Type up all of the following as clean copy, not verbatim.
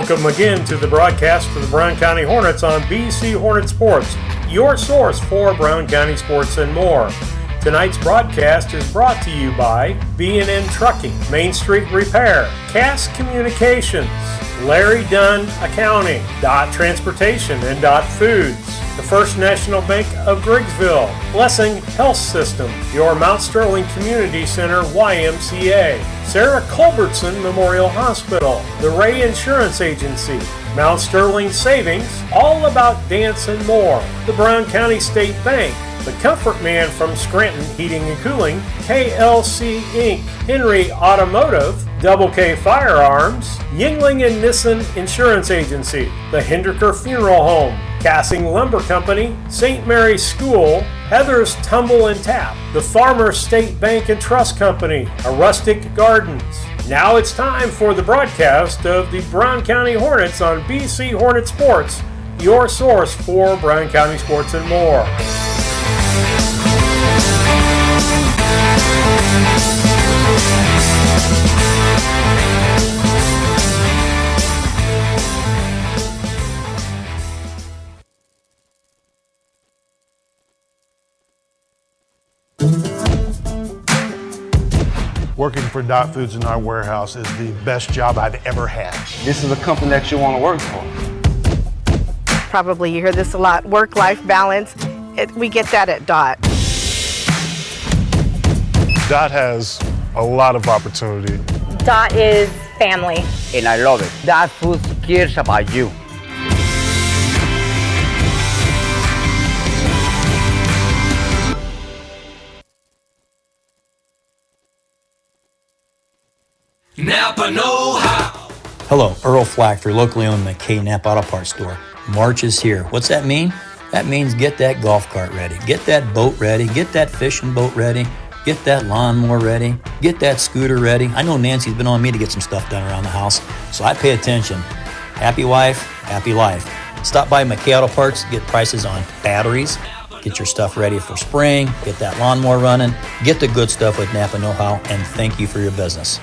Welcome again to the broadcast for the Brown County Hornets on BC Hornet Sports, your source for Brown County sports and more. Tonight's broadcast is brought to you by B&N Trucking, Main Street Repair, Cass Communications, Larry Dunn Accounting, Dot Transportation and Dot Foods, the First National Bank of Griggsville, Blessing Health System, your Mount Sterling Community Center YMCA, Sarah Culbertson Memorial Hospital, the Ray Insurance Agency, Mount Sterling Savings, All About Dance and More, the Brown County State Bank, the Comfort Man from Scranton Heating and Cooling, KLC Inc., Henry Automotive, Double K Firearms, Yingling and Nissen Insurance Agency, the Hendricker Funeral Home, Cassing Lumber Company, St. Mary's School, Heather's Tumble and Tap, the Farmers State Bank and Trust Company, A Rustic Gardens. Now it's time for the broadcast of the Brown County Hornets on BC Hornet Sports, your source for Brown County sports and more. Working for Dot Foods in our warehouse is the best job I've ever had. This is a company that you want to work for. Probably you hear this a lot, work-life balance. We get that at Dot. Dot has a lot of opportunity. Dot is family. And I love it. Dot Foods cares about you. NAPA know-how. Hello, Earl Flack for locally owned McKay NAPA Auto Parts Store. March is here. What's that mean? That means get that golf cart ready, get that boat ready, get that fishing boat ready, get that lawnmower ready, get that scooter ready. I know Nancy's been on me to get some stuff done around the house, so I pay attention. Happy wife, happy life. Stop by McKay Auto Parts, get prices on batteries, get your stuff ready for spring, get that lawnmower running, get the good stuff with NAPA know-how, and thank you for your business.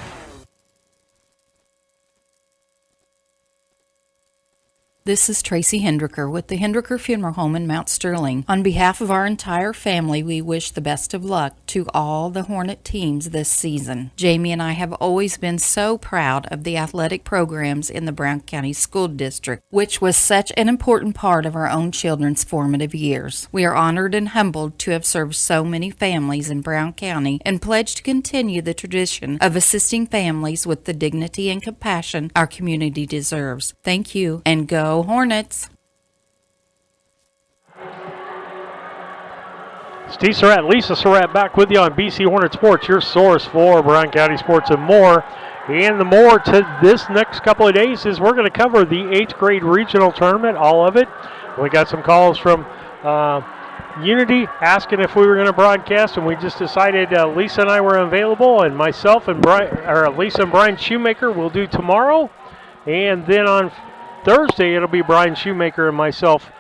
This is Tracy Hendricker with the Hendricker Funeral Home in Mount Sterling. On behalf of our entire family, we wish the best of luck to all the Hornet teams this season. Jamie and I have always been so proud of the athletic programs in the Brown County School District, which was such an important part of our own children's formative years. We are honored and humbled to have served so many families in Brown County and pledge to continue the tradition of assisting families with the dignity and compassion our community deserves. Thank you, and go Hornets! Steve Surratt, Lisa Surratt back with you on BC Hornet Sports, your source for Brown County sports and more. And the more to this next couple of days is we're going to cover the 8th grade regional tournament, all of it. We got some calls from Unity asking if we were going to broadcast, and we just decided Lisa and I were available, and myself and Lisa and Brian Shoemaker will do tomorrow. And then on Thursday, it'll be Brian Shoemaker and myself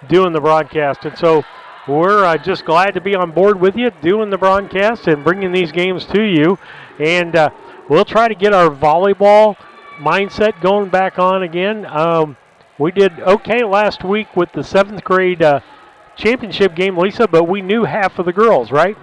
doing the broadcast. And so we're just glad to be on board with you doing the broadcast and bringing these games to you. And we'll try to get our volleyball mindset going back on again. We did okay last week with the 7th grade championship game, Lisa, but we knew half of the girls, right?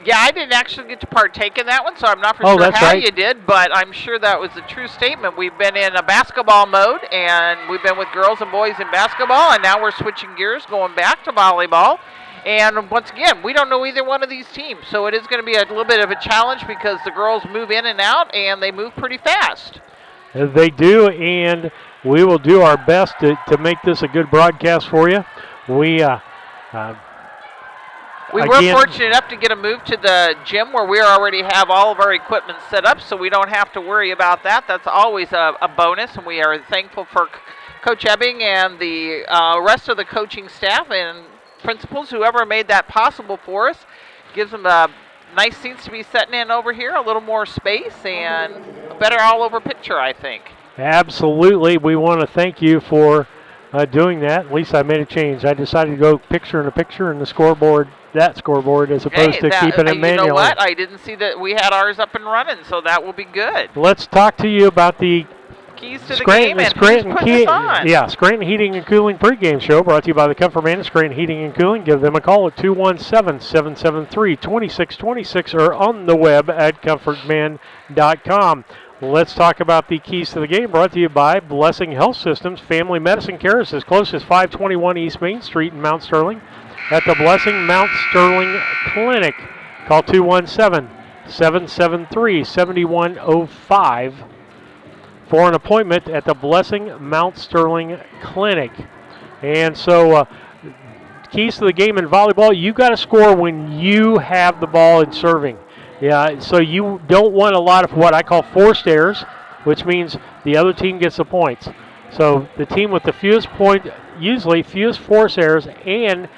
Yeah, I didn't actually get to partake in that one, so I'm not for sure how you did, but I'm sure that was a true statement. We've been in a basketball mode, and we've been with girls and boys in basketball, and now we're switching gears, going back to volleyball. And once again, we don't know either one of these teams, so it is going to be a little bit of a challenge because the girls move in and out, and they move pretty fast. They do, and we will do our best to make this a good broadcast for you. We were fortunate enough to get a move to the gym where we already have all of our equipment set up, so we don't have to worry about that. That's always a bonus, and we are thankful for Coach Ebbing and the rest of the coaching staff and principals, whoever made that possible for us. Gives them nice seats to be setting in over here, a little more space, and a better all-over picture, I think. Absolutely. We want to thank you for doing that. At least I made a change. I decided to go picture-in-a-picture in the scoreboard, that scoreboard, as opposed to keeping it manually. You know what? I didn't see that we had ours up and running, so that will be good. Let's talk to you about the keys to the game and who's putting this on. Yeah, Scranton Heating and Cooling pregame show brought to you by the Comfort Man of Scranton Heating and Cooling. Give them a call at 217-773-2626 or on the web at comfortman.com. Let's talk about the keys to the game brought to you by Blessing Health Systems. Family medicine care is as close as 521 East Main Street in Mount Sterling. At the Blessing Mount Sterling Clinic, call 217-773-7105 for an appointment at the Blessing Mount Sterling Clinic. And so, keys to the game in volleyball, you got to score when you have the ball in serving. Yeah, so you don't want a lot of what I call forced errors, which means the other team gets the points. So the team with the fewest forced errors and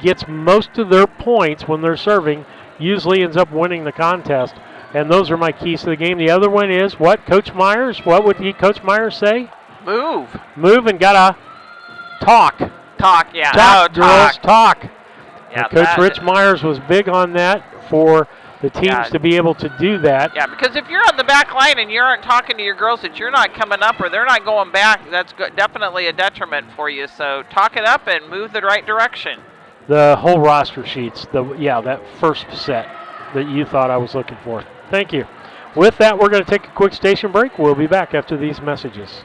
gets most of their points when they're serving usually ends up winning the contest. And those are my keys to the game. The other one is what? Coach Myers, what would Coach Myers say? Move. Move and gotta talk. Talk, yeah. Talk, girls, talk. Yeah, Coach Rich Myers was big on that for the teams to be able to do that. Yeah, because if you're on the back line and you aren't talking to your girls that you're not coming up or they're not going back, that's definitely a detriment for you. So talk it up and move the right direction. The whole roster sheets, that first set that you thought I was looking for. Thank you. With that, we're going to take a quick station break. We'll be back after these messages.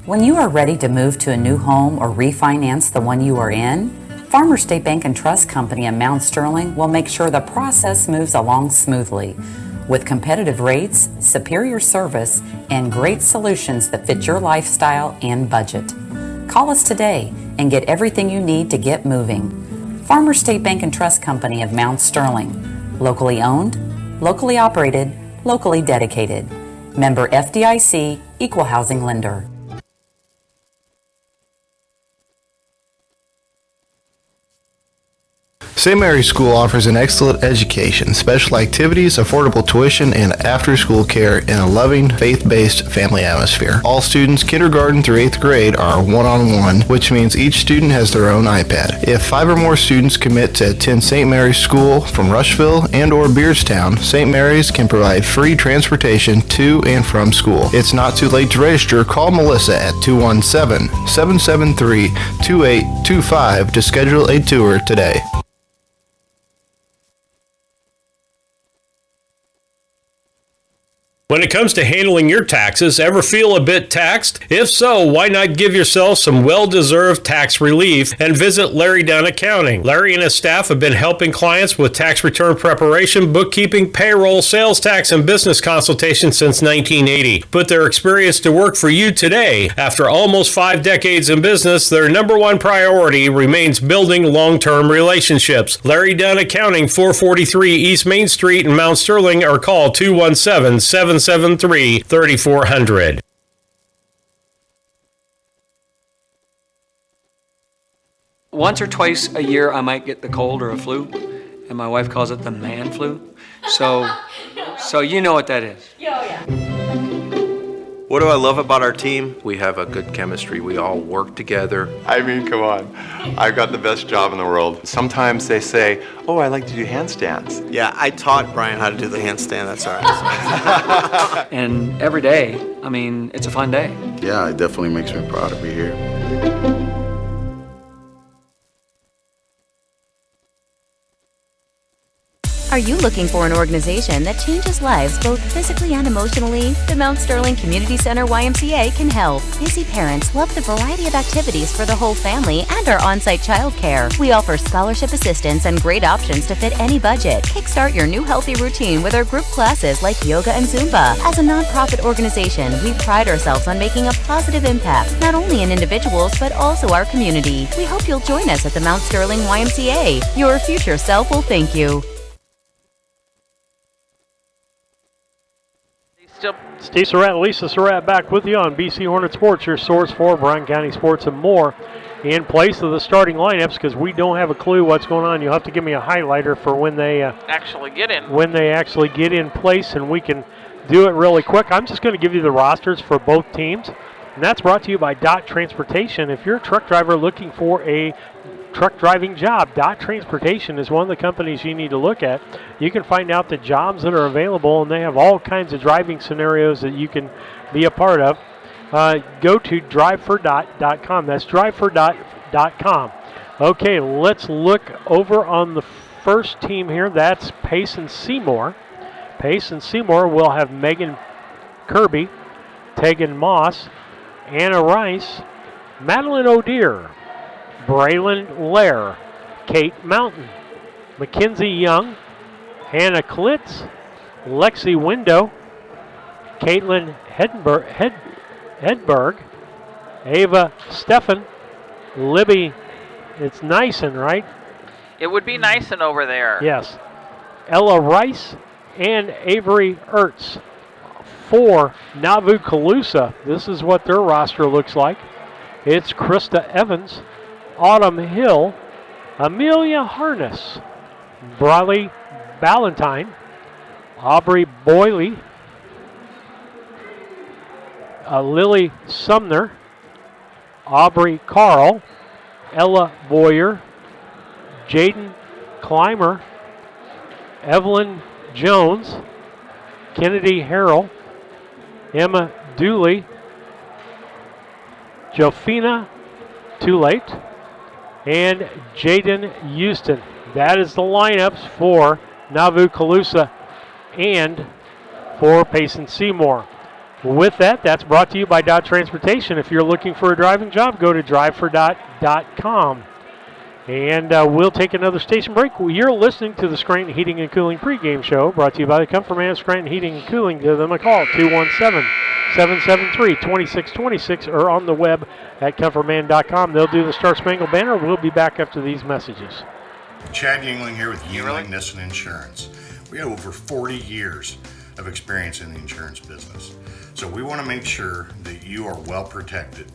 When you are ready to move to a new home or refinance the one you are in, Farmer State Bank and Trust Company in Mount Sterling will make sure the process moves along smoothly. With competitive rates, superior service, and great solutions that fit your lifestyle and budget. Call us today and get everything you need to get moving. Farmer State Bank and Trust Company of Mount Sterling. Locally owned, locally operated, locally dedicated. Member FDIC, Equal Housing Lender. St. Mary's School offers an excellent education, special activities, affordable tuition, and after-school care in a loving, faith-based family atmosphere. All students, kindergarten through 8th grade, are one-on-one, which means each student has their own iPad. If 5 or more students commit to attend St. Mary's School from Rushville and or Beardstown, St. Mary's can provide free transportation to and from school. It's not too late to register. Call Melissa at 217-773-2825 to schedule a tour today. When it comes to handling your taxes, ever feel a bit taxed? If so, why not give yourself some well-deserved tax relief and visit Larry Dunn Accounting. Larry and his staff have been helping clients with tax return preparation, bookkeeping, payroll, sales tax, and business consultation since 1980. Put their experience to work for you today. After almost 5 decades in business, their number one priority remains building long-term relationships. Larry Dunn Accounting, 443 East Main Street in Mount Sterling, or call 217-773-3400. Once or twice a year I might get the cold or a flu, and my wife calls it the man flu. So you know what that is. Yeah. What do I love about our team? We have a good chemistry. We all work together. I mean, come on. I've got the best job in the world. Sometimes they say, oh, I like to do handstands. Yeah, I taught Brian how to do the handstand. That's all right. And every day, I mean, it's a fun day. Yeah, it definitely makes me proud to be here. Are you looking for an organization that changes lives both physically and emotionally? The Mount Sterling Community Center YMCA can help. Busy parents love the variety of activities for the whole family and our on-site childcare. We offer scholarship assistance and great options to fit any budget. Kickstart your new healthy routine with our group classes like yoga and Zumba. As a nonprofit organization, we pride ourselves on making a positive impact, not only in individuals, but also our community. We hope you'll join us at the Mount Sterling YMCA. Your future self will thank you. Steve Surratt and Lisa Surratt back with you on BC Hornet Sports, your source for Bryan County sports and more. In place of the starting lineups, because we don't have a clue what's going on. You'll have to give me a highlighter for when they actually get in. When they actually get in place, and we can do it really quick. I'm just going to give you the rosters for both teams, and that's brought to you by Dot Transportation. If you're a truck driver looking for a truck driving job, Dot Transportation is one of the companies you need to look at. You can find out the jobs that are available, and they have all kinds of driving scenarios that you can be a part of. go to drivefor.com. That's drivefor.com. Okay, let's look over on the first team here. That's Pace and Seymour. Pace and Seymour will have Megan Kirby, Tegan Moss, Anna Rice, Madeline O'Dear, Braylon Lair, Kate Mountain, Mackenzie Young, Hannah Klitz, Lexi Window, Caitlin Hedberg, Ava Steffen, Libby, it's Nyson, right? It would be Nyson over there. Yes. Ella Rice and Avery Ertz. For Nauvoo-Calusa, this is what their roster looks like. It's Krista Evans, Autumn Hill, Amelia Harness, Bradley Ballantyne, Aubrey Boyley, Lily Sumner, Aubrey Carl, Ella Boyer, Jaden Clymer, Evelyn Jones, Kennedy Harrell, Emma Dooley, Jofina Tulate, and Jaden Houston. That is the lineups for Nauvoo-Calusa and for Payson Seymour. With that, that's brought to you by Dot Transportation. If you're looking for a driving job, go to drivefordot.com. And we'll take another station break. You're listening to the Scranton Heating and Cooling pregame show, brought to you by the Comfort Man of Scranton Heating and Cooling. Give them a call, 217-773-2626, or on the web at comfortman.com. They'll do the Star Spangled Banner. We'll be back after these messages. Chad Yingling here with Yingling Nissan Insurance. We have over 40 years of experience in the insurance business. So we want to make sure that you are well protected.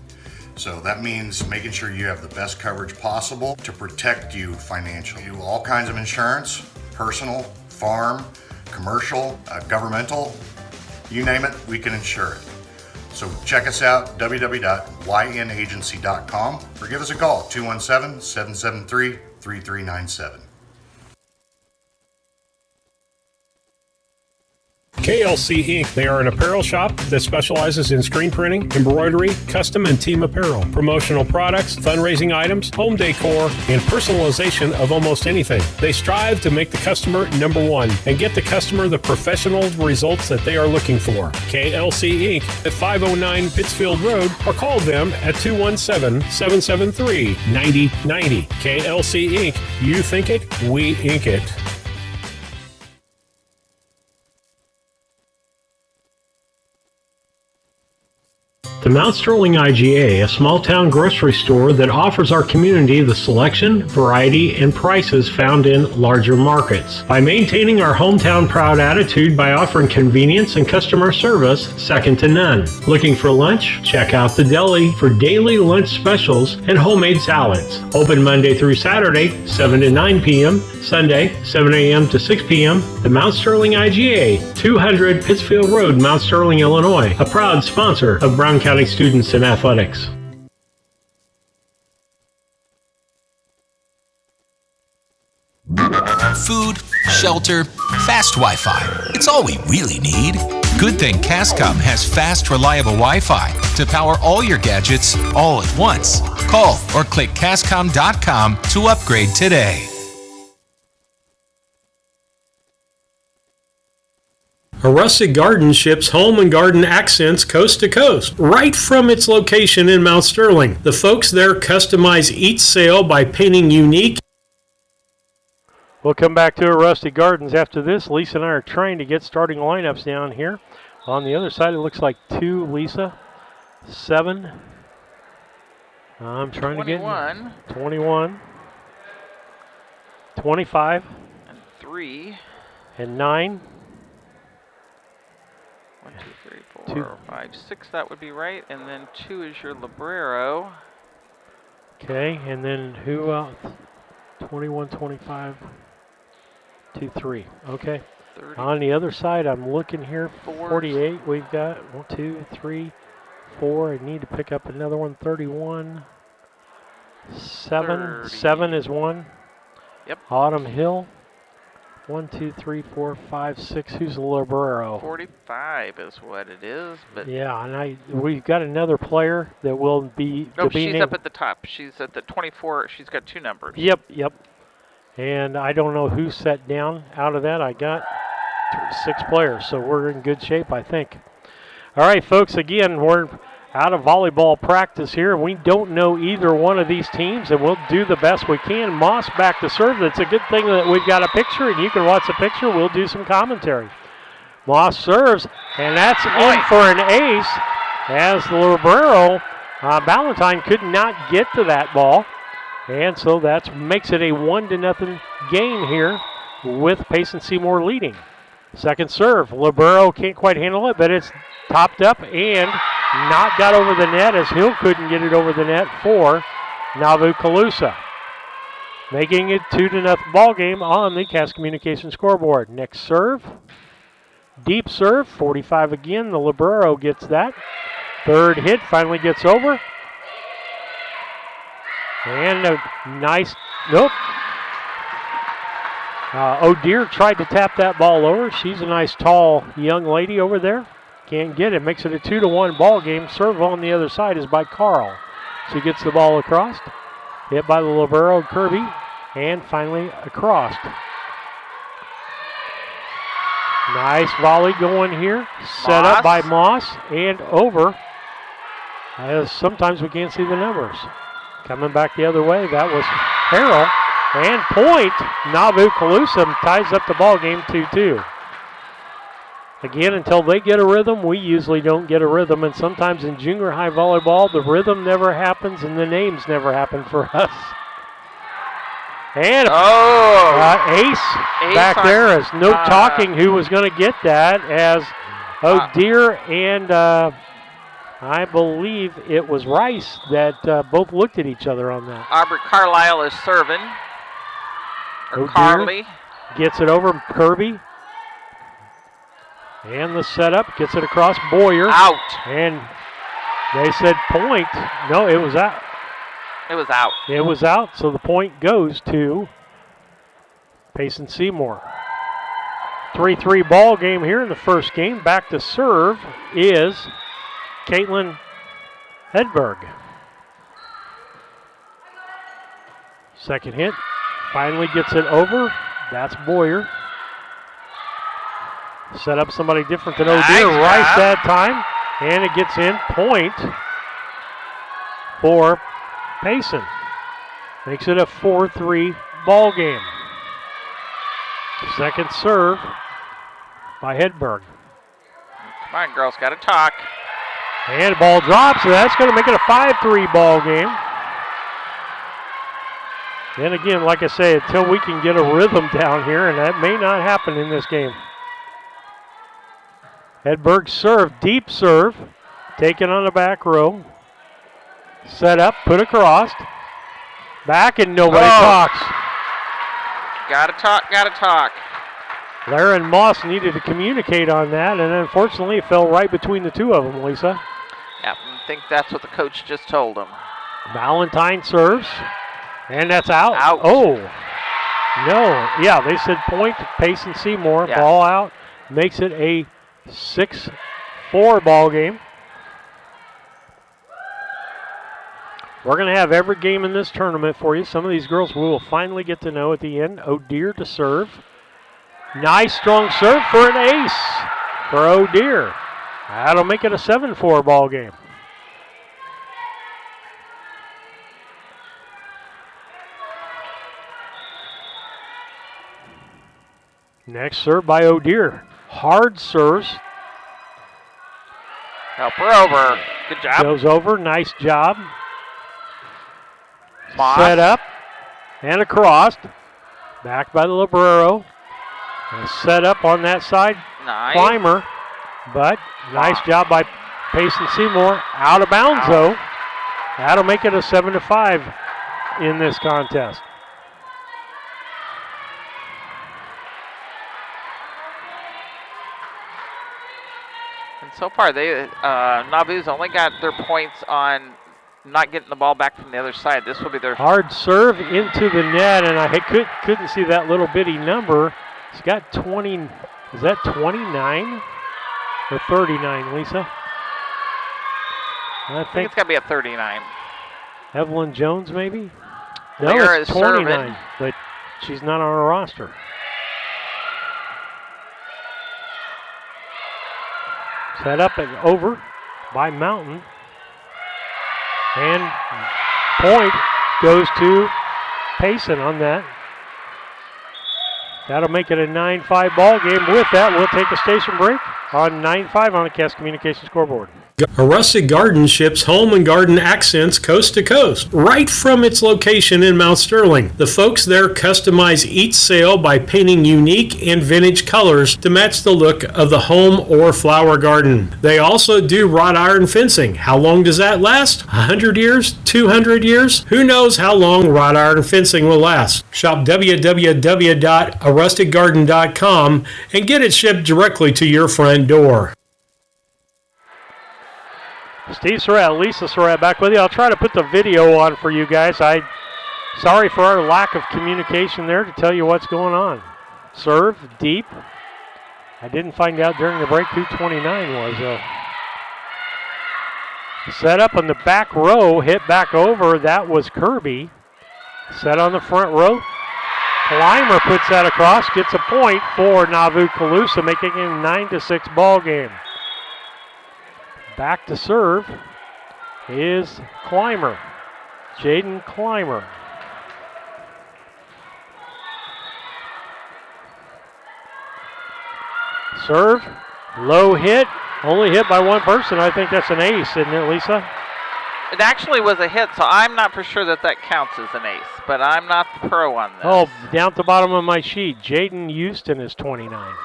So that means making sure you have the best coverage possible to protect you financially. We do all kinds of insurance, personal, farm, commercial, governmental, you name it, we can insure it. So check us out, www.ynagency.com, or give us a call, 217-773-3397. KLC Inc. They are an apparel shop that specializes in screen printing, embroidery, custom and team apparel, promotional products, fundraising items, home decor, and personalization of almost anything. They strive to make the customer number one and get the customer the professional results that they are looking for. KLC Inc. at 509 Pittsfield Road, or call them at 217-773-9090. KLC Inc. You think it, we ink it. The Mount Sterling IGA, a small-town grocery store that offers our community the selection, variety, and prices found in larger markets. By maintaining our hometown proud attitude by offering convenience and customer service second to none. Looking for lunch? Check out the deli for daily lunch specials and homemade salads. Open Monday through Saturday, 7 to 9 p.m., Sunday, 7 a.m. to 6 p.m. The Mount Sterling IGA, 200 Pittsfield Road, Mount Sterling, Illinois, a proud sponsor of Brown County Students in Athletics. Food, shelter, fast Wi-Fi. It's all we really need. Good thing Cascom has fast, reliable Wi-Fi to power all your gadgets all at once. Call or click Cascom.com to upgrade today. A Rustic Garden ships home and garden accents coast to coast, right from its location in Mount Sterling. The folks there customize each sale by painting unique. We'll come back to a Rustic Gardens after this. Lisa and I are trying to get starting lineups down here. On the other side, it looks like 2, Lisa, 7. I'm trying 21. to get 21, 25, and 3, and 9. 1, 2, 3, 4, 5, 6, that would be right. And then 2 is your Librero. Okay, and then who else? 21, 25, 2, 3. Okay. 30. On the other side, I'm looking here. 48, we've got 1, 2, 3, 4. I need to pick up another one. 31, 7. 7 is 1. Yep. Autumn Hill, 1, 2, 3, 4, 5, 6. Who's the libero? 45 is what it is. But yeah, and we've got another player that will be. Nope, she's up at the top. She's at the 24. She's got 2 numbers. Yep. And I don't know who set down out of that. I got 6 players, so we're in good shape, I think. All right, folks, again, we're out of volleyball practice here. We don't know either one of these teams, and we'll do the best we can. Moss back to serve. It's a good thing that we've got a picture, and you can watch the picture. We'll do some commentary. Moss serves, and that's in for an ace as the libero, Valentine, could not get to that ball. And so that makes it a 1-0 game here with Payson Seymour leading. Second serve, libero can't quite handle it, but it's topped up and not got over the net as Hill couldn't get it over the net for Nauvoo Calusa. Making it 2-0 ball game on the Cass Communications scoreboard. Next serve, deep serve, 45 again. The libero gets that. Third hit finally gets over. And a nice, nope. O'Dear tried to tap that ball over. She's a nice, tall young lady over there. Can't get it. Makes it a 2-1 ball game. Serve on the other side is by Carl. She gets the ball across. Hit by the libero, Kirby. And finally across. Nice volley going here. Set up by Moss and over. Sometimes we can't see the numbers. Coming back the other way, that was Harrell. And point, Nauvoo Calusa ties up the ball game 2-2. Again, until they get a rhythm, we usually don't get a rhythm. And sometimes in junior high volleyball, the rhythm never happens and the names never happen for us. And ace back there as no talking who was going to get that as O'Dear and I believe it was Rice that both looked at each other on that. Aubrey Carlisle is serving. Or Carly. Gets it over Kirby. And the setup gets it across Boyer. Out. And they said point. No, it was out. It was out. It was out, so the point goes to Payson Seymour. 3-3 ball game here in the first game. Back to serve is Caitlin Hedberg. Second hit. Finally gets it over. That's Boyer. Set up somebody different than O'Dear. Rice that time. And it gets in. Point for Payson. Makes it a 4-3 ball game. Second serve by Hedberg. Come on, girls, got to talk. And the ball drops, so that's going to make it a 5-3 ball game. And again, like I say, until we can get a rhythm down here, and that may not happen in this game. Hedberg serve, deep serve, taken on the back row. Set up, put across. Back, and nobody talks. Gotta talk, gotta talk. Lara and Moss needed to communicate on that, and unfortunately it fell right between the two of them, Lisa. Yeah, I think that's what the coach just told them. Valentine serves, and that's out. Out. Oh, no. Yeah, they said point, Payson Seymour, ball out. Makes it a 6-4 ball game. We're going to have every game in this tournament for you. Some of these girls we will finally get to know at the end. O'Dear to serve. Nice strong serve for an ace for O'Dear. That'll make it a 7-4 ball game. Next serve by O'Dear. Hard serves. Help her over. Good job. Goes over. Nice job. Moss. Set up and across. Back by the libero. And set up on that side. Nice. Climber. But nice job by Payson Seymour. Out of bounds though. That'll make it a 7-5 in this contest. And so far, Nauvoo's only got their points on not getting the ball back from the other side. This will be their hard serve into the net, and I couldn't see that little bitty number. He's got 20. Is that 29 or 39, Lisa? I think it's got to be a 39. Evelyn Jones, maybe? No, Lear it's is 29, serving. but she's not on our roster. Set up and over by Mountain. And point goes to Payson on that. That'll make it a 9-5 ball game. With that, we'll take a station break on 9-5 on the Cass Communication scoreboard. A Rustic Garden ships home and garden accents coast to coast, right from its location in Mount Sterling. The folks there customize each sail by painting unique and vintage colors to match the look of the home or flower garden. They also do wrought iron fencing. How long does that last? 100 years? 200 years? Who knows how long wrought iron fencing will last? Shop www.arusticgarden.com and get it shipped directly to your front door. Steve Surratt, Lisa Surratt back with you. I'll try to put the video on for you guys. Sorry for our lack of communication there to tell you what's going on. Serve, deep. I didn't find out during the break who 29 was, though. Set up on the back row, hit back over. That was Kirby. Set on the front row. Clymer puts that across, gets a point for Nauvoo Calusa, making it a 9-6 ball game. Back to serve is Clymer, Jaden Clymer. Serve, low hit, only hit by one person. I think that's an ace, isn't it, Lisa? It actually was a hit, so I'm not for sure that counts as an ace, but I'm not the pro on this. Oh, down at the bottom of my sheet, Jaden Houston is 29.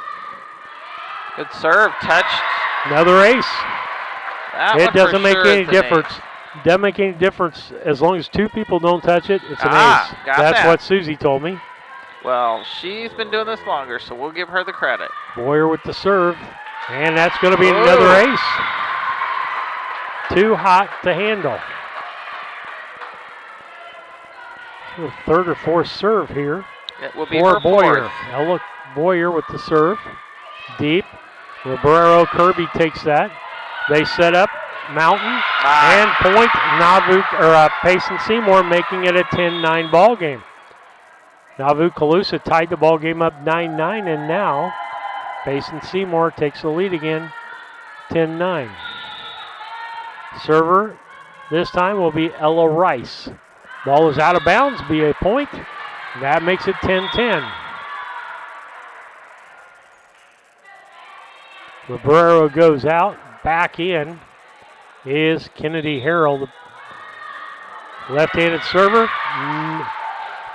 Good serve, touched. Another ace. It doesn't make any difference. Doesn't make any difference as long as two people don't touch it. It's an ace. That's what Susie told me. Well, she's been doing this longer, so we'll give her the credit. Boyer with the serve, and that's going to be another ace. Too hot to handle. So third or fourth serve here. It will be for Boyer. fourth. Now look, Boyer with the serve, deep. Roberto Kirby takes that. They set up Mountain and point Nauvoo or Payson Seymour, making it a 10-9 ball game. Nauvoo Calusa tied the ball game up 9-9, and now Payson Seymour takes the lead again, 10-9. Server this time will be Ella Rice. Ball is out of bounds, be a point. That makes it 10-10. Librero goes out. Back in is Kennedy Harrell, the left-handed server.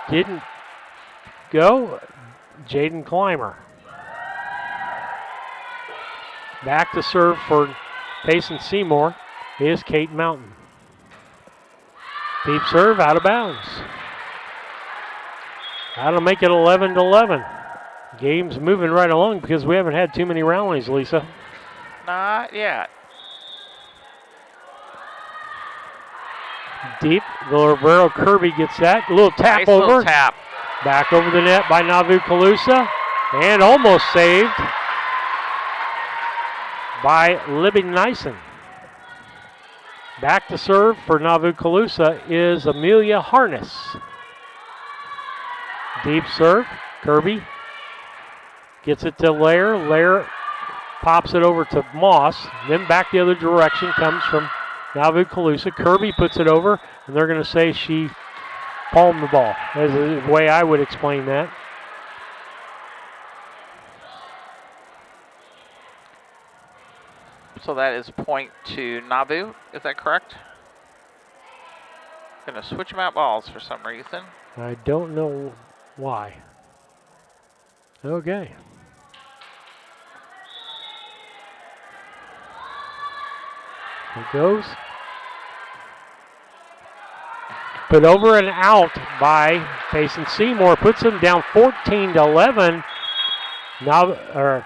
Didn't go. Jaden Clymer. Back to serve for Payson Seymour is Kate Mountain. Deep serve, out of bounds. That'll make it 11-11. Game's moving right along because we haven't had too many rallies, Lisa. Not yet. Deep, Roberto Kirby gets that. A little tap nice over. Little tap. Back over the net by Nauvoo Calusa. And almost saved by Libby Nyson. Back to serve for Nauvoo Calusa is Amelia Harness. Deep serve, Kirby gets it to Lair. Lair pops it over to Moss. Then back the other direction comes from Nauvoo Calusa. Kirby puts it over, and they're going to say she palmed the ball. That's the way I would explain that. So that is point to Nauvoo. Is that correct? Going to switch them out balls for some reason. I don't know why. Okay. It goes. Put over and out by Payson Seymour. Puts them down 14-11. Now,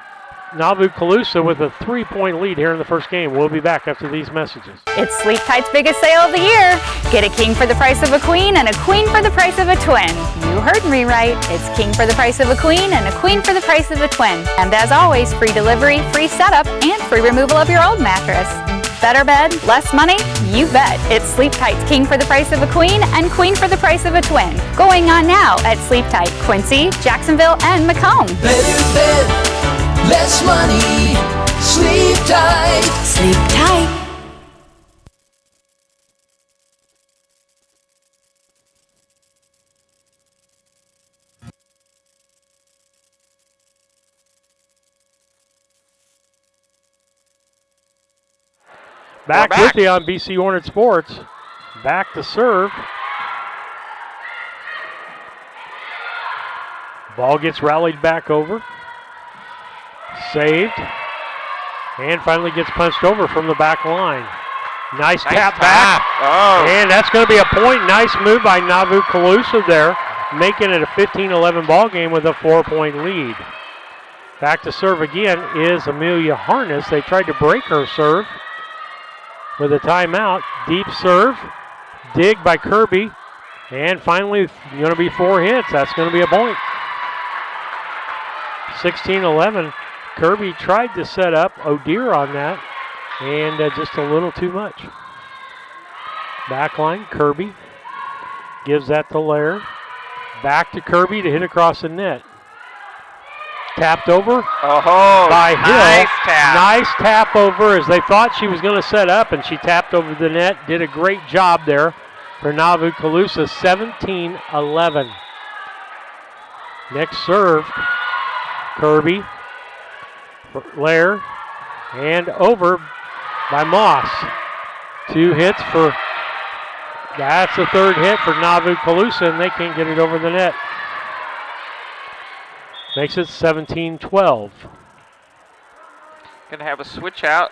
Nauvoo-Calusa with a 3-point lead here in the first game. We'll be back after these messages. It's Sleep Tight's biggest sale of the year. Get a king for the price of a queen and a queen for the price of a twin. You heard me right. It's king for the price of a queen and a queen for the price of a twin. And as always, free delivery, free setup, and free removal of your old mattress. Better bed, less money? You bet. It's Sleep Tight's king for the price of a queen and queen for the price of a twin. Going on now at Sleep Tight, Quincy, Jacksonville, and Macomb. Better bed, less money. Sleep tight. Sleep tight. Back with you on BC Hornet Sports. Back to serve. Ball gets rallied back over. Saved. And finally gets punched over from the back line. Nice tap back. Oh. And that's going to be a point. Nice move by Nauvoo-Calusa there, making it a 15-11 ball game with a 4-point lead. Back to serve again is Amelia Harness. They tried to break her serve with a timeout. Deep serve. Dig by Kirby. And finally, going to be 4 hits. That's going to be a point. 16-11. Kirby tried to set up O'Dear on that, and just a little too much. Backline, Kirby gives that to Lair. Back to Kirby to hit across the net. Tapped over by Hill. Nice tap. Nice tap over as they thought she was going to set up, and she tapped over the net. Did a great job there for Nauvoo-Calusa. 17-11. Next serve, Kirby. Lair and over by Moss. 2 hits for, that's the 3rd hit for Nauvoo-Calusa, and they can't get it over the net. Makes it 17-12. Going to have a switch out.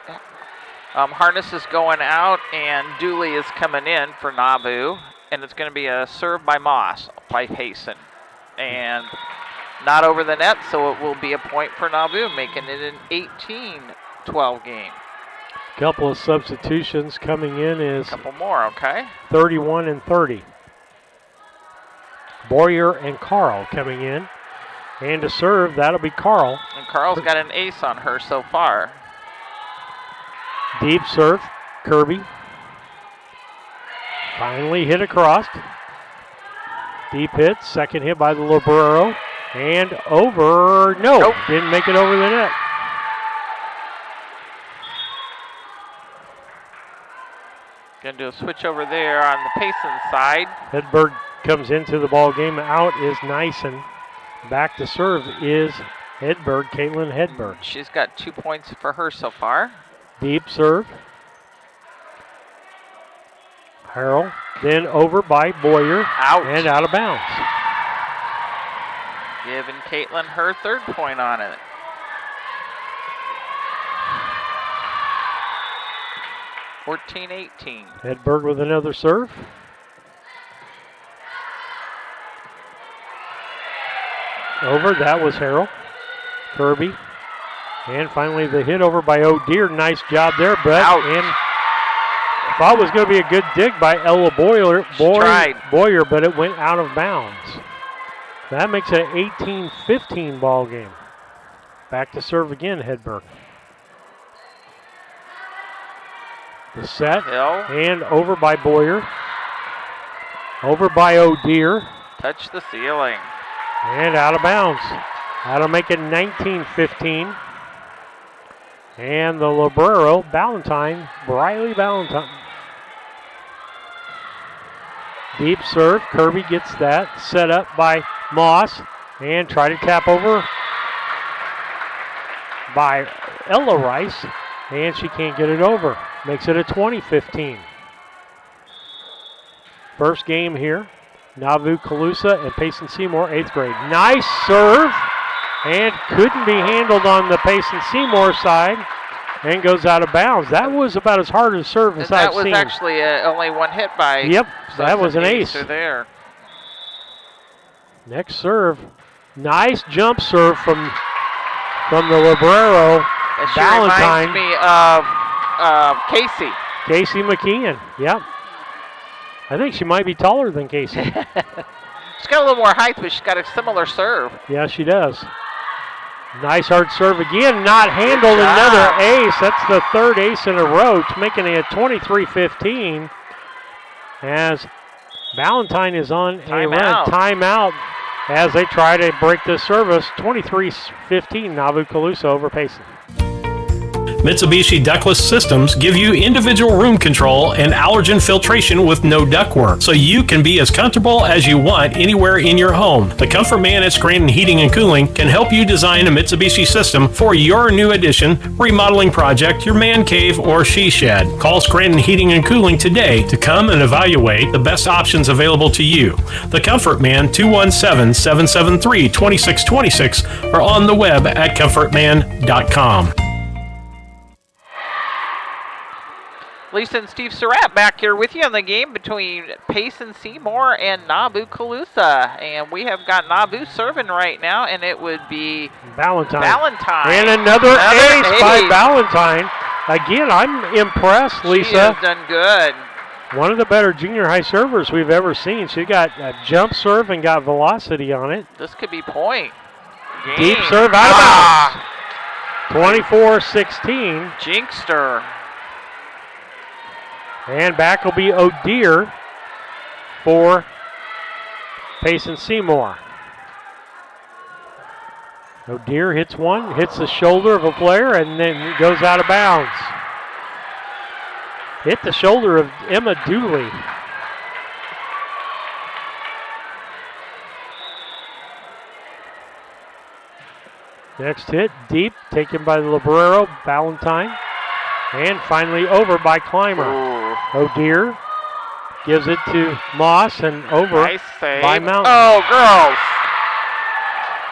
Harness is going out, and Dooley is coming in for Nauvoo, and it's going to be a serve by Moss by Payson. And not over the net, so it will be a point for Nauvoo, making it an 18-12 game. Couple of substitutions coming in is A couple more, okay. 31 and 30. Boyer and Carl coming in. And to serve, that'll be Carl. And Carl's got an ace on her so far. Deep serve, Kirby. Finally hit across. Deep hit, second hit by the Librero. And over, nope. Didn't make it over the net. Gonna do a switch over there on the Payson side. Hedberg comes into the ball game. Out is Nyson. Back to serve is Hedberg, Caitlin Hedberg. She's got 2 points for her so far. Deep serve. Harrell, then over by Boyer. Out. And out of bounds. Giving Caitlin her 3rd point on it. (14-18). Hedberg with another serve. Over, that was Harrell. Kirby. And finally the hit over by O'Dear. Nice job there, but and thought it was going to be a good dig by Ella Boyer, but it went out of bounds. That makes it an 18-15 ball game. Back to serve again, Hedberg. The set, Hill. And over by Boyer. Over by O'Dear. Touch the ceiling. And out of bounds. That'll make it 19-15. And the Librero, Briley Ballantyne. Deep serve, Kirby gets that. Set up by Moss. And try to tap over by Ella Rice. And she can't get it over. Makes it a 20-15. First game here. Nauvoo-Calusa and Payson Seymour, 8th grade. Nice serve. And couldn't be handled on the Payson Seymour side. And goes out of bounds. That was about as hard a serve as I've seen. That was actually only one hit by. Yep, that was an ace. There. Next serve. Nice jump serve from from the Librero. And she Valentine. reminds me of Casey. Casey McKeon, yep. I think she might be taller than Casey. She's got a little more height, but she's got a similar serve. Yeah, she does. Nice hard serve again, not handled. Another ace. That's the third ace in a row, making it 23-15 as Valentine is on a run. Timeout as they try to break this service. 23-15, Nauvoo Calusa over Payson. Mitsubishi ductless systems give you individual room control and allergen filtration with no ductwork, so you can be as comfortable as you want anywhere in your home. The Comfort Man at Scranton Heating and Cooling can help you design a Mitsubishi system for your new addition, remodeling project, your man cave, or she shed. Call Scranton Heating and Cooling today to come and evaluate the best options available to you. The Comfort Man, 217-773-2626, or on the web at comfortman.com. Lisa and Steve Surratt back here with you on the game between Payson Seymour and Nauvoo Calusa. And we have got Nauvoo serving right now, and it would be Valentine. And another ace by Valentine. Again, I'm impressed, Lisa. She has done good. One of the better junior high servers we've ever seen. She got a jump serve and got velocity on it. This could be point. Game. Deep serve out of bounds. 24-16. Jinxed her. And back will be O'Dear for Payson Seymour. O'Dear hits one, hits the shoulder of a player, and then goes out of bounds. Hit the shoulder of Emma Dooley. Next hit, deep, taken by the Librero, Valentine. And finally over by Clymer. O'Dear gives it to Moss and over by Mountain. Oh, girls.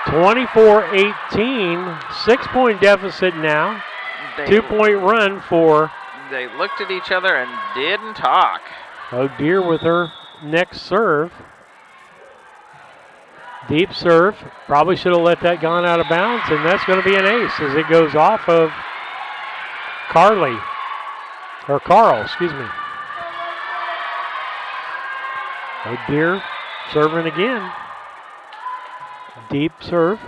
24-18, 6-point deficit now. 2-point run for. They looked at each other and didn't talk. O'Dear with her next serve. Deep serve. Probably should have let that gone out of bounds, and that's going to be an ace as it goes off of Carl, excuse me. O'Dear serving again. Deep serve.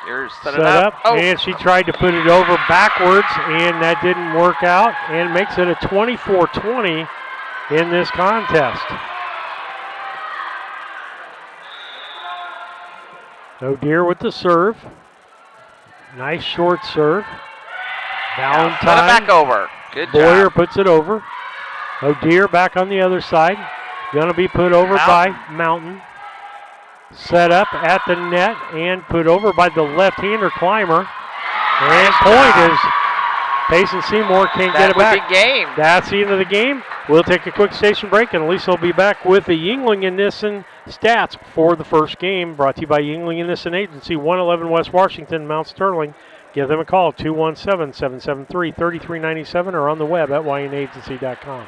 Here's set up. And she tried to put it over backwards, and that didn't work out, and makes it a 24-20 in this contest. O'Dear with the serve. Nice short serve. Valentine. Put it back over. Good Boyer job. puts it over. O'Dear back on the other side. Going to be put over by Mountain. Set up at the net and put over by the left-hander Clymer. And point is Payson Seymour can't get it back. That would be game. That's the end of the game. We'll take a quick station break, and Lisa will be back with the Yingling and Nissen stats for the first game. Brought to you by Yingling and Nissen Agency, 111 West Washington, Mount Sterling. Give them a call, 217-773-3397, or on the web at ynagency.com.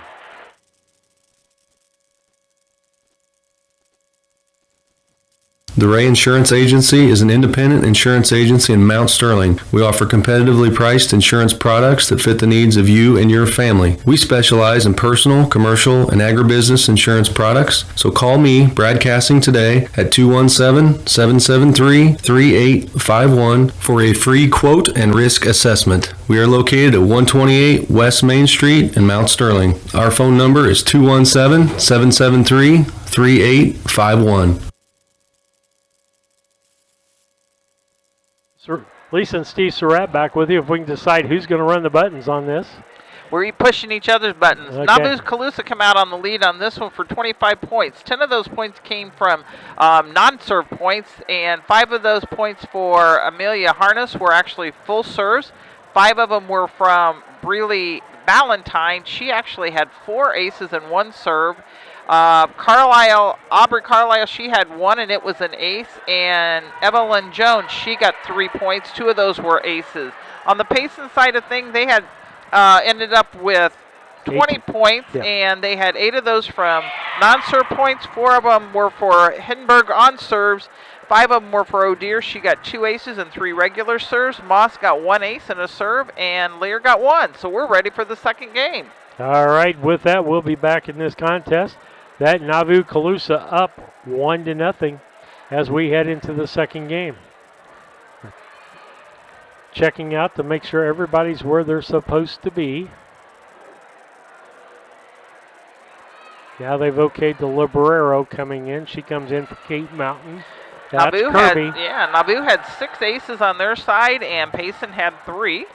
The Ray Insurance Agency is an independent insurance agency in Mount Sterling. We offer competitively priced insurance products that fit the needs of you and your family. We specialize in personal, commercial, and agribusiness insurance products. So call me, Brad Cassing, today at 217-773-3851 for a free quote and risk assessment. We are located at 128 West Main Street in Mount Sterling. Our phone number is 217-773-3851. Lisa and Steve Surratt back with you if we can decide who's going to run the buttons on this. We're pushing each other's buttons. Okay. Nauvoo Calusa come out on the lead on this one for 25 points. 10 of those points came from non-serve points, and 5 of those points for Amelia Harness were actually full serves. 5 of them were from Breely Valentine. She actually had 4 aces and 1 serve. Aubrey Carlisle, she had 1 and it was an ace, and Evelyn Jones, she got 3 points. 2 of those were aces. On the Payson side of things, they had ended up with 20 points, and they had 8 of those from non-serve points. 4 of them were for Hindenburg on serves. 5 of them were for O'Dear. She got 2 aces and 3 regular serves. Moss got 1 ace and a serve, and Lear got 1. So we're ready for the second game. All right, with that, we'll be back in this contest. That Nauvoo Calusa up 1-0 as we head into the second game. Checking out to make sure everybody's where they're supposed to be. Now they've okayed the Librero coming in. She comes in for Kate Mountain. That's Kirby. Nauvoo had 6 aces on their side, and Payson had 3.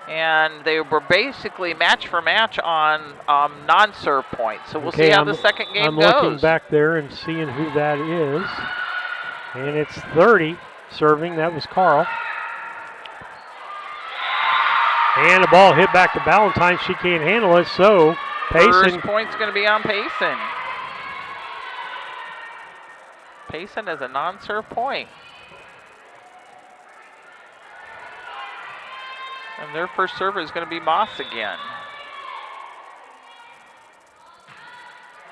And they were basically match for match on non-serve points. So we'll see how the second game goes. I'm looking back there and seeing who that is. And it's 30 serving. That was Carl. And the ball hit back to Ballantyne. She can't handle it, so Payson. First point's going to be on Payson. Payson has a non-serve point. And their first server is going to be Moss again.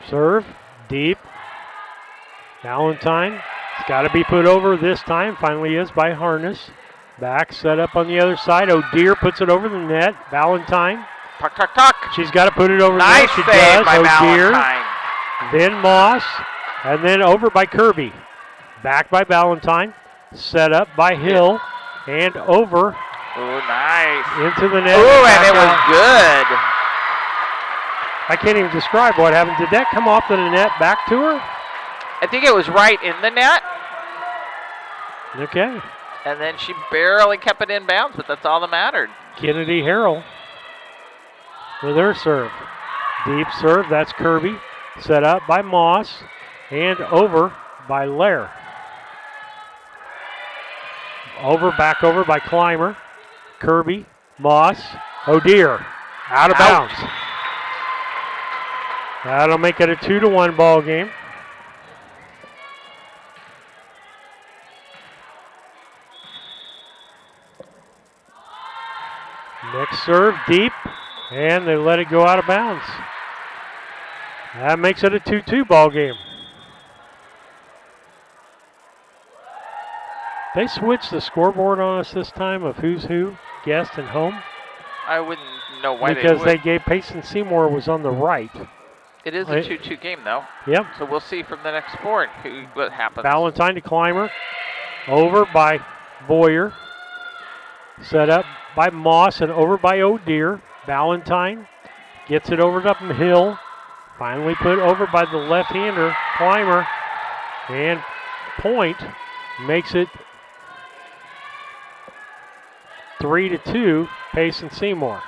Serve, deep. Ballantyne. It's got to be put over this time. Finally is by Harness. Back, set up on the other side. O'Dear puts it over the net. Ballantyne. Tuck, tuck, tuck. She's got to put it over the net. She save does. by O'Dear. Ballantyne. Then Moss. And then over by Kirby. Back by Ballantyne. Set up by Hill. And over. Oh, nice. Into the net. Oh, and it was good. I can't even describe what happened. Did that come off the net back to her? I think it was right in the net. Okay. And then she barely kept it in bounds, but that's all that mattered. Kennedy Harrell with her serve. Deep serve, that's Kirby. Set up by Moss and over by Lair. Back over by Clymer. Kirby, Moss, O'Dear. Out of bounds. That'll make it a 2-1 ball game. Next serve, deep, and they let it go out of bounds. That makes it a 2-2 ball game. They switched the scoreboard on us this time of who's who, guest and home. I wouldn't know why because they gave Payson Seymour was on the right. It is a 2-2 game, though. Yep. So we'll see from the next board what happens. Ballantyne to Clymer. Over by Boyer. Set up by Moss and over by O'Dear. Ballantyne gets it over up Hill. Finally put over by the left-hander, Clymer. And point makes it 3-2, Payson Seymour.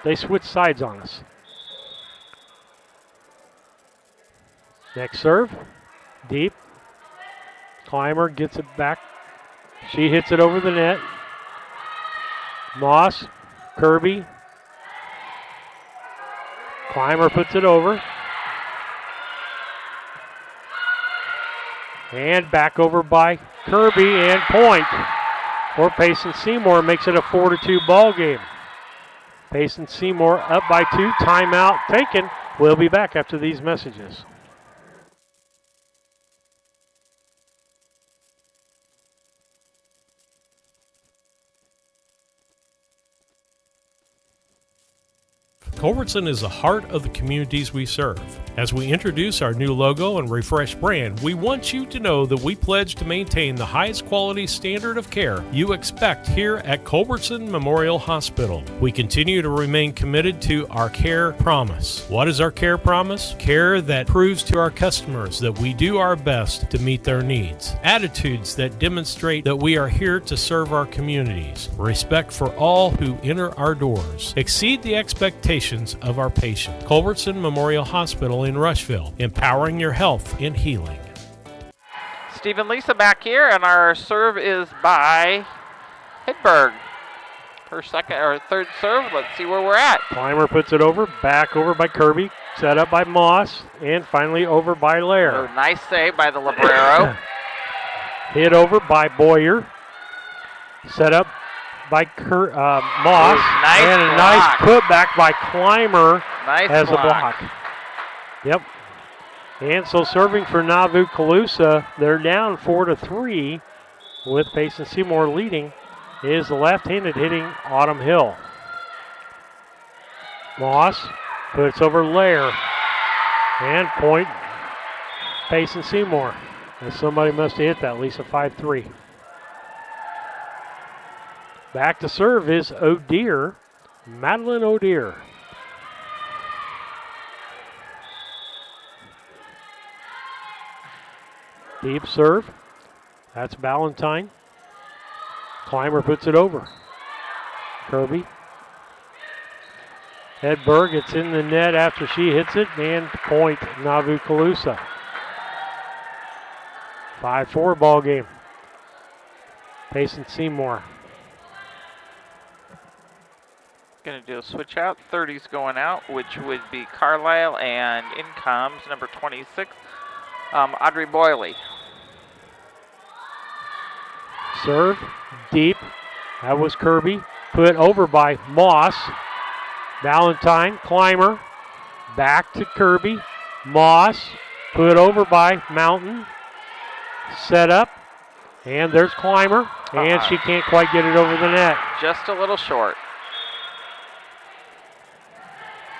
They switched sides on us. Next serve, deep. Clymer gets it back. She hits it over the net. Moss, Kirby. Clymer puts it over. And back over by Kirby and point. For Payson Seymour makes it a 4-2 ball game. Payson Seymour up by 2. Timeout taken. We'll be back after these messages. Culbertson is the heart of the communities we serve. As we introduce our new logo and refreshed brand, we want you to know that we pledge to maintain the highest quality standard of care you expect here at Culbertson Memorial Hospital. We continue to remain committed to our care promise. What is our care promise? Care that proves to our customers that we do our best to meet their needs. Attitudes that demonstrate that we are here to serve our communities. Respect for all who enter our doors. Exceed the expectations of our patients. Culbertson Memorial Hospital in Rushville, empowering your health and healing. Steve and Lisa back here, and our serve is by Hedberg. Her second or third serve. Let's see where we're at. Clymer puts it over, back over by Kirby, set up by Moss, and finally over by Lair. Oh, nice save by the Librero. Hit over by Boyer. Set up by Moss, nice and a block. nice putback by Clymer Nice as block. a block. Yep. And so serving for Nauvoo-Calusa, they're down 4-3 with Payson Seymour leading, is the left-handed hitting Autumn Hill. Moss puts over Lair. And point Payson Seymour. And somebody must have hit that, Lisa, 5-3. Back to serve is O'Dear, Madeline O'Dear. Deep serve. That's Ballantyne. Clymer puts it over. Kirby. Hedberg, it's in the net after she hits it, and point Nauvoo-Calusa. 5-4 ball game. Payson Seymour. Going to do a switch out. 30's going out, which would be Carlisle, and in comes number 26, Audrey Boyley. Serve deep. That was Kirby. Put over by Moss. Ballantyne, Clymer. Back to Kirby. Moss. Put over by Mountain. Set up. And there's Clymer. And she can't quite get it over the net. Just a little short.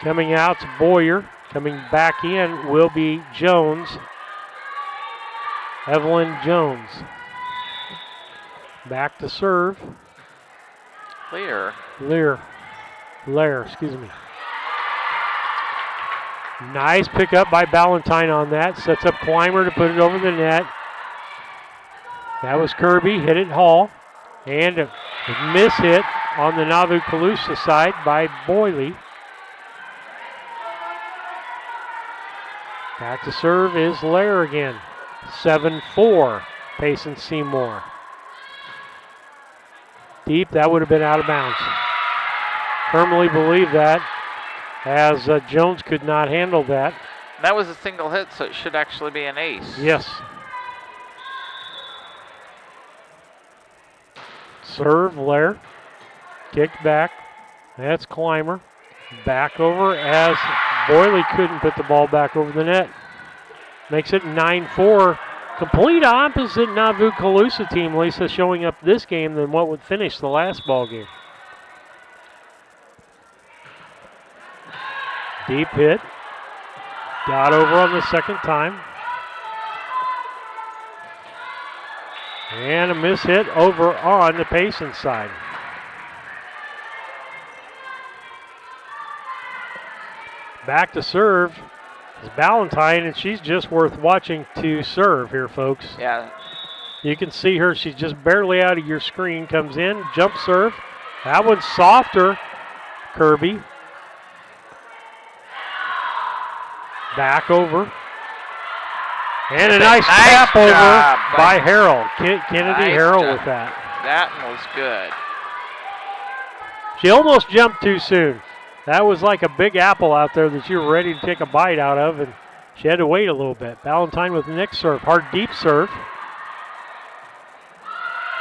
Coming out's Boyer. Coming back in will be Jones. Evelyn Jones. Back to serve. Lear, excuse me. Nice pickup by Ballantyne on that. Sets up Clymer to put it over the net. That was Kirby, hit it Hall. And a miss hit on the Nauvoo-Calusa side by Boyley. Back to serve is Lair again. 7-4, Payson Seymour. Deep, that would have been out of bounds. Firmly believe that, as Jones could not handle that. that was a single hit, so it should actually be an ace. Yes. Serve, Lair. Kicked back. That's Clymer. Back over as Boyley couldn't put the ball back over the net. Makes it 9-4. Complete opposite Nauvoo-Calusa team, Lisa, showing up this game than what would finish the last ball game. Deep hit. Got over on the second time. And a miss hit over on the Payson side. Back to serve is Ballantyne, and she's just worth watching to serve here, folks. Yeah. You can see her. She's just barely out of your screen. Comes in, jump serve. That one's softer. Kirby. Back over. And a nice tap over by Harrell. Kennedy Harrell with that. That was good. She almost jumped too soon. That was like a big apple out there that you were ready to take a bite out of, and she had to wait a little bit. Ballantyne with the next serve. Hard deep serve.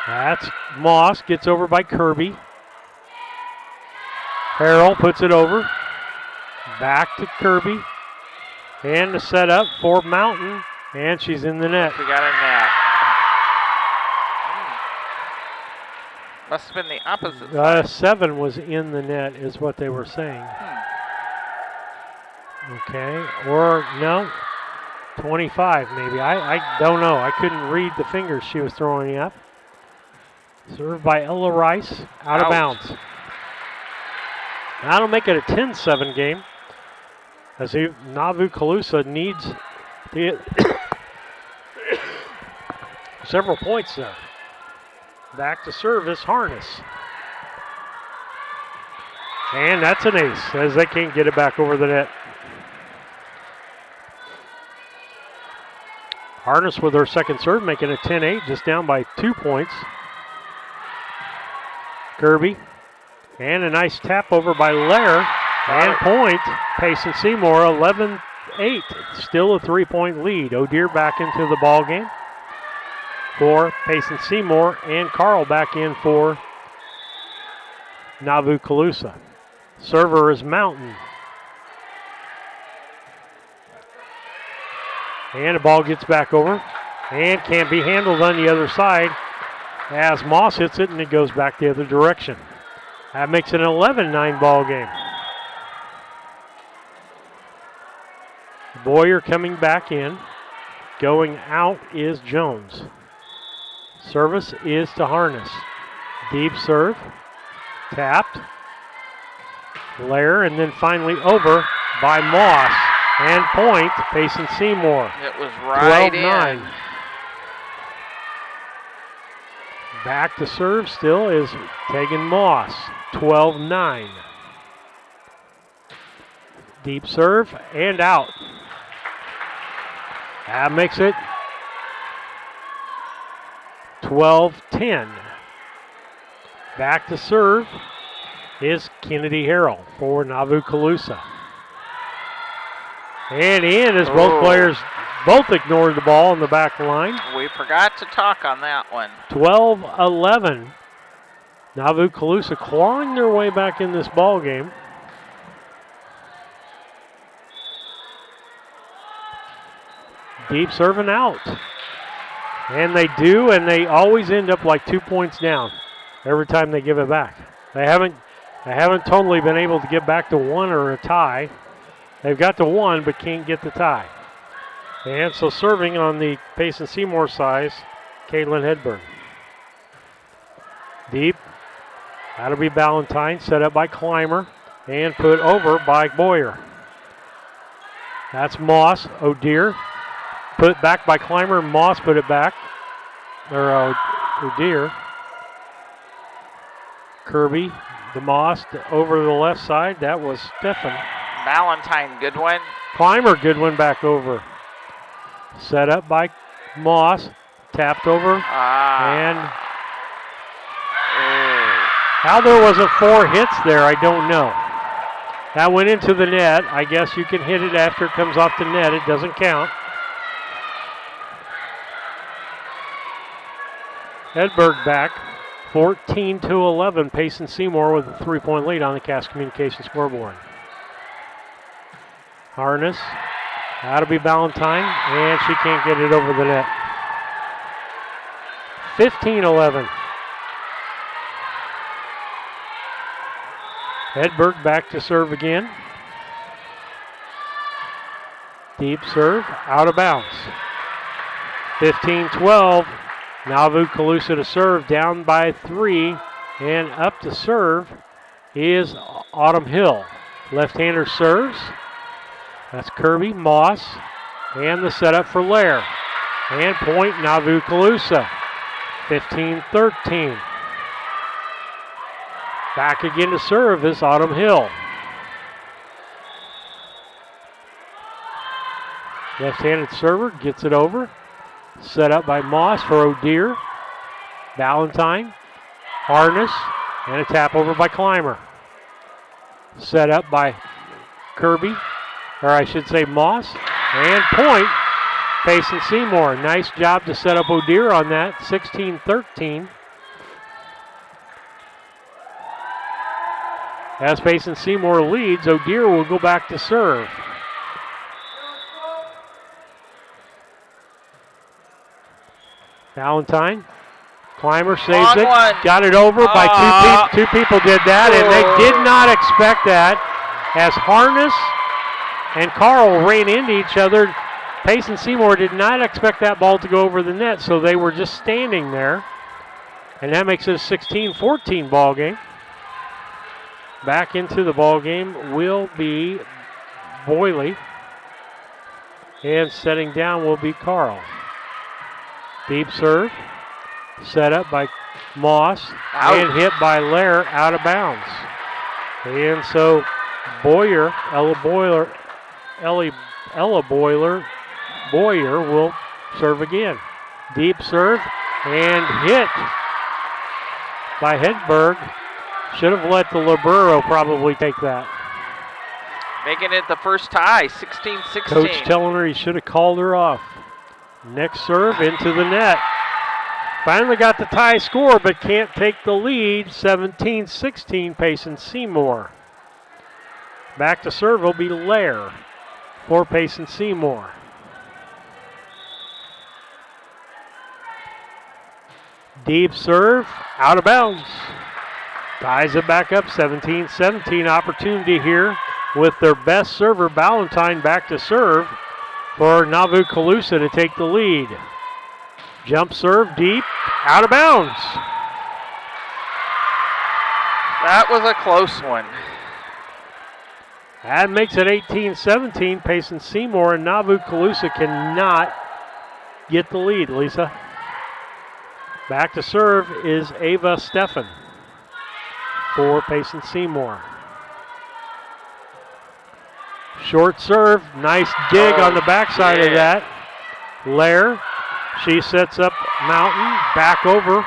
That's Moss. Gets over by Kirby. Harrell puts it over. Back to Kirby. And the setup for Mountain. And she's in the net. We got a net. Must have been the opposite side. 7 was in the net is what they were saying. Okay, or no, 25 maybe. I don't know. I couldn't read the fingers she was throwing up. Served by Ella Rice, out of bounds. That'll make it a 10-7 game, as Nauvoo-Calusa needs to get several points there. Back to service, Harness. And that's an ace, as they can't get it back over the net. Harness with her second serve, making it 10-8, just down by 2 points. Kirby. And a nice tap over by Lair. And point, Payson Seymour, 11-8. Still a 3-point lead. O'Dear back into the ball game for Payson Seymour, and Carl back in for Nauvoo-Calusa. Server is Mountain. And the ball gets back over and can't be handled on the other side as Moss hits it and it goes back the other direction. That makes it an 11-9 ball game. Boyer coming back in. Going out is Jones. Service is to Harness. Deep serve. Tapped. Lair, and then finally over by Moss. And point, Payson Seymour. It was right 12-9. in. Back to serve still is Tegan Moss. 12-9. Deep serve and out. That makes it 12-10. Back to serve is Kennedy Harrell for Nauvoo-Calusa. And in as both players both ignored the ball on the back line. We forgot to talk on that one. 12-11. Nauvoo-Calusa clawing their way back in this ball game. Deep serving out. And they do, and they always end up like 2 points down every time they give it back. They haven't totally been able to get back to one or a tie. They've got to one, but can't get the tie. And so serving on the Payson Seymour side, Caitlin Hedberg. Deep. That'll be Ballantyne, set up by Clymer and put over by Boyer. That's Moss. O'Dear. Put back by Clymer. Moss put it back. Or O'Dear. Kirby. DeMoss over the left side. That was Stephan. Ballantyne, good one. Clymer, good one back over. Set up by Moss. Tapped over. And how there wasn't 4 hits there, I don't know. That went into the net. I guess you can hit it after it comes off the net. It doesn't count. Hedberg back. 14-11. Payson Seymour with a 3-point lead on the Cass Communications scoreboard. Harness. That'll be Ballantyne, and she can't get it over the net. 15-11. Hedberg back to serve again. Deep serve, out of bounds. 15-12. Nauvoo-Calusa to serve, down by 3, and up to serve is Autumn Hill. Left-hander serves. That's Kirby, Moss, and the setup for Lair. And point Nauvoo-Calusa. 15-13. Back again to serve is Autumn Hill. Left-handed server gets it over. Set up by Moss for O'Dear. Ballantyne. Harness. And a tap over by Clymer. Set up by Kirby. Or I should say Moss. And point. Payson Seymour. Nice job to set up O'Dear on that. 16-13. As Payson Seymour leads, O'Dear will go back to serve. Ballantyne. Clymer saves it. Got it over by two people did that, and they did not expect that. As Harness and Carl ran into each other, Payson Seymour did not expect that ball to go over the net, so they were just standing there. And that makes it a 16-14 ball game. Back into the ball game will be Boyley. And setting down will be Carl. Deep serve. Set up by Moss. And hit by Lair out of bounds. And so Boyer will serve again. Deep serve and hit by Hedberg. Should have let the Libero probably take that. Making it the first tie, 16-16. Coach telling her he should have called her off. Next serve into the net. Finally got the tie score, but can't take the lead. 17-16, Payson Seymour. Back to serve will be Lair for Payson Seymour. Deep serve, out of bounds. Ties it back up, 17-17. Opportunity here with their best server, Ballantyne, back to serve for Nauvoo-Calusa to take the lead. Jump serve, deep, out of bounds. That was a close one. That makes it 18-17. Payson Seymour and Nauvoo-Calusa cannot get the lead, Lisa. Back to serve is Ava Steffen for Payson Seymour. Short serve, nice dig on the backside of that. Lair, she sets up Mountain, back over.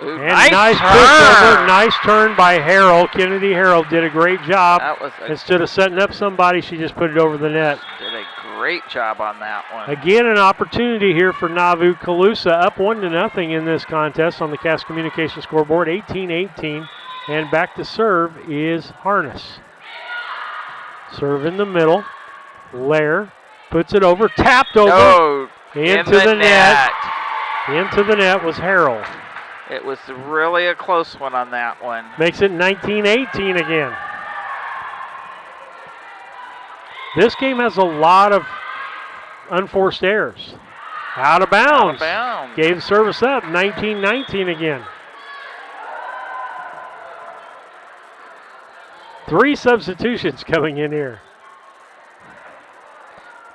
Ooh, and nice push over, nice turn by Harrell. Kennedy Harrell did a great job. Instead of setting up somebody, she just put it over the net. Did a great job on that one. Again, an opportunity here for Nauvoo-Calusa, up 1-0 in this contest on the Cass Communications scoreboard, 18-18. And back to serve is Harness. Serve in the middle. Lair puts it over, tapped over, into the net. Into the net was Harrell. It was really a close one on that one. Makes it 19-18 again. This game has a lot of unforced errors. Out of bounds. Gave the service up, 19-19 again. 3 substitutions coming in here.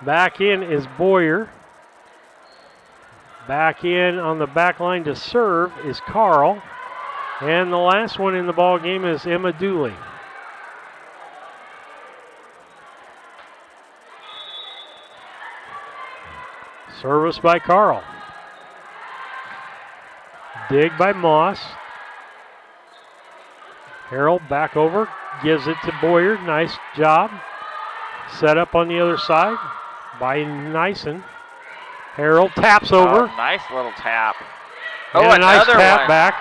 Back in is Boyer. Back in on the back line to serve is Carl. And the last one in the ball game is Emma Dooley. Service by Carl. Dig by Moss. Harold back over, gives it to Boyer. Nice job. Set up on the other side by Nyson. Harold taps over. Oh, nice little tap. And a nice tap one. back.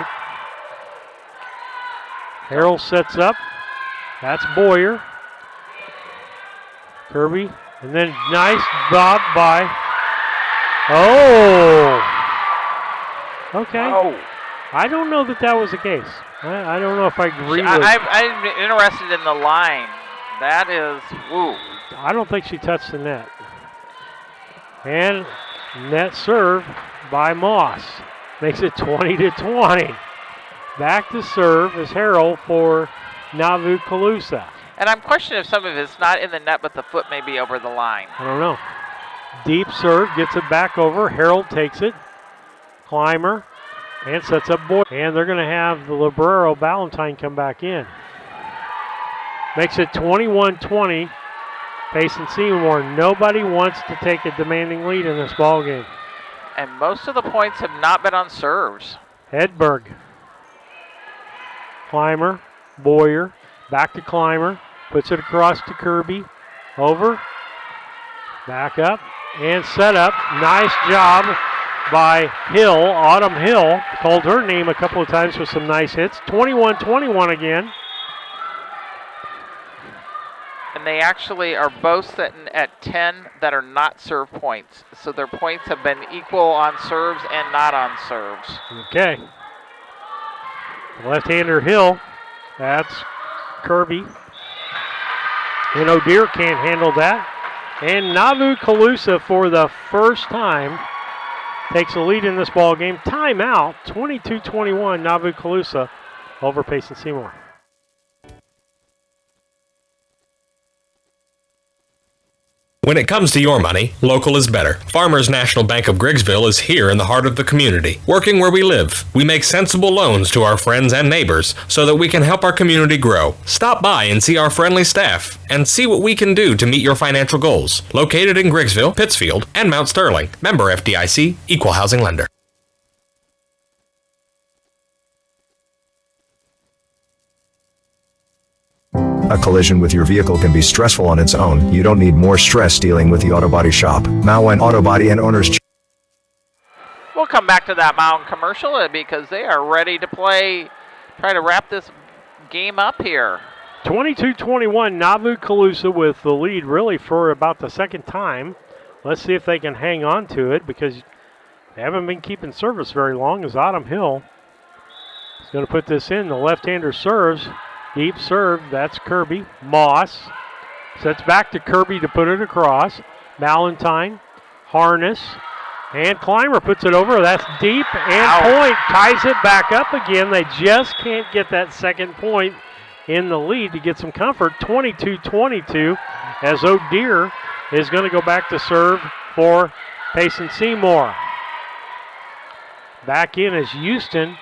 Harold sets up. That's Boyer. Kirby. And then nice bob by. Oh! Okay. Oh. I don't know that was the case. I don't know if I agree with I'm interested in the line. That is, woo. I don't think she touched the net. And net serve by Moss. Makes it 20-20. Back to serve is Harrell for Nauvoo-Calusa. And I'm questioning if some of it's not in the net, but the foot may be over the line. I don't know. Deep serve, gets it back over. Harold takes it. Clymer. And sets up Boyer. And they're going to have the Librero Ballantyne come back in. Makes it 21-20. Payson Seymour. Nobody wants to take a demanding lead in this ball game. And most of the points have not been on serves. Hedberg. Clymer. Boyer. Back to Clymer. Puts it across to Kirby. Over. Back up. And set up. Nice job by Hill, Autumn Hill. Called her name a couple of times with some nice hits. 21-21 again. And they actually are both sitting at 10 that are not serve points. So their points have been equal on serves and not on serves. Okay. Left-hander Hill. That's Kirby. And O'Dear can't handle that. And Nauvoo-Calusa for the first time takes a lead in this ball game. Timeout, 22-21, Nauvoo-Calusa over Payson Seymour. When it comes to your money, local is better. Farmers National Bank of Griggsville is here in the heart of the community, working where we live. We make sensible loans to our friends and neighbors so that we can help our community grow. Stop by and see our friendly staff and see what we can do to meet your financial goals. Located in Griggsville, Pittsfield, and Mount Sterling. Member FDIC, Equal Housing Lender. A collision with your vehicle can be stressful on its own. You don't need more stress dealing with the Auto Body Shop. Maui Auto Body and Owners. We'll come back to that Mountain commercial because they are ready to play, try to wrap this game up here. 22-21, Nauvoo-Calusa with the lead really for about the second time. Let's see if they can hang on to it because They haven't been keeping service very long as Autumn Hill is going to put this in. The left-hander serves. Deep serve. That's Kirby. Moss sets back to Kirby to put it across. Valentine, Harness, and Clymer puts it over. That's deep, and Point ties it back up again. They just can't get that second point in the lead to get some comfort. 22-22 as O'Dear is going to go back to serve for Payson Seymour. Back in is Houston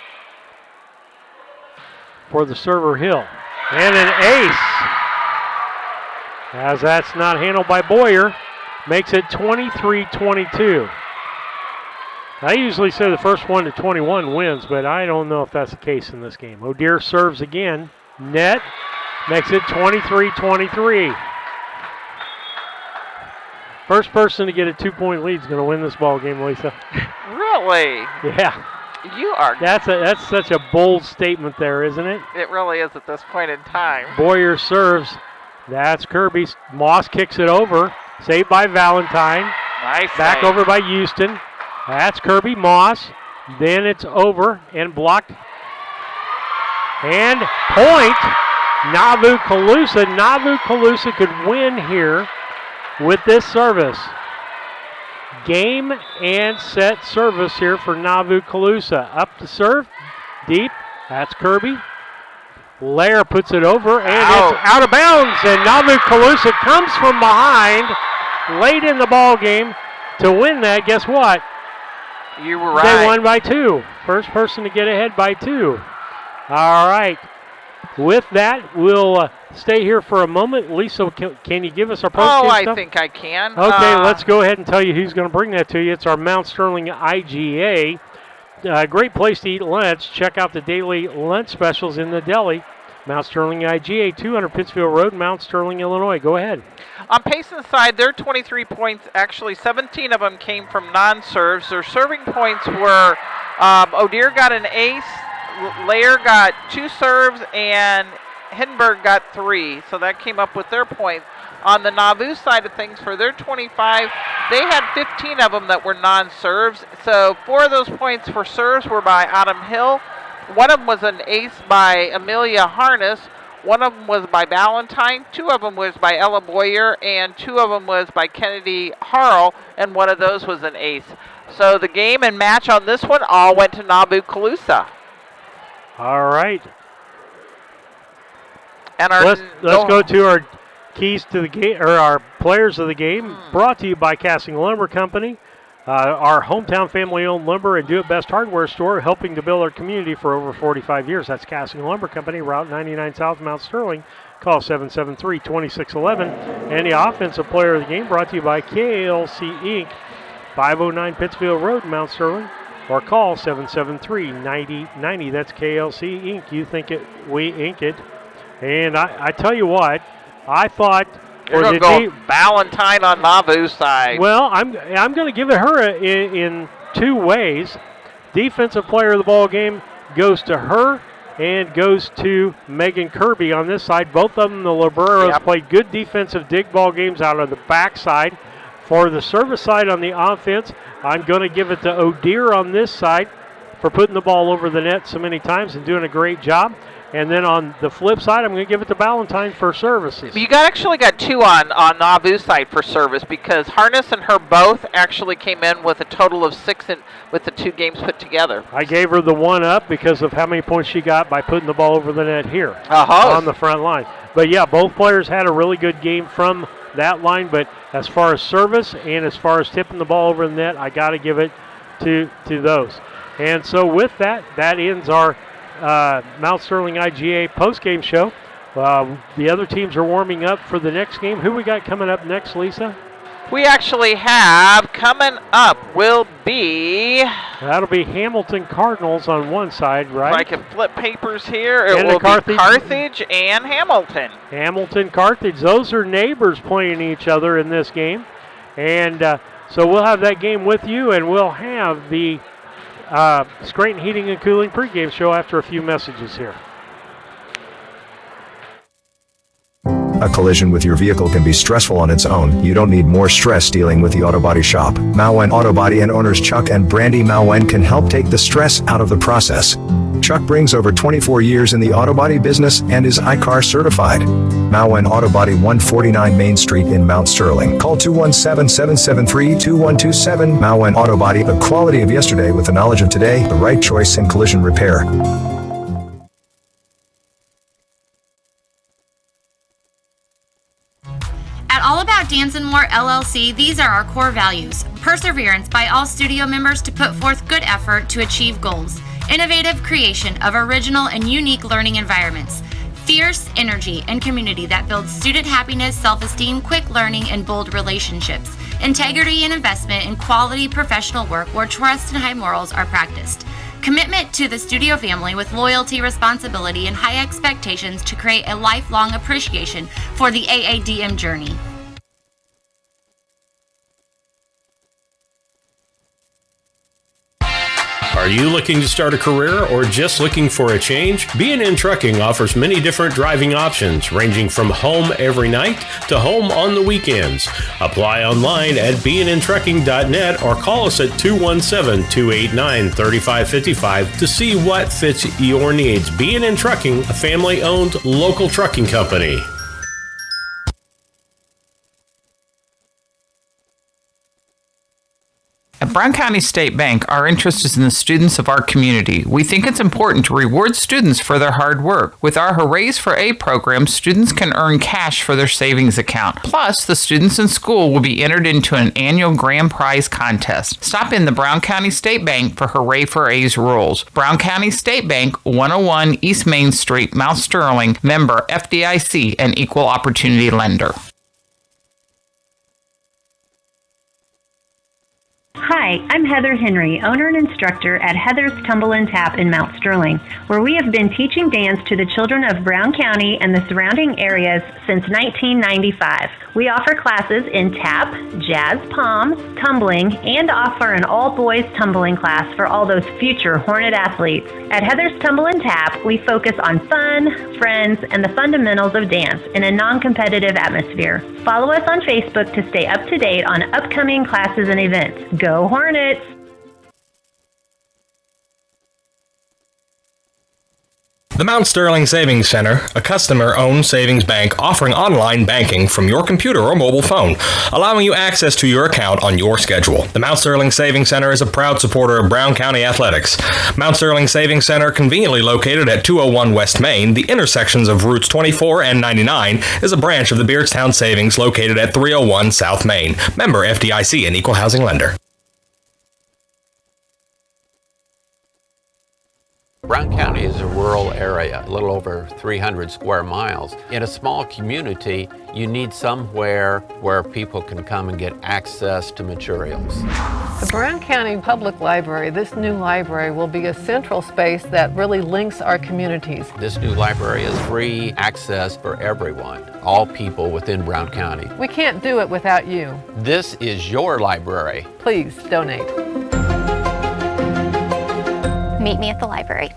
for the server Hill. And an ace, as that's not handled by Boyer, makes it 23-22. I usually say the first 1 to 21 wins, but I don't know if that's the case in this game. O'Dear serves again. Net makes it 23-23. First person to get a 2-point lead is going to win this ball game, Lisa. Really? Yeah. You are. That's such a bold statement there, isn't it? It really is at this point in time. Boyer serves. That's Kirby. Moss kicks it over. Saved by Valentine. Nice. Back save. over by Houston. That's Kirby. Moss. Then it's over and blocked. And Point. Nauvoo Calusa. Nauvoo Calusa could win here with this service. Game and set service here for Nauvoo Calusa. Up to serve. Deep. That's Kirby. Lair puts it over, and it's out of bounds. And Nauvoo Calusa comes from behind late in the ball game to win that. Guess what? You were right. They won by 2. First person to get ahead by 2. All right. With that, we'll stay here for a moment. Lisa, can you give us our post-game stuff? I think I can. Okay, let's go ahead and tell you who's going to bring that to you. It's our Mount Sterling IGA. Great place to eat lunch. Check out the daily lunch specials in the deli. Mount Sterling IGA, 200 Pittsfield Road, Mount Sterling, Illinois. Go ahead. On Payson's side, their 23 points, actually 17 of them came from non-serves. Their serving points were O'Dear got an ace, Lair got 2 serves, and Hindenburg got 3. So that came up with their points. On the Nauvoo side of things, for their 25, they had 15 of them that were non-serves. So 4 of those points for serves were by Autumn Hill. One of them was an ace by Amelia Harness. One of them was by Valentine. 2 of them was by Ella Boyer. And 2 of them was by Kennedy Harrell. And one of those was an ace. So the game and match on this one all went to Nauvoo Calusa. All right. And let's go to our keys to the game, or our players of the game, brought to you by Casting Lumber Company, our hometown family-owned lumber and do-it-best hardware store, helping to build our community for over 45 years. That's Casting Lumber Company, Route 99 South, Mount Sterling. Call 773-2611. And the offensive player of the game brought to you by KLC Inc., 509 Pittsfield Road, Mount Sterling. Or call 773-9090. That's KLC Inc. You think it, we ink it. And I tell you what, I thought... You're going to go Valentine on Nauvoo's side. Well, I'm going to give it her in 2 ways. Defensive player of the ball game goes to her and goes to Megan Kirby on this side. Both of them, the Libreros, played good defensive dig ball games out of the backside. For the service side on the offense, I'm going to give it to O'Dear on this side for putting the ball over the net so many times and doing a great job. And then on the flip side, I'm going to give it to Valentine for services. You actually got 2 on Nauvoo's side for service, because Harness and her both actually came in with a total of 6 with the 2 games put together. I gave her the 1 up because of how many points she got by putting the ball over the net here on the front line. But yeah, both players had a really good game from that line. But as far as service and as far as tipping the ball over the net, I got to give it to those. And so with that, that ends our Mount Sterling IGA postgame show. The other teams are warming up for the next game. Who we got coming up next, Lisa? We actually have coming up will be... That'll be Hamilton Cardinals on one side, right? I can flip papers here. It will be Carthage and Hamilton. Hamilton, Carthage. Those are neighbors playing each other in this game. And so we'll have that game with you, and we'll have the Scranton Heating and Cooling pregame show after a few messages here. A collision with your vehicle can be stressful on its own. You don't need more stress dealing with the Auto Body Shop. Mauen Auto Body and owners Chuck and Brandy Mauen can help take the stress out of the process. Chuck brings over 24 years in the auto body business and is ICAR certified. Mauen Auto Body, 149 Main Street in Mount Sterling. Call 217-773-2127. Mauen Auto Body, the quality of yesterday with the knowledge of today, the right choice in collision repair. At All About Dance and More LLC, these are our core values. Perseverance by all studio members to put forth good effort to achieve goals. Innovative creation of original and unique learning environments. Fierce energy and community that builds student happiness, self-esteem, quick learning, and bold relationships. Integrity and investment in quality professional work where trust and high morals are practiced. Commitment to the studio family with loyalty, responsibility, and high expectations to create a lifelong appreciation for the AADM journey. Are you looking to start a career or just looking for a change? B&N Trucking offers many different driving options, ranging from home every night to home on the weekends. Apply online at bnntrucking.net or call us at 217-289-3555 to see what fits your needs. B&N Trucking, a family-owned local trucking company. At Brown County State Bank, our interest is in the students of our community. We think it's important to reward students for their hard work. With our Hoorays for A program, students can earn cash for their savings account. Plus, the students in school will be entered into an annual grand prize contest. Stop in the Brown County State Bank for Hooray for A's rules. Brown County State Bank, 101 East Main Street, Mount Sterling, member FDIC, and equal opportunity lender. Hi, I'm Heather Henry, owner and instructor at Heather's Tumble and Tap in Mount Sterling, where we have been teaching dance to the children of Brown County and the surrounding areas since 1995. We offer classes in tap, jazz palms, tumbling, and offer an all-boys tumbling class for all those future Hornet athletes. At Heather's Tumble and Tap, we focus on fun, friends, and the fundamentals of dance in a non-competitive atmosphere. Follow us on Facebook to stay up to date on upcoming classes and events. Go Hornets! The Mount Sterling Savings Center, a customer-owned savings bank offering online banking from your computer or mobile phone, allowing you access to your account on your schedule. The Mount Sterling Savings Center is a proud supporter of Brown County athletics. Mount Sterling Savings Center, conveniently located at 201 West Main, the intersections of routes 24 and 99, is a branch of the Beardstown Savings located at 301 South Main. Member FDIC and equal housing lender. Brown County is a rural area, a little over 300 square miles. In a small community, you need somewhere where people can come and get access to materials. The Brown County Public Library, this new library, will be a central space that really links our communities. This new library is free access for everyone, all people within Brown County. We can't do it without you. This is your library. Please donate. Meet me at the library.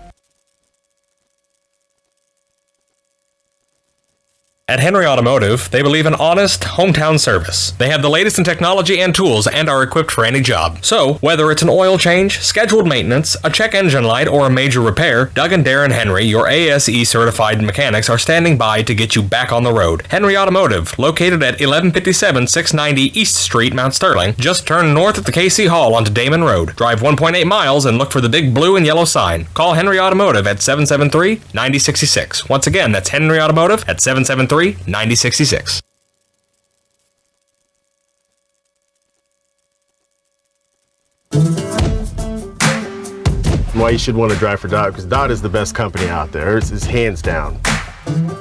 At Henry Automotive, they believe in honest, hometown service. They have the latest in technology and tools and are equipped for any job. So, whether it's an oil change, scheduled maintenance, a check engine light, or a major repair, Doug and Darren Henry, your ASE certified mechanics, are standing by to get you back on the road. Henry Automotive, located at 1157 690 East Street, Mount Sterling. Just turn north at the KC Hall onto Damon Road. Drive 1.8 miles and look for the big blue and yellow sign. Call Henry Automotive at 773-9066. Once again, that's Henry Automotive at 773-9066. Why you should want to drive for Dodd, because Dodd is the best company out there. It's hands down.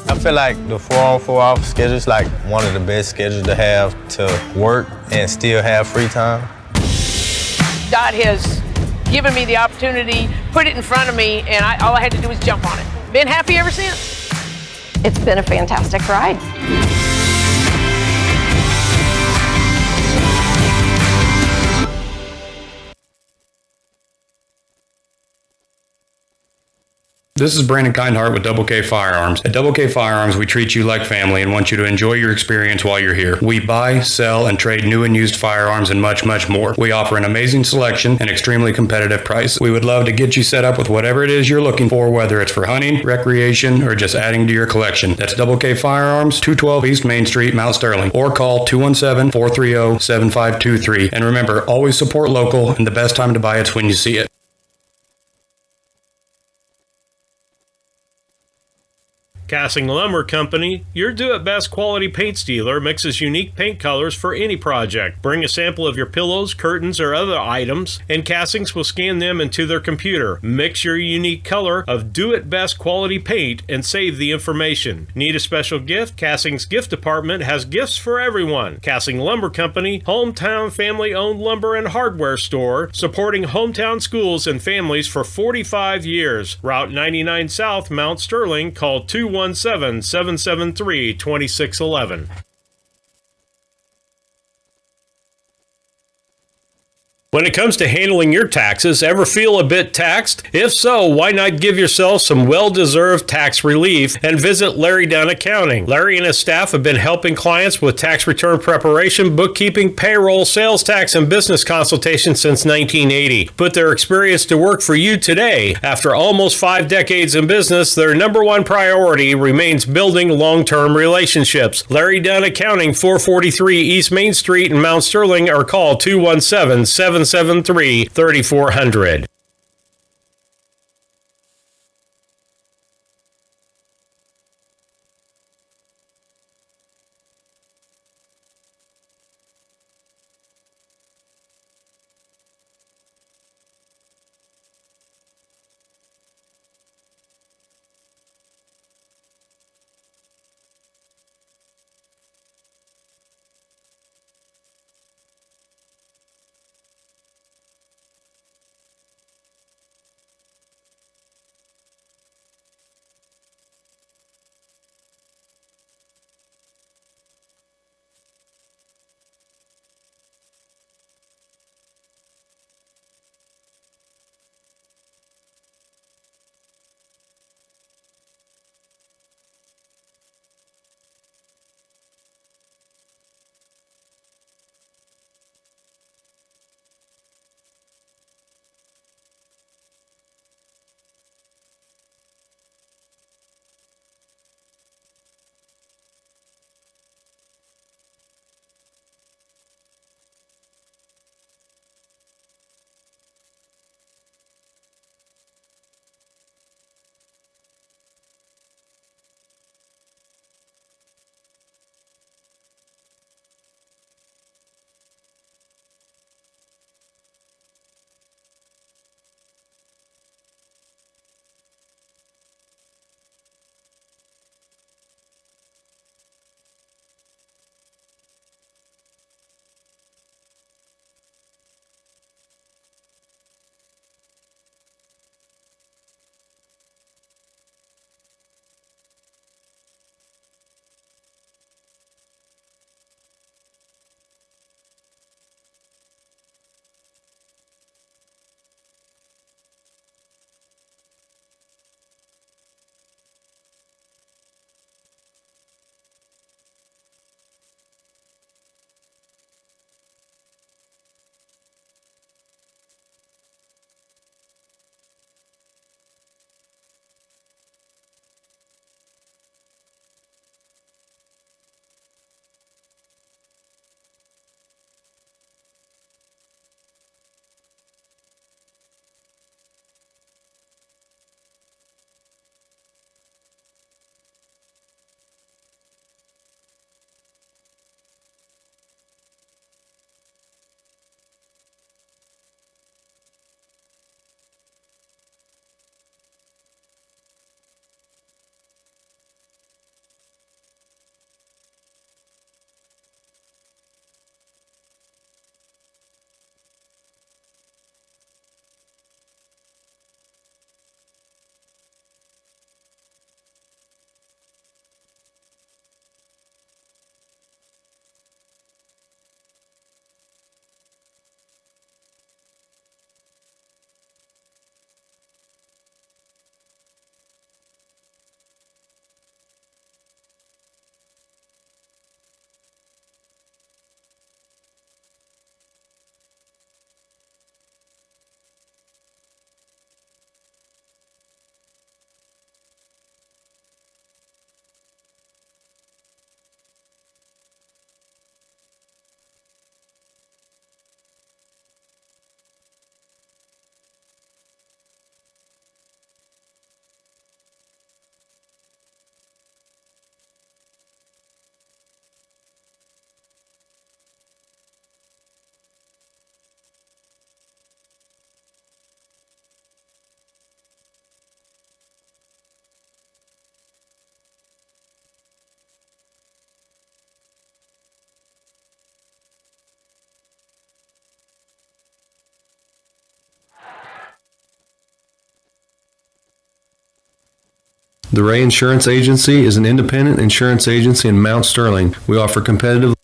I feel like the 4-on 4-off schedule is like one of the best schedules to have to work and still have free time. Dodd has given me the opportunity, put it in front of me, and all I had to do was jump on it. Been happy ever since. It's been a fantastic ride. This is Brandon Kindhart with Double K Firearms. At Double K Firearms, we treat you like family and want you to enjoy your experience while you're here. We buy, sell, and trade new and used firearms and much, much more. We offer an amazing selection and extremely competitive price. We would love to get you set up with whatever it is you're looking for, whether it's for hunting, recreation, or just adding to your collection. That's Double K Firearms, 212 East Main Street, Mount Sterling, or call 217-430-7523. And remember, always support local, and the best time to buy it's when you see it. Casting Lumber Company, your do-it-best quality paint dealer, mixes unique paint colors for any project. Bring a sample of your pillows, curtains, or other items, and Castings will scan them into their computer. Mix your unique color of do-it-best quality paint and save the information. Need a special gift? Castings Gift Department has gifts for everyone. Casting Lumber Company, hometown family-owned lumber and hardware store, supporting hometown schools and families for 45 years. Route 99 South, Mount Sterling. Call 217-773-2611. When it comes to handling your taxes, ever feel a bit taxed? If so, why not give yourself some well-deserved tax relief and visit Larry Dunn Accounting. Larry and his staff have been helping clients with tax return preparation, bookkeeping, payroll, sales tax, and business consultation since 1980. Put their experience to work for you today. After almost 5 decades in business, their number one priority remains building long-term relationships. Larry Dunn Accounting, 443 East Main Street in Mount Sterling, or call 217-773-3400. The Ray Insurance Agency is an independent insurance agency in Mount Sterling. We offer competitive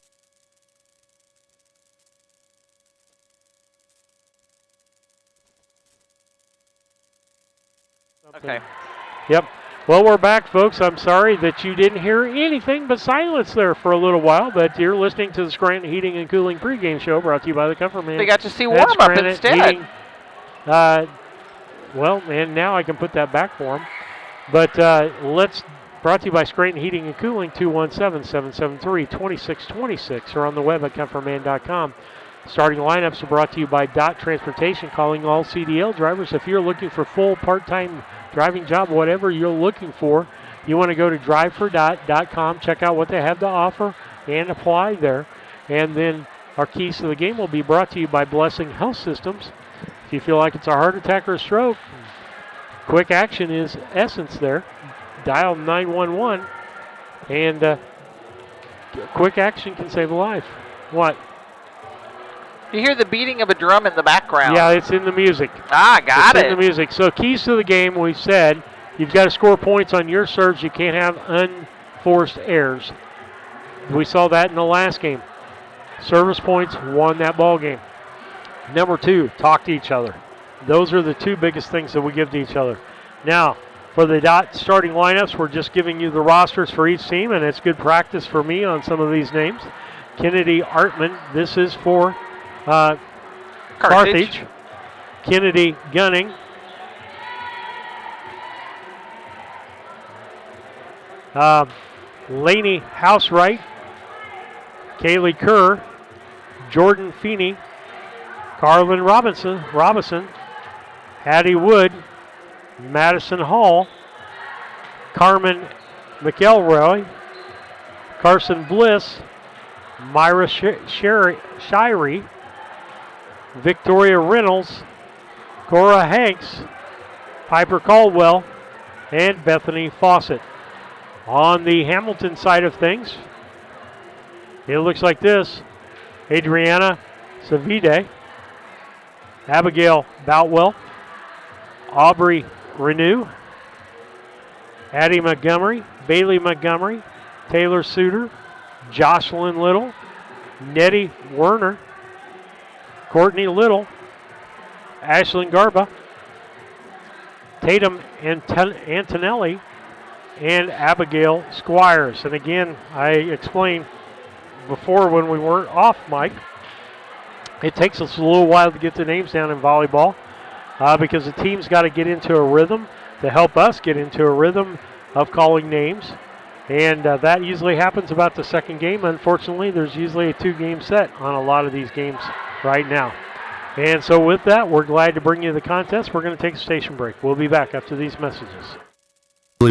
Okay. Yep. Well, we're back, folks. I'm sorry that you didn't hear anything but silence there for a little while, but you're listening to the Scranton Heating and Cooling pregame show brought to you by the Comfort Man. They got to see warm-up instead. Heating, well, and now I can put that back for them. But brought to you by Scranton Heating and Cooling, 217-773-2626, or on the web at comfortman.com. Starting lineups are brought to you by Dot Transportation, calling all CDL drivers. If you're looking for full part-time driving job, whatever you're looking for, you want to go to drivefordot.com, check out what they have to offer, and apply there. And then our keys to the game will be brought to you by Blessing Health Systems. If you feel like it's a heart attack or a stroke, quick action is essence there. Dial 911, and quick action can save a life. What? You hear the beating of a drum in the background. Yeah, it's in the music. Got it. It's in the music. So keys to the game, we've said, you've got to score points on your serves. You can't have unforced errors. We saw that in the last game. Service points won that ball game. Number 2, talk to each other. Those are the 2 biggest things that we give to each other. Now, for the Dot starting lineups, we're just giving you the rosters for each team, and it's good practice for me on some of these names. Kennedy Artman, this is for Carthage. Kennedy Gunning. Laney Housewright. Kaylee Kerr. Jordan Feeney. Carlin Robinson. Hattie Wood. Madison Hall. Carmen McElroy. Carson Bliss. Myra Shirey. Victoria Reynolds, Cora Hanks, Piper Caldwell, and Bethany Fawcett. On the Hamilton side of things, it looks like this. Adriana Savide, Abigail Boutwell, Aubrey Renew, Addie Montgomery, Bailey Montgomery, Taylor Suter, Jocelyn Little, Nettie Werner, Courtney Little, Ashlyn Garba, Tatum Antonelli, and Abigail Squires. And again, I explained before when we weren't off mic, it takes us a little while to get the names down in volleyball because the team's got to get into a rhythm to help us get into a rhythm of calling names. And that usually happens about the second game. Unfortunately, there's usually a 2-game set on a lot of these games right now. And so with that, we're glad to bring you the contest. We're going to take a station break. We'll be back after these messages.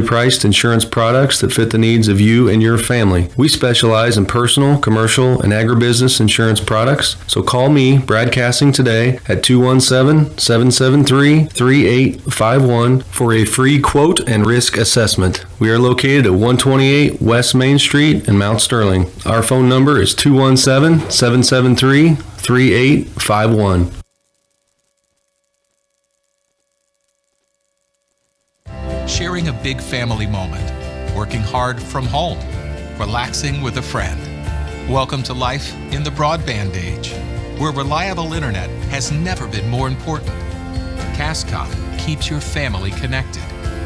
Priced insurance products that fit the needs of you and your family. We specialize in personal, commercial, and agribusiness insurance products. So call me, Brad Cassing, today at 217-773-3851 for a free quote and risk assessment. We are located at 128 West Main Street in Mount Sterling. Our phone number is 217-773-3851. Sharing a big family moment, working hard from home, relaxing with a friend. Welcome to life in the broadband age, where reliable internet has never been more important. Cascom keeps your family connected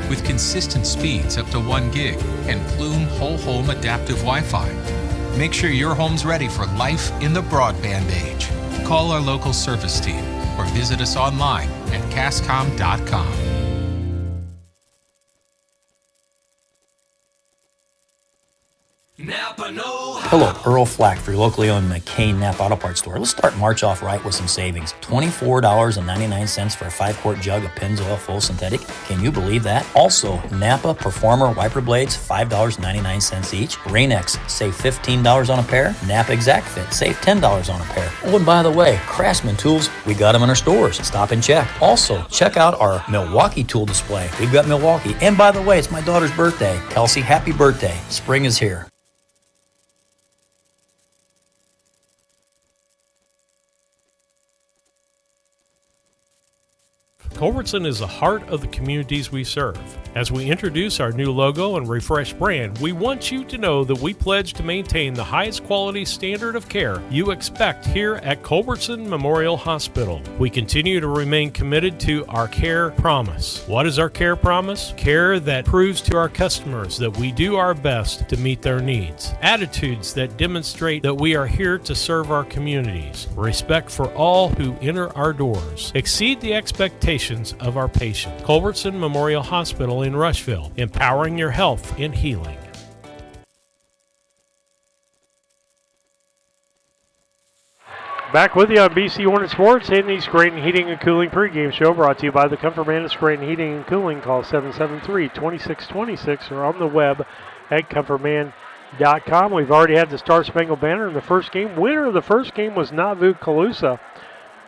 with consistent speeds up to 1 gig and Plume whole home adaptive Wi-Fi. Make sure your home's ready for life in the broadband age. Call our local service team or visit us online at cascom.com. Hello, Earl Flack for your locally owned McCain Napa Auto Parts store. Let's start March off right with some savings. $24.99 for a 5-quart jug of Pennzoil full synthetic. Can you believe that? Also, Napa Performer wiper blades, $5.99 each. Rain-X, save $15 on a pair. Napa Exact Fit, save $10 on a pair. Oh, and by the way, Craftsman tools, we got them in our stores. Stop and check. Also, check out our Milwaukee tool display. We've got Milwaukee. And by the way, it's my daughter's birthday. Kelsey, happy birthday. Spring is here. Culbertson is the heart of the communities we serve. As we introduce our new logo and refreshed brand, we want you to know that we pledge to maintain the highest quality standard of care you expect here at Culbertson Memorial Hospital. We continue to remain committed to our care promise. What is our care promise? Care that proves to our customers that we do our best to meet their needs. Attitudes that demonstrate that we are here to serve our communities. Respect for all who enter our doors. Exceed the expectations of our patients. Culbertson Memorial Hospital in Rushville, empowering your health and healing. Back with you on BC Hornet Sports in the Scranton Heating and Cooling pregame show, brought to you by the Comfort Man of Scranton Heating and Cooling. Call 773-2626 or on the web at comfortman.com. We've already had the Star Spangled Banner in the first game. Winner of the first game was Nauvoo-Calusa,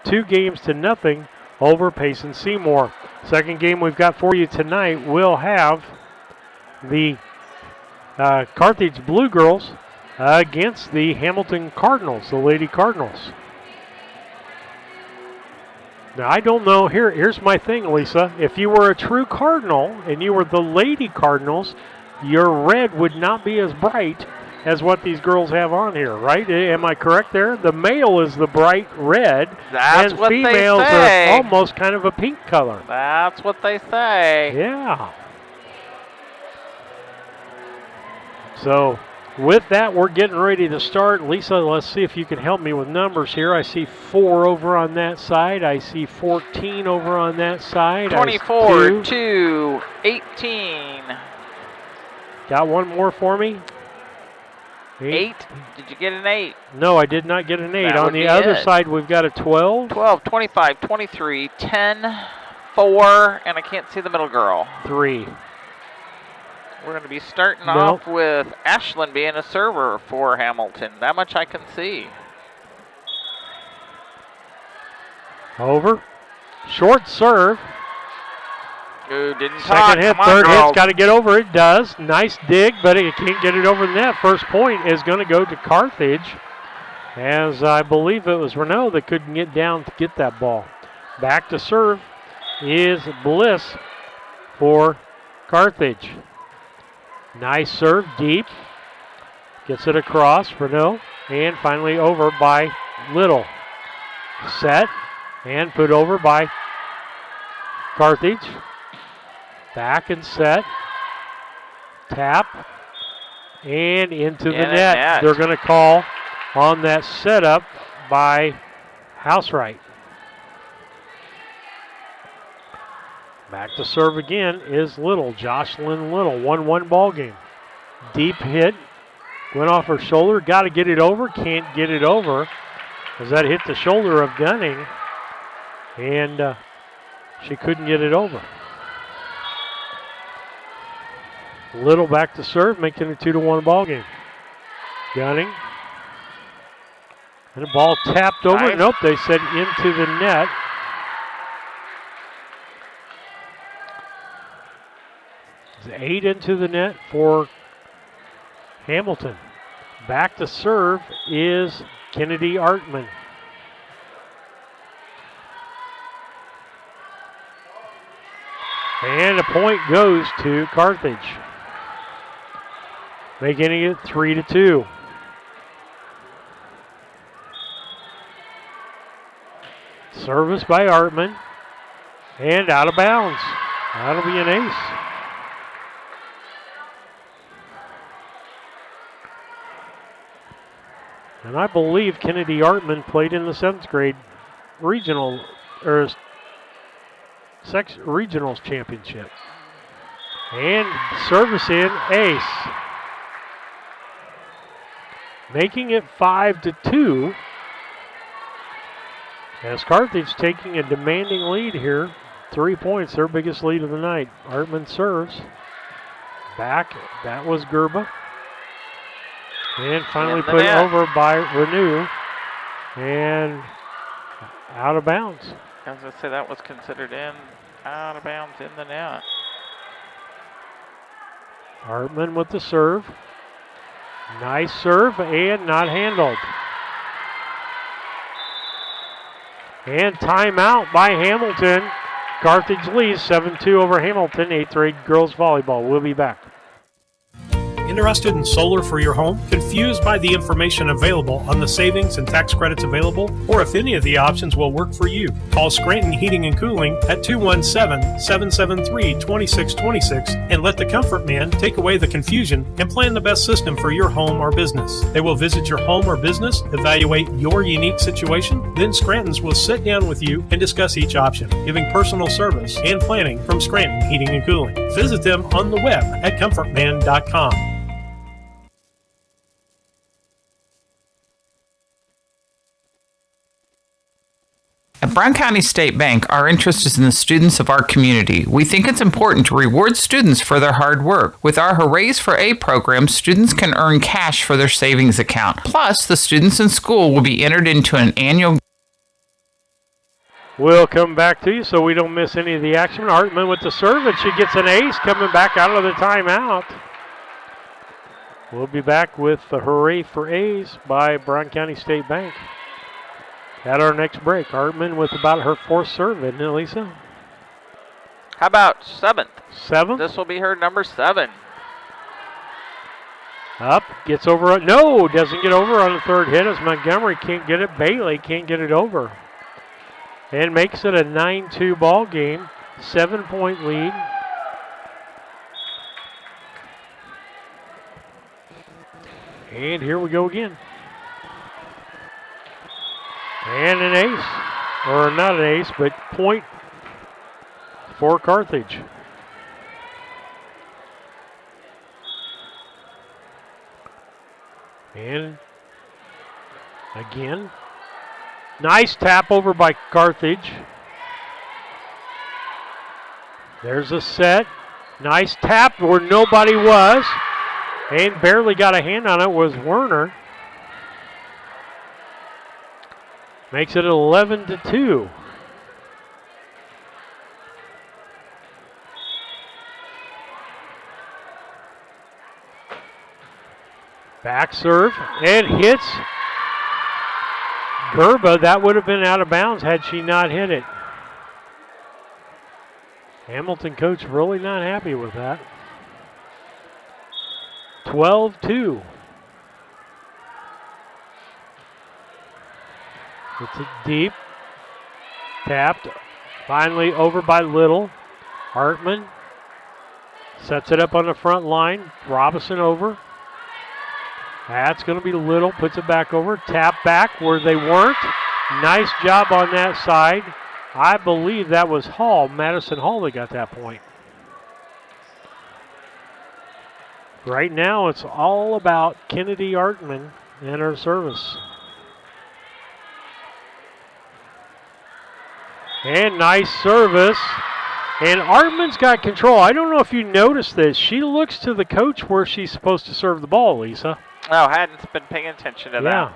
2-0 over Payson Seymour. Second game we've got for you tonight, we'll have the Carthage Blue Girls against the Hamilton Cardinals, the Lady Cardinals. Now, I don't know. Here's my thing, Lisa. If you were a true Cardinal and you were the Lady Cardinals, your red would not be as bright as what these girls have on here, right? Am I correct there? The male is the bright red, That's and what they females say. are almost kind of a pink color. That's what they say. Yeah. So, with that, we're getting ready to start. Lisa, let's see if you can help me with numbers here. I see 4 over on that side. I see 14 over on that side. 24 to 18. Got one more for me? 8. Did you get an 8? No, I did not get an 8. That On would the be other it. side, we've got a 12. 12, 25, 23, 10, 4, and I can't see the middle girl. 3. We're going to be starting off with Ashlyn being a server for Hamilton. That much I can see. Over. Short serve. Ooh, didn't Second hit, Come on, third girls. hit's got to get over. It does. Nice dig, but it can't get it over the net. First point is going to go to Carthage, as I believe it was Renault that couldn't get down to get that ball. Back to serve is Bliss for Carthage. Nice serve, deep. Gets it across, Renault, and finally over by Little. Set and put over by Carthage. Back and set. Tap. And into the net. They're going to call on that setup by Housewright. Back to serve again is Little. Jocelyn Little. 1-1 ball game. Deep hit. Went off her shoulder. Got to get it over. Can't get it over as that hit the shoulder of Gunning. And she couldn't get it over. Little back to serve, making it 2-1 ball game. Gunning. And the ball tapped over. Nice. Nope, they said into the net. It's 8 into the net for Hamilton. Back to serve is Kennedy Artman. And a point goes to Carthage, making it 3-2. Service by Artman, and out of bounds. That'll be an ace. And I believe Kennedy Artman played in the 7th grade regional or regionals championship. And service in, ace. Making it 5-2. As Carthage taking a demanding lead here. 3 points, their biggest lead of the night. Artman serves. Back, that was Gerba. And finally put over by Renew. And out of bounds. As I say, that was considered out of bounds in the net. Artman with the serve. Nice serve and not handled. And timeout by Hamilton Carthage leads 7-2 over Hamilton, 8th grade girls volleyball. We'll be back. Interested in solar for your home? Confused by the information available on the savings and tax credits available? Or if any of the options will work for you? Call Scranton Heating and Cooling at 217-773-2626 and let the Comfort Man take away the confusion and plan the best system for your home or business. They will visit your home or business, evaluate your unique situation, then Scranton's will sit down with you and discuss each option, giving personal service and planning from Scranton Heating and Cooling. Visit them on the web at comfortman.com. At Brown County State Bank, our interest is in the students of our community. We think it's important to reward students for their hard work. With our Hoorays for A program, students can earn cash for their savings account. Plus, the students in school will be entered into an annual... We'll come back to you so we don't miss any of the action. Hartman with the serve, and she gets an ace coming back out of the timeout. We'll be back with the Hooray for A's by Brown County State Bank. At our next break, Hartman with about her fourth serve, isn't it, Lisa? How about 7th? 7th? This will be her number 7. Up, gets over. No, doesn't get over on the third hit as Montgomery can't get it. Bailey can't get it over. And makes it a 9-2 ball game, 7-point lead. And here we go again. And an ace, or not an ace, but point for Carthage. And again, nice tap over by Carthage. There's a set. Nice tap where nobody was, and barely got a hand on it was Werner. Makes it 11-2. Back serve and hits Gerba. That would have been out of bounds had she not hit it. Hamilton coach really not happy with that. 12-2. It's it deep. Tapped. Finally over by Little. Hartman sets it up on the front line. Robinson over. That's going to be Little. Puts it back over. Tap back where they weren't. Nice job on that side. I believe that was Hall, Madison Hall, that got that point. Right now it's all about Kennedy Hartman and her service. And nice service. And Artman's got control. I don't know if you noticed this. She looks to the coach where she's supposed to serve the ball, Lisa. Oh, hadn't been paying attention to that.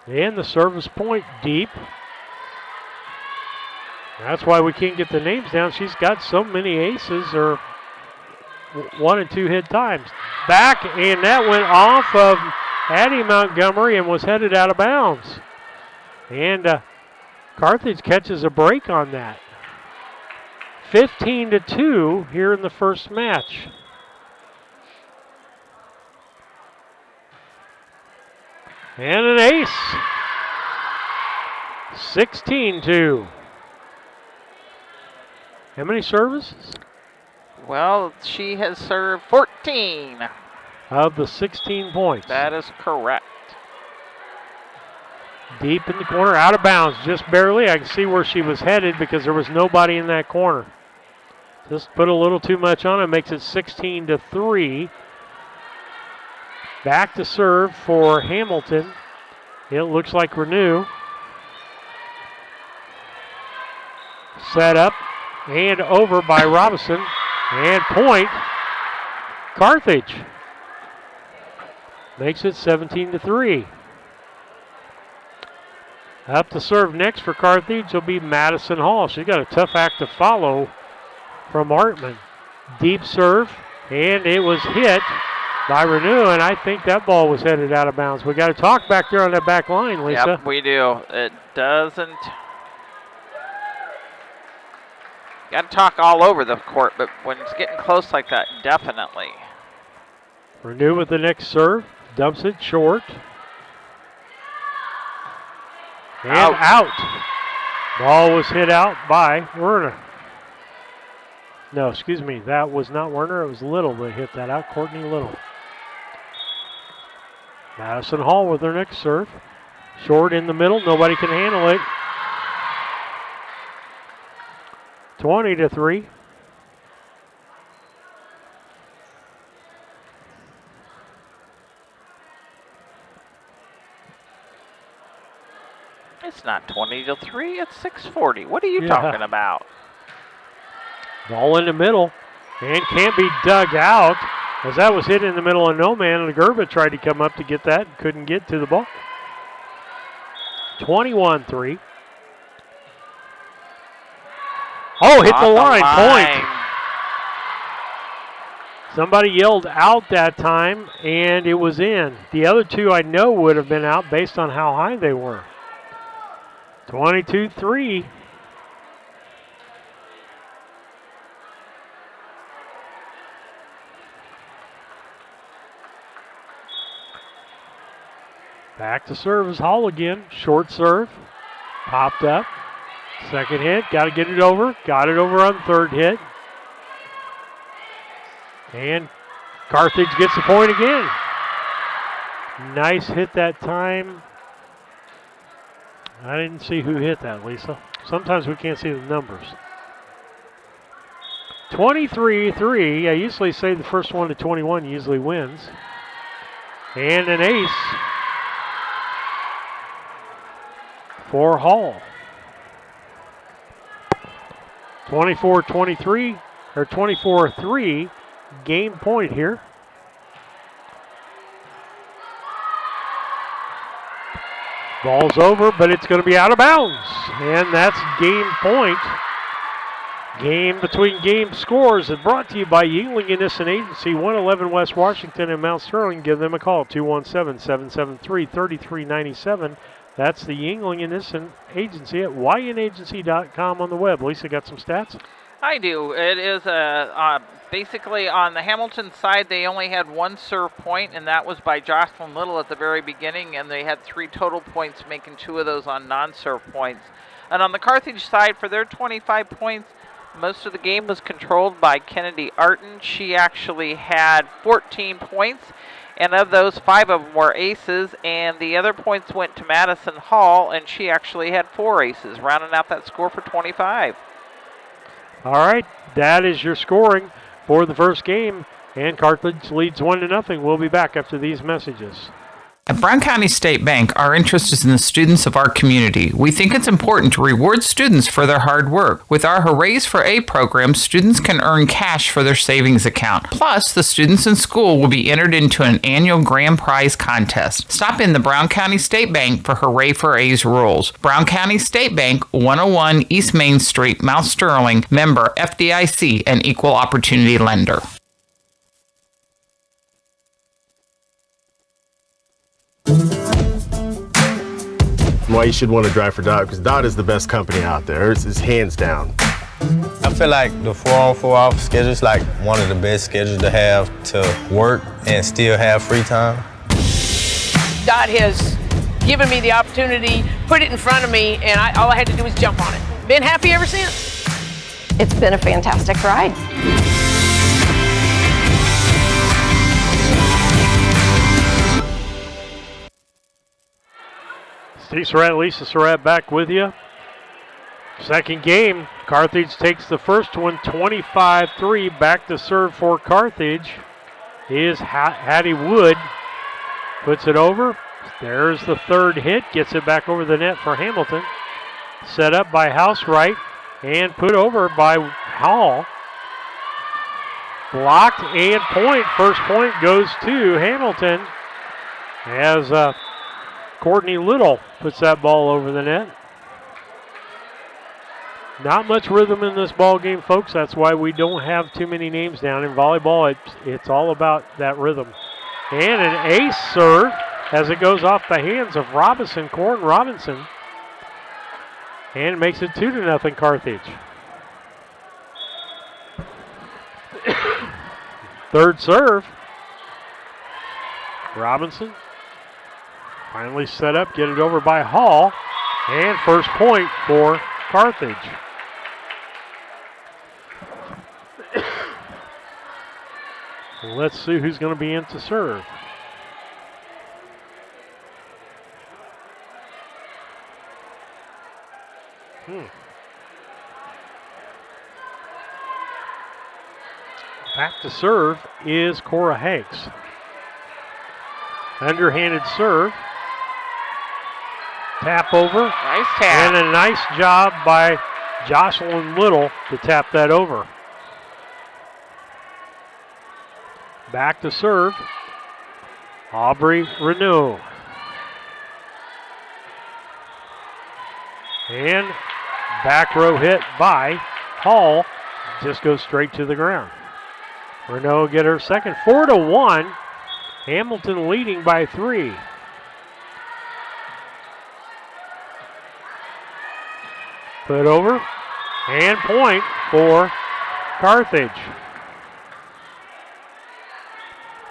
And the service point deep. That's why we can't get the names down. She's got so many aces or 1 and 2 hit times. Back, and that went off of Addie Montgomery and was headed out of bounds. And Carthage catches a break on that. 15-2 here in the first match. And an ace. 16-2. How many services? Well, she has served 14. Of the 16 points. That is correct. Deep in the corner, out of bounds, just barely. I can see where she was headed because there was nobody in that corner. Just put a little too much on it, makes it 16-3. Back to serve for Hamilton. It looks like Renew. Set up and over by Robinson. And point, Carthage. Makes it 17-3. Up to serve next for Carthage will be Madison Hall. She's got a tough act to follow from Hartman. Deep serve, and it was hit by Renew, and I think that ball was headed out of bounds. We got to talk back there on that back line, Lisa. Yep, we do. It doesn't. Got to talk all over the court, but when it's getting close like that, definitely. Renew with the next serve, dumps it short. And out. Ball was hit out by Werner. No, excuse me, that was not Werner. It was Little that hit that out, Courtney Little. Madison Hall with their next serve. Short in the middle, nobody can handle it. 20-3. It's not 20-3, it's 6:40. What are you talking about? Ball in the middle and can't be dug out as that was hit in the middle of no man, and Gerba tried to come up to get that and couldn't get to the ball. 21-3. Oh, hit the line. Point. Somebody yelled out that time, and it was in. The other two I know would have been out based on how high they were. 22-3. Back to serve is Hall again. Short serve. Popped up. Second hit. Got to get it over. Got it over on third hit. And Carthage gets the point again. Nice hit that time. I didn't see who hit that, Lisa. Sometimes we can't see the numbers. 23-3. I usually say the first one to 21 usually wins. And an ace for Hall. 24-23, or 24-3, game point here. Ball's over, but it's going to be out of bounds. And that's game point. Game between game scores is brought to you by Yingling Innocent Agency, 111 West Washington and Mount Sterling. Give them a call, 217-773-3397. That's the Yingling Innocent Agency at ynagency.com on the web. Lisa, got some stats? I do. It is basically on the Hamilton side, they only had one serve point, and that was by Jocelyn Little at the very beginning, and they had 3 total points, making 2 of those on non-serve points. And on the Carthage side, for their 25 points, most of the game was controlled by Kennedy Arton. She actually had 14 points. And of those, 5 of them were aces, and the other points went to Madison Hall, and she actually had 4 aces, rounding out that score for 25. All right, that is your scoring for the first game, and Carthage leads 1-0. We'll be back after these messages. At Brown County State Bank, our interest is in the students of our community. We think it's important to reward students for their hard work. With our Hoorays for A program, students can earn cash for their savings account. Plus, the students in school will be entered into an annual grand prize contest. Stop in the Brown County State Bank for Hooray for A's rules. Brown County State Bank, 101 East Main Street, Mount Sterling, member FDIC, an equal opportunity lender. Why you should want to drive for Dot, because Dot is the best company out there. It's hands down. I feel like the 4-on-4 off schedule is like one of the best schedules to have to work and still have free time. Dot has given me the opportunity, put it in front of me, and all I had to do was jump on it. Been happy ever since. It's been a fantastic ride. Steve Surratt, Lisa Surratt back with you. Second game, Carthage takes the first one, 25-3. Back to serve for Carthage is Hattie Wood. Puts it over. There's the third hit. Gets it back over the net for Hamilton. Set up by Housewright and put over by Hall. Blocked and point. First point goes to Hamilton as Courtney Little puts that ball over the net. Not much rhythm in this ball game, folks. That's why we don't have too many names down. In volleyball, it's all about that rhythm. And an ace serve as it goes off the hands of Corin Robinson. And it makes it 2-0 Carthage. Third serve. Robinson finally set up, get it over by Hall. And first point for Carthage. Let's see who's going to be in to serve. Back to serve is Cora Hanks. Underhanded serve. Tap over. Nice tap. And a nice job by Jocelyn Little to tap that over. Back to serve. Aubrey Renault. And back row hit by Hall. Just goes straight to the ground. Renault get her second. 4-1. Hamilton leading by 3. Put over. And point for Carthage.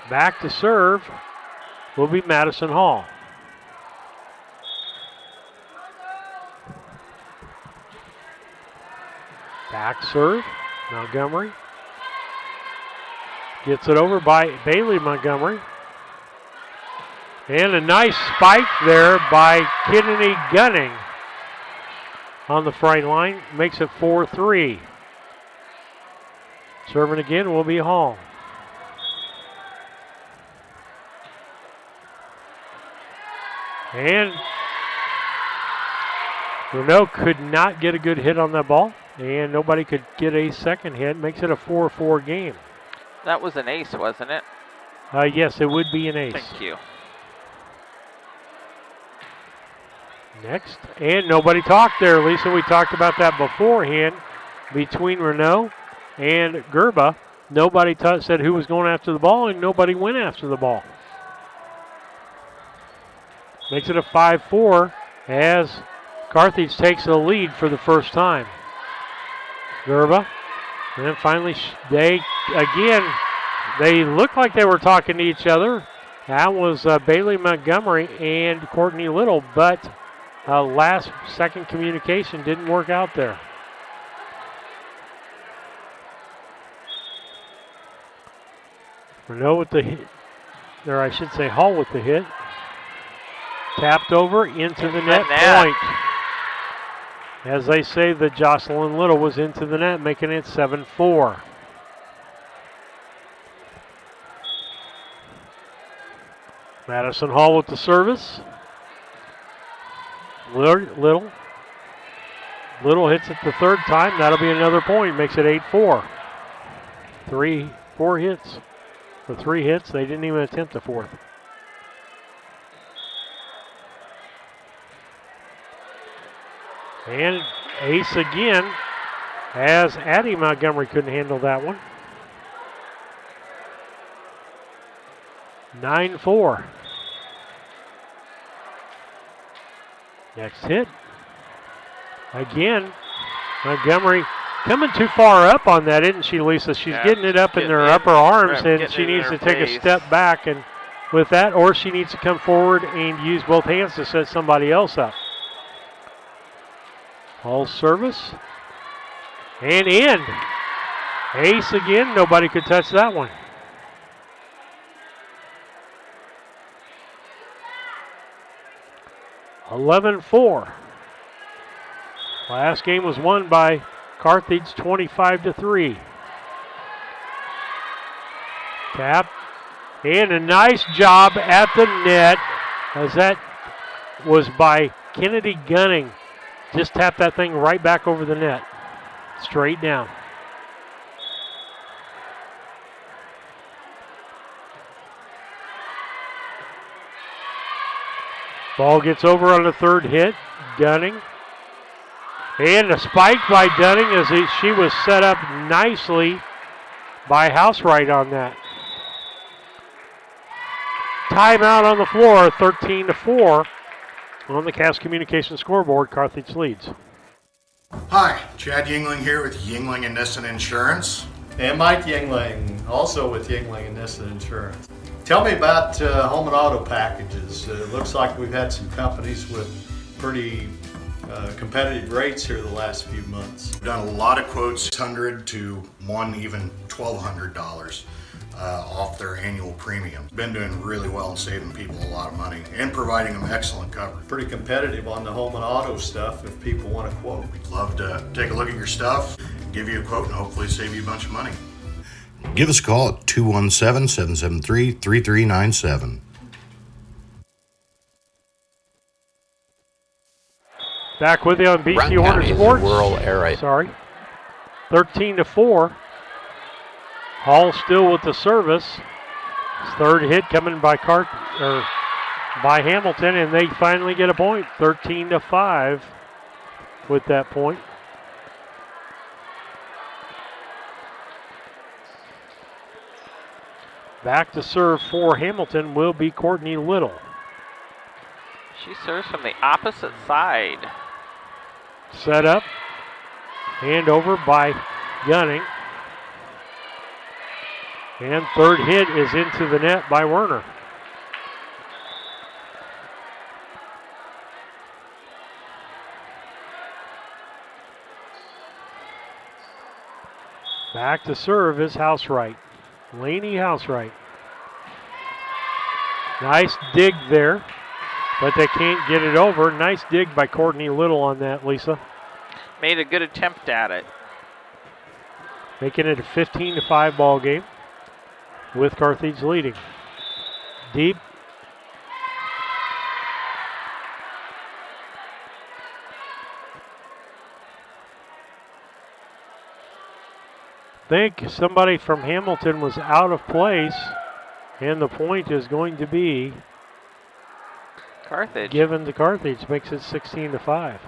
Back to serve will be Madison Hall. Back serve, Montgomery. Gets it over by Bailey Montgomery. And a nice spike there by Kennedy Gunning on the front line. Makes it 4-3. Serving again will be Hall. And Renault could not get a good hit on that ball, and nobody could get a second hit. Makes it a 4-4 game. That was an ace, wasn't it? Yes, it would be an ace. Thank you. Next, and nobody talked there, Lisa. We talked about that beforehand between Renault and Gerba. Nobody said who was going after the ball, and nobody went after the ball. Makes it a 5-4 as Carthage takes the lead for the first time. Gerba. And then finally, they looked like they were talking to each other. That was Bailey Montgomery and Courtney Little, but last second communication didn't work out there. Renault with the hit, or I should say Hall with the hit. Tapped over into the net point. As they say, the Jocelyn Little was into the net, making it 7-4. Madison Hall with the service. Little hits it the third time. That'll be another point. Makes it 8-4. 4 hits. For 3 hits, they didn't even attempt the fourth. And ace again, as Addie Montgomery couldn't handle that one. 9-4. Next hit. Again, Montgomery coming too far up on that, isn't she, Lisa? She's getting it up in her upper arms, and she needs to take a step back and with that, or she needs to come forward and use both hands to set somebody else up. Hall service. And in. Ace again. Nobody could touch that one. (11-4). Last game was won by Carthage 25-3. Tap. And a nice job at the net, as that was by Kennedy Gunning. Just tap that thing right back over the net. Straight down. Ball gets over on the third hit. Gunning. And a spike by Dunning as she was set up nicely by Housewright on that. timeout on the floor, 13-4 on the Cass Communications scoreboard. Carthage leads. Hi, Chad Yingling here with Yingling and Nissen Insurance. And Mike Yingling, also with Yingling and Nissen Insurance. Tell me about home and auto packages. It looks like we've had some companies with pretty competitive rates here the last few months. We've done a lot of quotes, $100 to one, even $1,200 off their annual premium. Been doing really well and saving people a lot of money and providing them excellent coverage. Pretty competitive on the home and auto stuff if people want to quote. We'd love to take a look at your stuff, give you a quote, and hopefully save you a bunch of money. Give us a call at 217-773-3397. Back with you on BC Hornet Sports. Rural area. Sorry. 13-4. Hall still with the service. Third hit coming by by Hamilton, and they finally get a point. 13-5 with that point. Back to serve for Hamilton will be Courtney Little. She serves from the opposite side. Set up. Hand over by Gunning. And third hit is into the net by Werner. Back to serve is Housewright. Laney Housewright. Nice dig there, but they can't get it over. Nice dig by Courtney Little on that, Lisa. Made a good attempt at it. Making it a 15-5 ball game with Carthage leading. Deep. Think somebody from Hamilton was out of place, and the point is going to be Carthage. Given to Carthage, makes it 16-5.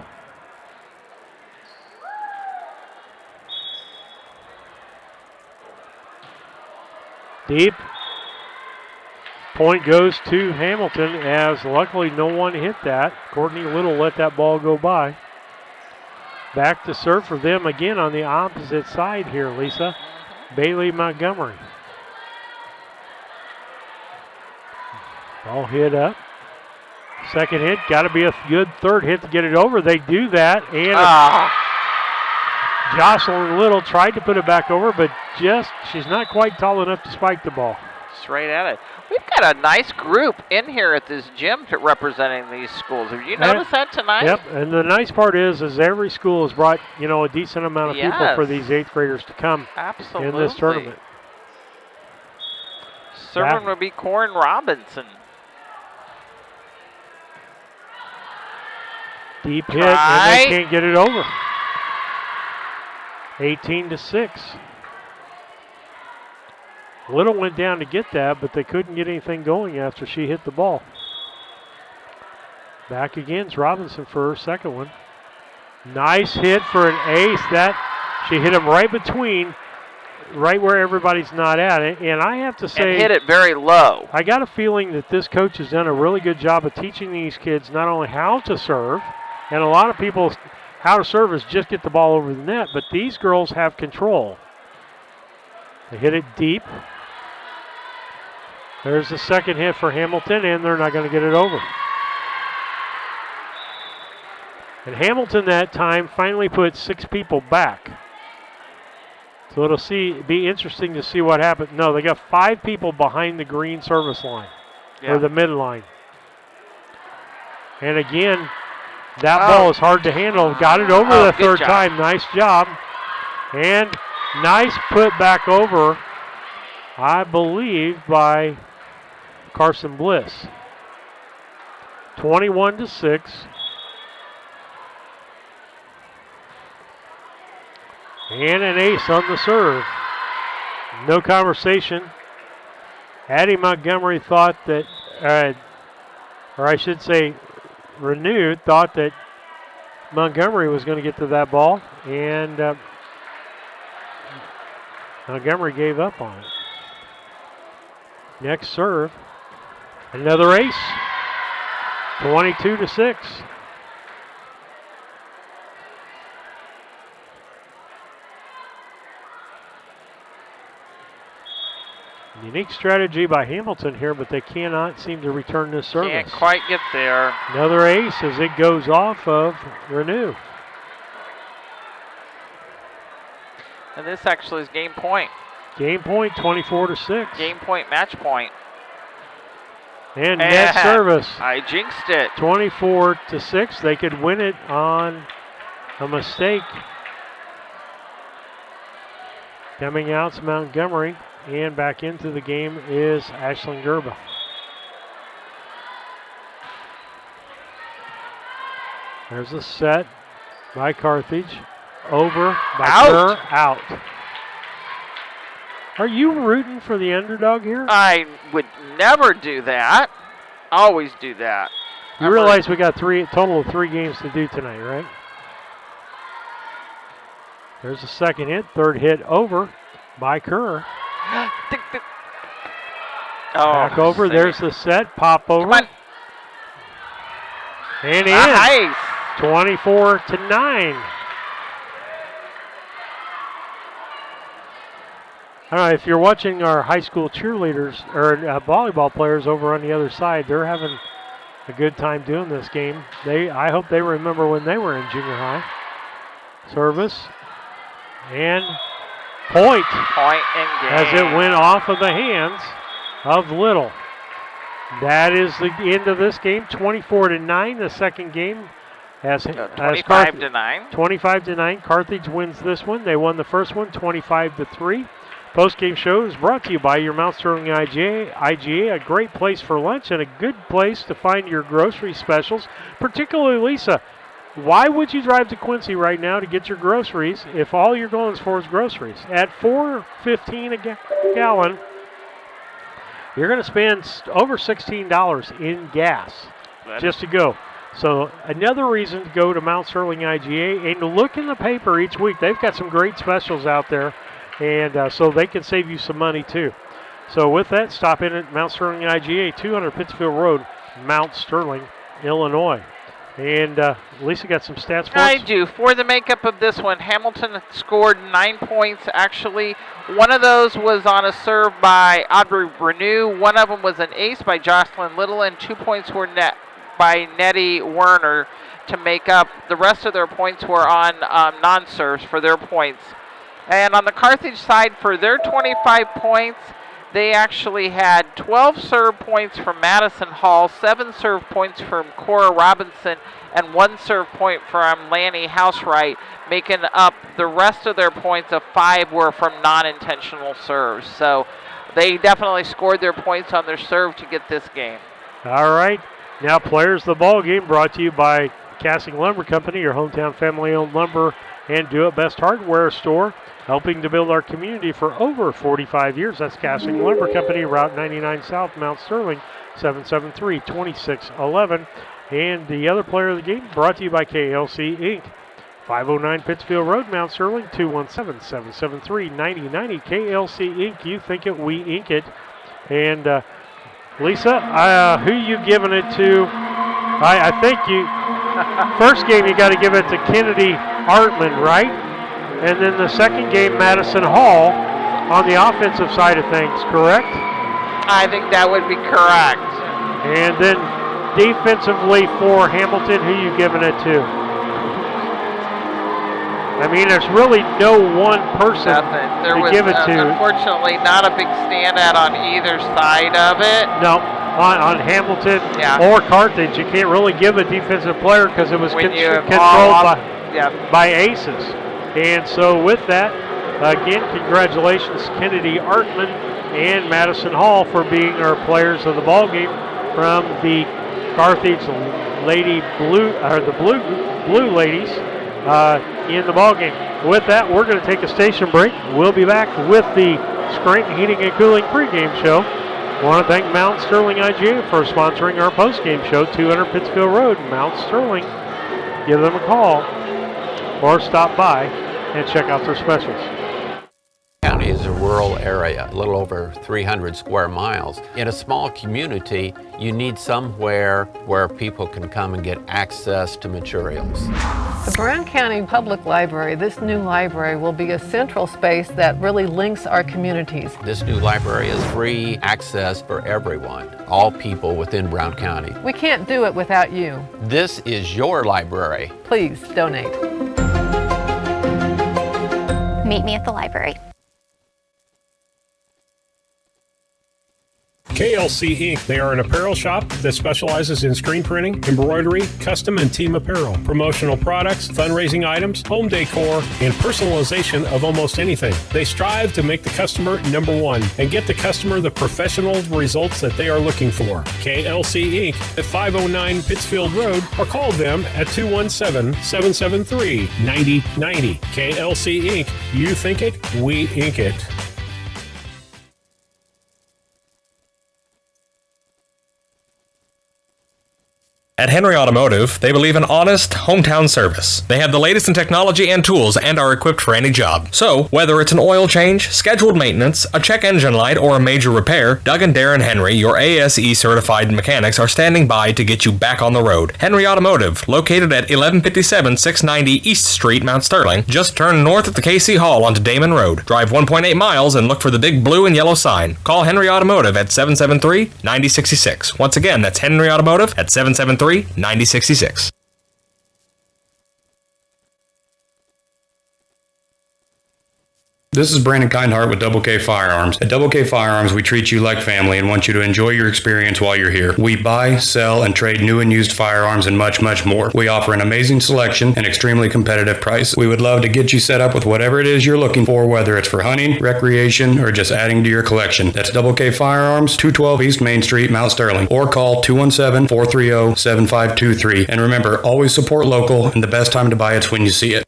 Deep. Point goes to Hamilton, as luckily no one hit that. Courtney Little let that ball go by. Back to serve for them again on the opposite side here, Lisa. Bailey Montgomery. Ball hit up. Second hit, got to be a good third hit to get it over. They do that, and Jocelyn Little tried to put it back over, but she's not quite tall enough to spike the ball. Straight at it. We've got a nice group in here at this gym representing these schools. Have you noticed that tonight? Yep, and the nice part is every school has brought, a decent amount of people for these 8th graders to come in this tournament. Serving would be Corin Robinson. Deep hit, and they can't get it over. 18-6. Little went down to get that, but they couldn't get anything going after she hit the ball. Back again's Robinson for her second one. Nice hit for an ace. She hit him right between, right where everybody's not at it. And I have to say, and hit it very low. I got a feeling that this coach has done a really good job of teaching these kids not only how to serve, and a lot of people, how to serve is just get the ball over the net, but these girls have control. They hit it deep. There's the second hit for Hamilton, and they're not going to get it over. And Hamilton that time finally put 6 people back. So it'll be interesting to see what happens. No, they got 5 people behind the green service line, or the midline. And again, that ball is hard to handle. Got it over the third time. Nice job. And nice put back over, I believe, by Carson Bliss. 21-6. And an ace on the serve. No conversation. Addie Montgomery thought that, or I should say, Renewed thought that Montgomery was going to get to that ball, and Montgomery gave up on it. Next serve Another ace. 22-6. Unique strategy by Hamilton here, but they cannot seem to return this service. Can't quite get there. Another ace as it goes off of Renew. And this actually is game point. Game point, 24-6. Game point, match point. And net service. I jinxed it. 24-6. They could win it on a mistake. Coming out's Montgomery. And back into the game is Ashlyn Gerba. There's a set by Carthage. Over by Kerr, out. Are you rooting for the underdog here? I would never do that. Always do that. You realize we got total of 3 games to do tonight, right? There's a second hit. Third hit over by Kerr. Back over. There's the set. Pop over. And in. Nice. 24-9. I don't know, if you're watching our high school cheerleaders or volleyball players over on the other side, they're having a good time doing this game. I hope they remember when they were in junior high. Service. And point. Point and game. As it went off of the hands of Little. That is the end of this game. 24-9, the second game. 25-9. 25-9. Carthage wins this one. They won the first one 25-3. Post-game show is brought to you by your Mount Sterling IGA, a great place for lunch and a good place to find your grocery specials. Particularly, Lisa, why would you drive to Quincy right now to get your groceries if all you're going for is groceries? At $4.15 a gallon, you're going to spend over $16 in gas just to go. So another reason to go to Mount Sterling IGA and look in the paper each week. They've got some great specials out there, and so they can save you some money too. So with that, stop in at Mount Sterling IGA, 200 Pittsfield Road, Mount Sterling, Illinois. And Lisa got some stats for us? I do. For the makeup of this one, Hamilton scored 9 points. Actually, one of those was on a serve by Audrey Renew. One of them was an ace by Jocelyn Little, and 2 points were net by Nettie Werner to make up. The rest of their points were on non-serves for their points. And on the Carthage side, for their 25 points, they actually had 12 serve points from Madison Hall, 7 serve points from Cora Robinson, and 1 serve point from Lanny Housewright, making up the rest of their points of 5 were from non-intentional serves. So they definitely scored their points on their serve to get this game. All right. Now players of the ball game brought to you by Casting Lumber Company, your hometown family-owned lumber and do-it-best hardware store, helping to build our community for over 45 years. That's Casting Lumber Company, Route 99 South, Mount Sterling, 773-2611. And the other player of the game brought to you by KLC Inc., 509 Pittsfield Road, Mount Sterling, 217-773-9090. KLC Inc., you think it, we ink it. And Lisa, who you giving it to? I think you, first game you got to give it to Kennedy Artman, right? And then the second game, Madison Hall on the offensive side of things, correct? I think that would be correct. And then defensively for Hamilton, who you giving it to? I mean, there's really no one person There to was, give it to. Unfortunately, not a big standout on either side of it. No, on Hamilton or Carthage, you can't really give a defensive player because it was controlled by aces. And so with that, again, congratulations Kennedy Artman and Madison Hall for being our players of the ball game from the Carthage Lady Blue, or the Blue Ladies in the ball game. With that, we're going to take a station break. We'll be back with the Scranton Heating and Cooling pregame show. I want to thank Mount Sterling IGA for sponsoring our postgame show, 200 Pittsfield Road, Mount Sterling. Give them a call or stop by and check out their specials. County is a rural area, a little over 300 square miles. In a small community, you need somewhere where people can come and get access to materials. The Brown County Public Library, this new library, will be a central space that really links our communities. This new library is free access for everyone, all people within Brown County. We can't do it without you. This is your library. Please donate. Meet me at the library. KLC Inc. They are an apparel shop that specializes in screen printing, embroidery, custom and team apparel, promotional products, fundraising items, home decor, and personalization of almost anything. They strive to make the customer number one and get the customer the professional results that they are looking for. KLC Inc. at 509 Pittsfield Road, or call them at 217-773-9090. KLC Inc. You think it, we ink it. At Henry Automotive, they believe in honest, hometown service. They have the latest in technology and tools and are equipped for any job. So, whether it's an oil change, scheduled maintenance, a check engine light, or a major repair, Doug and Darren Henry, your ASE certified mechanics, are standing by to get you back on the road. Henry Automotive, located at 1157 690 East Street, Mount Sterling. Just turn north at the KC Hall onto Damon Road. Drive 1.8 miles and look for the big blue and yellow sign. Call Henry Automotive at 773-9066. Once again, that's Henry Automotive at 773-9066. This is Brandon Kindhart with Double K Firearms. At Double K Firearms, we treat you like family and want you to enjoy your experience while you're here. We buy, sell, and trade new and used firearms and much, much more. We offer an amazing selection and extremely competitive price. We would love to get you set up with whatever it is you're looking for, whether it's for hunting, recreation, or just adding to your collection. That's Double K Firearms, 212 East Main Street, Mount Sterling, or call 217-430-7523. And remember, always support local, and the best time to buy it's when you see it.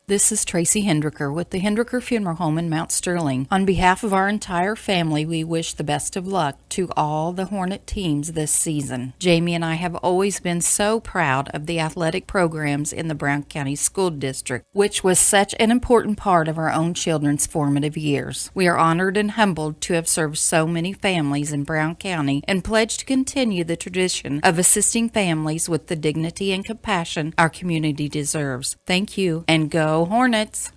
This is Tracy Hendricker with the Hendricker Funeral Home in Mount Sterling. On behalf of our entire family, we wish the best of luck to all the Hornet teams this season. Jamie and I have always been so proud of the athletic programs in the Brown County School District, which was such an important part of our own children's formative years. We are honored and humbled to have served so many families in Brown County and pledge to continue the tradition of assisting families with the dignity and compassion our community deserves. Thank you, and go Hornets!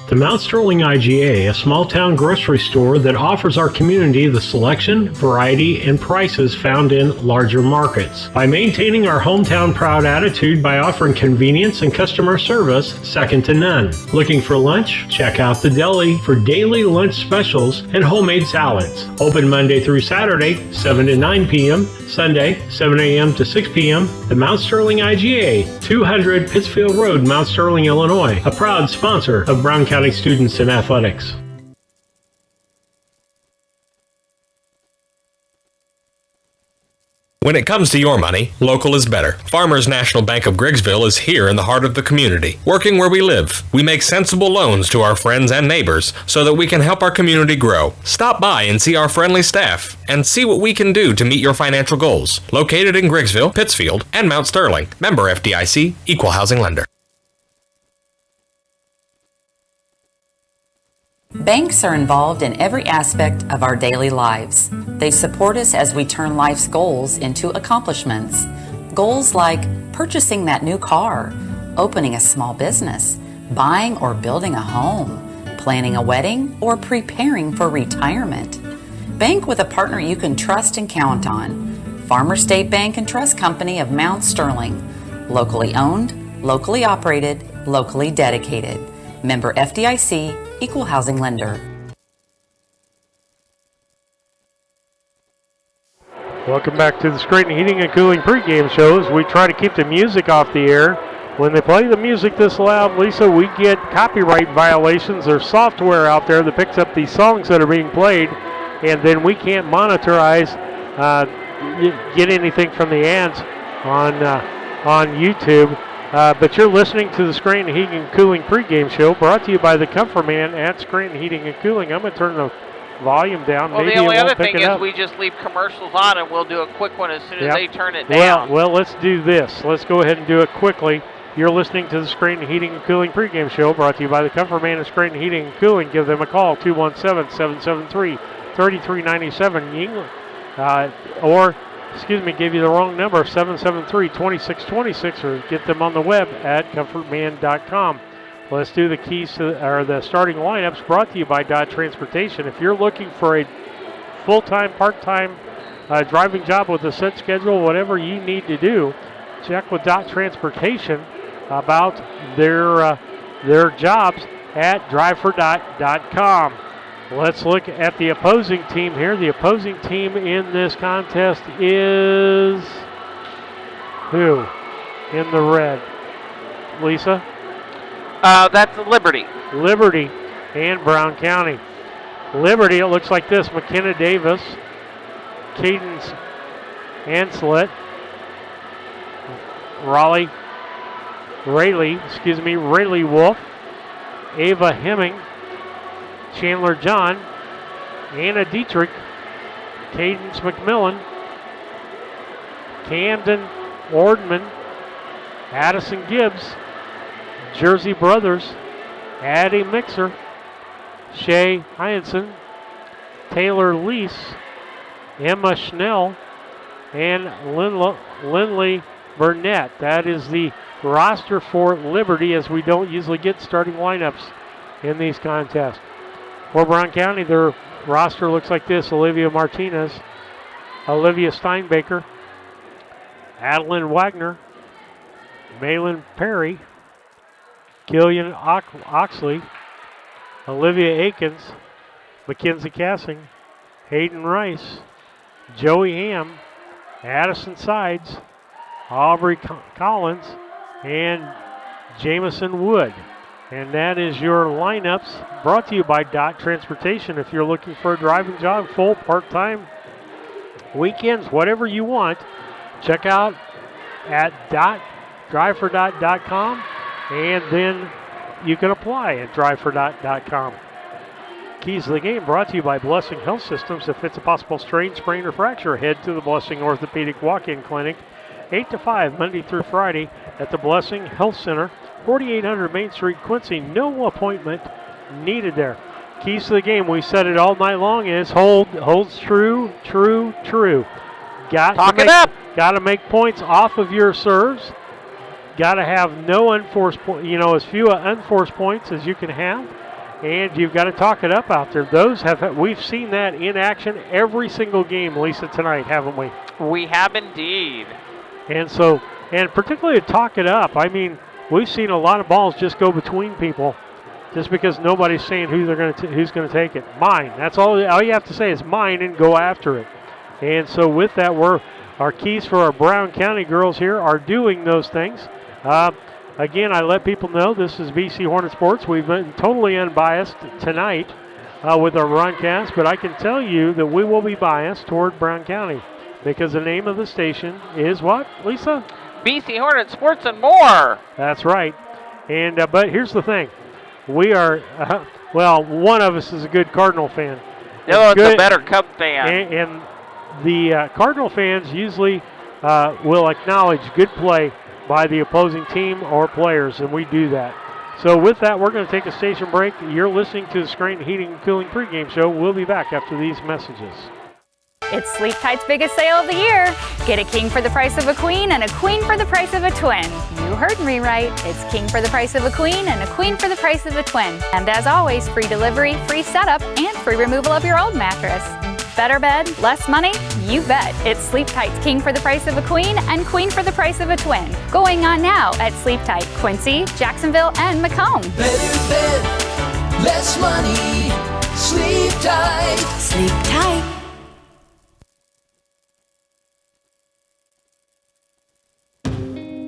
The Mount Sterling IGA, a small-town grocery store that offers our community the selection, variety, and prices found in larger markets. By maintaining our hometown proud attitude by offering convenience and customer service second to none. Looking for lunch? Check out the deli for daily lunch specials and homemade salads. Open Monday through Saturday, 7 to 9 p.m., Sunday, 7 a.m. to 6 p.m. The Mount Sterling IGA, 200 Pittsfield Road, Mount Sterling, Illinois, a proud sponsor of Brown County students in athletics. When it comes to your money, local is better. Farmers National Bank of Griggsville is here in the heart of the community, working where we live. We make sensible loans to our friends and neighbors so that we can help our community grow. Stop by and see our friendly staff and see what we can do to meet your financial goals. Located in Griggsville, Pittsfield, and Mount Sterling. Member FDIC, Equal Housing Lender. Banks are involved in every aspect of our daily lives. They support us as we turn life's goals into accomplishments. Goals like purchasing that new car, opening a small business, buying or building a home, planning a wedding, or preparing for retirement. Bank with a partner you can trust and count on. Farmer State Bank and Trust Company of Mount Sterling. Locally owned, locally operated, locally dedicated. Member FDIC, Equal Housing Lender. Welcome back to the Scranton Heating and Cooling pregame show. As we try to keep the music off the air. When they play the music this loud, Lisa, we get copyright violations. There's software out there that picks up these songs that are being played, and then we can't monetize, get anything from the ads on YouTube. But you're listening to the Scranton Heating and Cooling pregame show, brought to you by the Comfort Man at Scranton Heating and Cooling. I'm going to turn the volume down. Well, Maybe the only it won't other pick thing it is up. we just leave commercials on, and we'll do a quick one as soon as Yep. they turn it down. Well, let's do this. Let's go ahead and do it quickly. You're listening to the Scranton Heating and Cooling pregame show, brought to you by the Comfort Man of Scranton Heating and Cooling. Give them a call, 217-773-3397. Give you the wrong number, 773-2626, or get them on the web at comfortman.com. Let's do the the starting lineups, brought to you by Dodge Transportation. If you're looking for a full-time, part-time driving job with a set schedule, whatever you need to do, check with Dodge Transportation about their jobs at drivefordot.com. Let's look at the opposing team here. The opposing team in this contest is who in the red? Lisa? That's Liberty. Liberty and Brown County. Liberty, it looks like this: McKenna Davis, Cadence Anslet, Rayleigh Wolf, Ava Hemming, Chandler John, Anna Dietrich, Cadence McMillan, Camden Ordman, Addison Gibbs, Jersey Brothers, Addie Mixer, Shay Hyanson, Taylor Lease, Emma Schnell, and Lindley Burnett. That is the roster for Liberty, as we don't usually get starting lineups in these contests. For Brown County, their roster looks like this: Olivia Martinez, Olivia Steinbaker, Adeline Wagner, Malin Perry, Gillian Oxley, Olivia Akins, Mackenzie Cassing, Hayden Rice, Joey Ham, Addison Sides, Aubrey Collins, and Jamison Wood. And that is your lineups, brought to you by Dot Transportation. If you're looking for a driving job, full, part-time, weekends, whatever you want, check out at drivefordot.com, and then you can apply at drivefordot.com. Keys to the game brought to you by Blessing Health Systems. If it's a possible strain, sprain, or fracture, head to the Blessing Orthopedic Walk-In Clinic, 8 to 5, Monday through Friday, at the Blessing Health Center, 4800 Main Street, Quincy. No appointment needed there. Keys to the game, we said it all night long, is holds true. Got to make points off of your serves. Got to have no unforced points, as few unforced points as you can have. And you've got to talk it up out there. We've seen that in action every single game, Lisa, tonight, haven't we? We have indeed. And particularly to talk it up. I mean, we've seen a lot of balls just go between people, just because nobody's saying who's going to take it. Mine. That's all you have to say is mine, and go after it. And so with that, our keys for our Brown County girls here are doing those things. Again, I let people know this is BC Hornet Sports. We've been totally unbiased tonight with our broadcast, but I can tell you that we will be biased toward Brown County, because the name of the station is what, Lisa? BC Hornet Sports and more. That's right. And but here's the thing. We are, one of us is a good Cardinal fan. The other one's a better Cub fan. And the Cardinal fans usually will acknowledge good play by the opposing team or players, and we do that. So with that, we're going to take a station break. You're listening to the Scranton Heating and Cooling pregame show. We'll be back after these messages. It's Sleep Tight's biggest sale of the year. Get a king for the price of a queen and a queen for the price of a twin. You heard me right. It's king for the price of a queen and a queen for the price of a twin. And as always, free delivery, free setup, and free removal of your old mattress. Better bed, less money? You bet. It's Sleep Tight's king for the price of a queen and queen for the price of a twin. Going on now at Sleep Tight, Quincy, Jacksonville, and Macomb. Better bed, less money. Sleep Tight. Sleep Tight.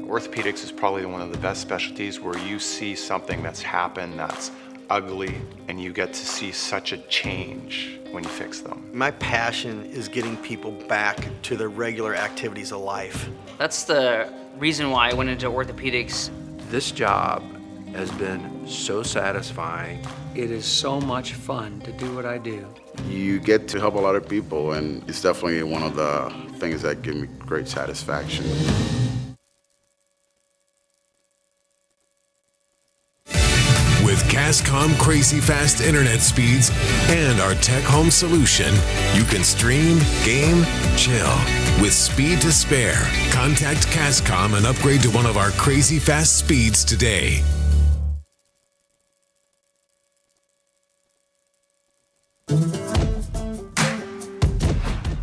Orthopedics is probably one of the best specialties where you see something that's happened that's ugly and you get to see such a change when you fix them. My passion is getting people back to their regular activities of life. That's the reason why I went into orthopedics. This job has been so satisfying. It is so much fun to do what I do. You get to help a lot of people, and it's definitely one of the things that give me great satisfaction. With Cascom crazy fast internet speeds and our tech home solution, you can stream, game, chill with speed to spare. Contact Cascom and upgrade to one of our crazy fast speeds today.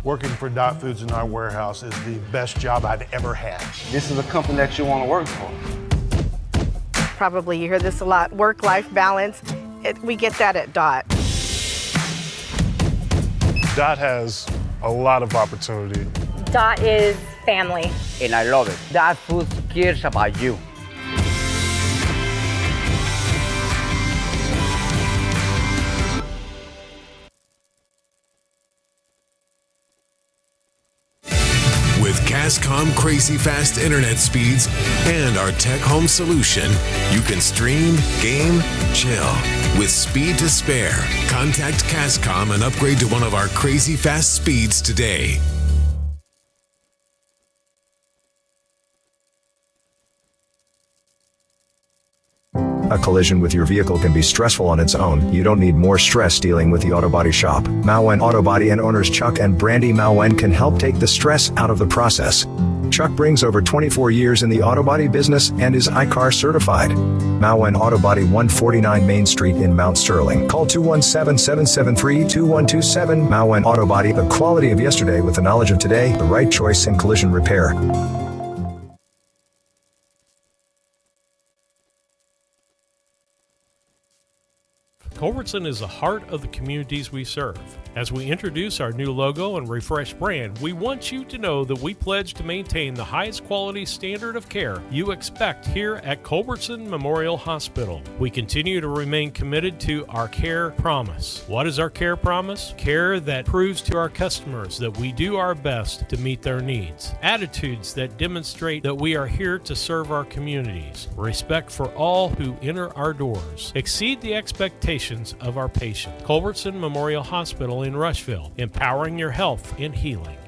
Working for Dot Foods in our warehouse is the best job I've ever had. This is a company that you want to work for. Probably you hear this a lot, work-life balance. We get that at Dot. Dot has a lot of opportunity. Dot is family. And I love it. Dot Foods cares about you. With Cascom crazy fast internet speeds and our tech home solution, you can stream, game, chill with speed to spare. Contact Cascom and upgrade to one of our crazy fast speeds today. A collision with your vehicle can be stressful on its own. You don't need more stress dealing with the Auto Body Shop. Mauen Auto Body and owners Chuck and Brandy Mauen can help take the stress out of the process. Chuck brings over 24 years in the auto body business and is iCar certified. Mauen Auto Body, 149 Main Street in Mount Sterling. Call 217-773-2127. Mauen Auto Body, the quality of yesterday with the knowledge of today, the right choice in collision repair. Culbertson is the heart of the communities we serve. As we introduce our new logo and refreshed brand, we want you to know that we pledge to maintain the highest quality standard of care you expect here at Culbertson Memorial Hospital. We continue to remain committed to our care promise. What is our care promise? Care that proves to our customers that we do our best to meet their needs. Attitudes that demonstrate that we are here to serve our communities. Respect for all who enter our doors. Exceed the expectations of our patient. Culbertson Memorial Hospital in Rushville, empowering your health and healing.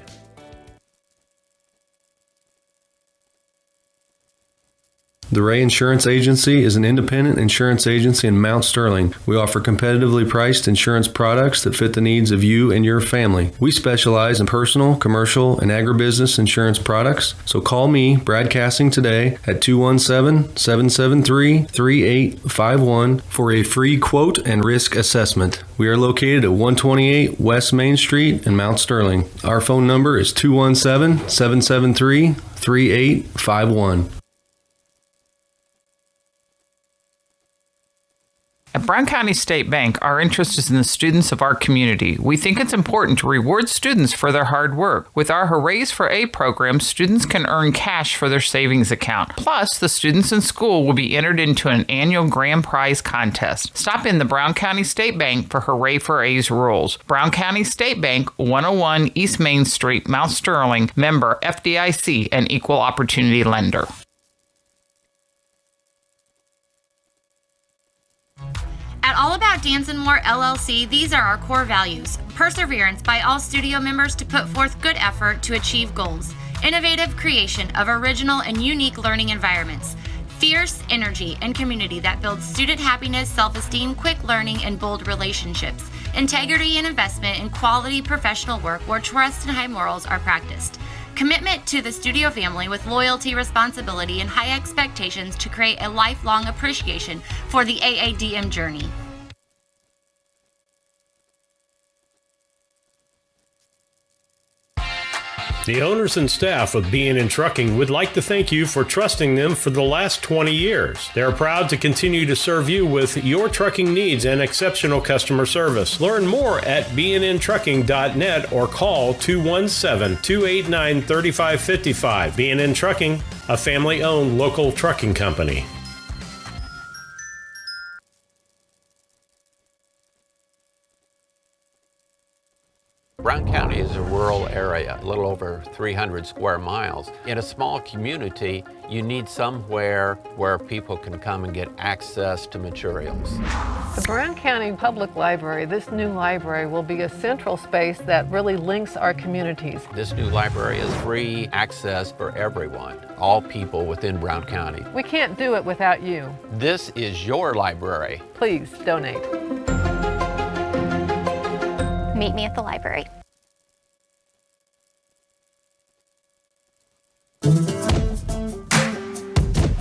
The Ray Insurance Agency is an independent insurance agency in Mount Sterling. We offer competitively priced insurance products that fit the needs of you and your family. We specialize in personal, commercial, and agribusiness insurance products. So call me, Brad Cassing, today at 217-773-3851 for a free quote and risk assessment. We are located at 128 West Main Street in Mount Sterling. Our phone number is 217-773-3851. At Brown County State Bank, our interest is in the students of our community. We think it's important to reward students for their hard work. With our Hoorays for A program, students can earn cash for their savings account. Plus, the students in school will be entered into an annual grand prize contest. Stop in the Brown County State Bank for Hooray for A's rules. Brown County State Bank, 101 East Main Street, Mount Sterling, member FDIC, an equal opportunity lender. At All About Dance and More LLC, these are our core values. Perseverance by all studio members to put forth good effort to achieve goals. Innovative creation of original and unique learning environments. Fierce energy and community that builds student happiness, self-esteem, quick learning, and bold relationships. Integrity and investment in quality professional work where trust and high morals are practiced. Commitment to the studio family with loyalty, responsibility, and high expectations to create a lifelong appreciation for the AADM journey. The owners and staff of B&N Trucking would like to thank you for trusting them for the last 20 years. They are proud to continue to serve you with your trucking needs and exceptional customer service. Learn more at bnntrucking.net or call 217-289-3555. B&N Trucking, a family-owned local trucking company. Brown County is a rural area, a little over 300 square miles. In a small community, you need somewhere where people can come and get access to materials. The Brown County Public Library, this new library, will be a central space that really links our communities. This new library is free access for everyone, all people within Brown County. We can't do it without you. This is your library. Please donate. Meet me at the library.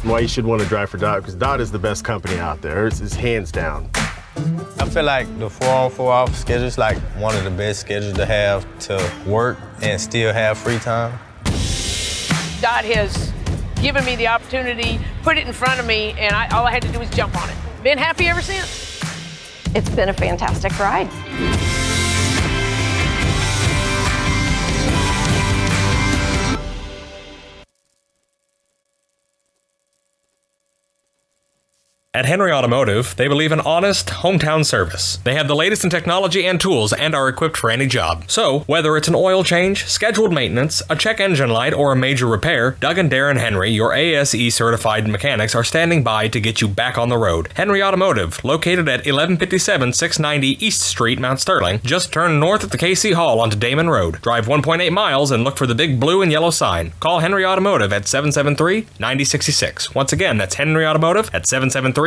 Why you should want to drive for Dot, because Dot is the best company out there. It's hands down. I feel like the 4-on 4-off schedule is like one of the best schedules to have to work and still have free time. Dot has given me the opportunity, put it in front of me, and all I had to do was jump on it. Been happy ever since. It's been a fantastic ride. At Henry Automotive, they believe in honest, hometown service. They have the latest in technology and tools and are equipped for any job. So, whether it's an oil change, scheduled maintenance, a check engine light, or a major repair, Doug and Darren Henry, your ASE certified mechanics, are standing by to get you back on the road. Henry Automotive, located at 1157 690 East Street, Mount Sterling. Just turn north at the KC Hall onto Damon Road. Drive 1.8 miles and look for the big blue and yellow sign. Call Henry Automotive at 773-9066. Once again, that's Henry Automotive at 773-9066.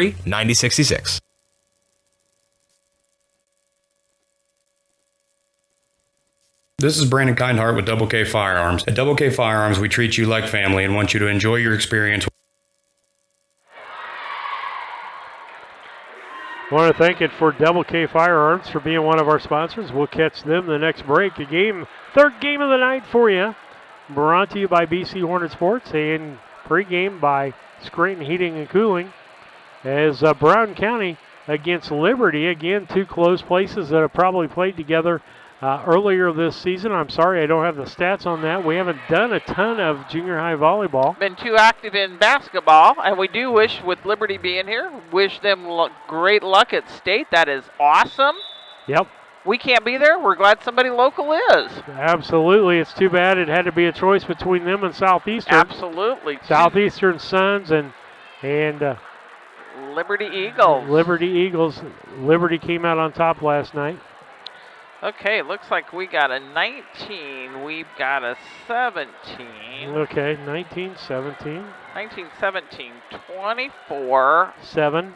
This is Brandon Kindhart with Double K Firearms. At Double K Firearms, we treat you like family and want you to enjoy your experience. I want to thank it for Double K Firearms for being one of our sponsors. We'll catch them the next break. Third game of the night for you. Brought to you by BC Hornet Sports and pregame by Scranton Heating and Cooling. As Brown County against Liberty, again, two close places that have probably played together earlier this season. I'm sorry I don't have the stats on that. We haven't done a ton of junior high volleyball. Been too active in basketball, and we do wish, with Liberty being here, wish them great luck at state. That is awesome. Yep. We can't be there. We're glad somebody local is. Absolutely. It's too bad it had to be a choice between them and Southeastern. Absolutely. Southeastern Suns and Liberty Eagles. Liberty came out on top last night. Okay, looks like we got a 19. We've got a 17. Okay, 19, 17. 19, 17, 24. 7.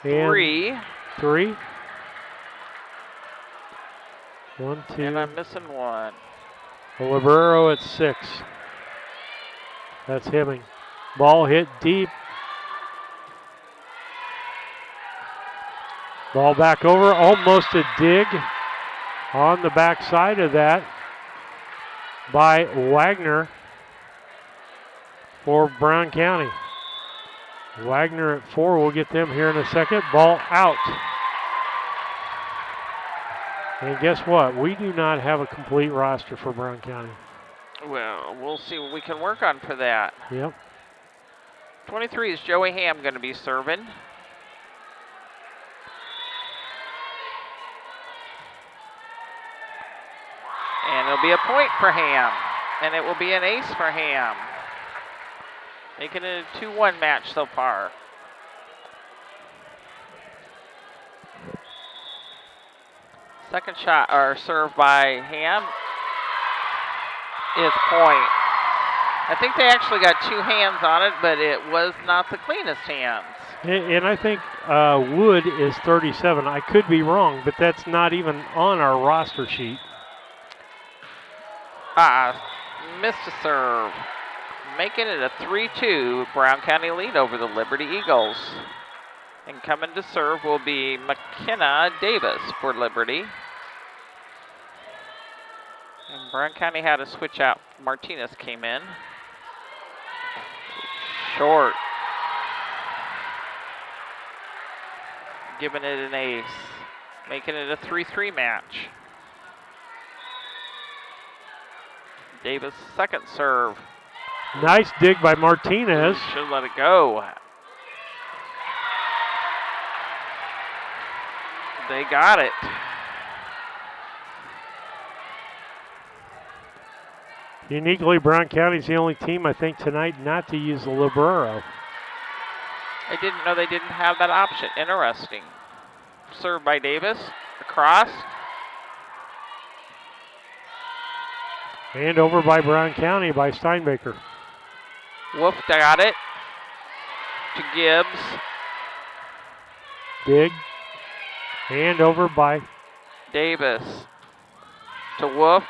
3. 3. 1, 2. And I'm missing 1. Libero at 6. That's Hemming. Ball hit deep. Ball back over, almost a dig on the backside of that by Wagner for Brown County. Wagner at 4, we'll get them here in a second. Ball out. And guess what? We do not have a complete roster for Brown County. Well, we'll see what we can work on for that. Yep. 23 is Joey Ham going to be serving. And it'll be a point for Ham. And it will be an ace for Ham. Making it a 2-1 match so far. Second shot, or serve by Ham, is point. I think they actually got 2 hands on it, but it was not the cleanest hands. And I think Wood is 37. I could be wrong, but that's not even on our roster sheet. Missed a serve. Making it a 3-2 Brown County lead over the Liberty Eagles. And coming to serve will be McKenna Davis for Liberty. And Brown County had a switch out. Martinez came in. Short. Giving it an ace. Making it a 3-3 match. Davis' second serve. Nice dig by Martinez. Should let it go. They got it. Uniquely, Brown County's the only team, I think, tonight not to use the libero. I didn't know they didn't have that option. Interesting. Served by Davis. Across. And over by Brown County by Steinbaker. Wolf got it to Gibbs. Dig. And over by Davis to Wolf.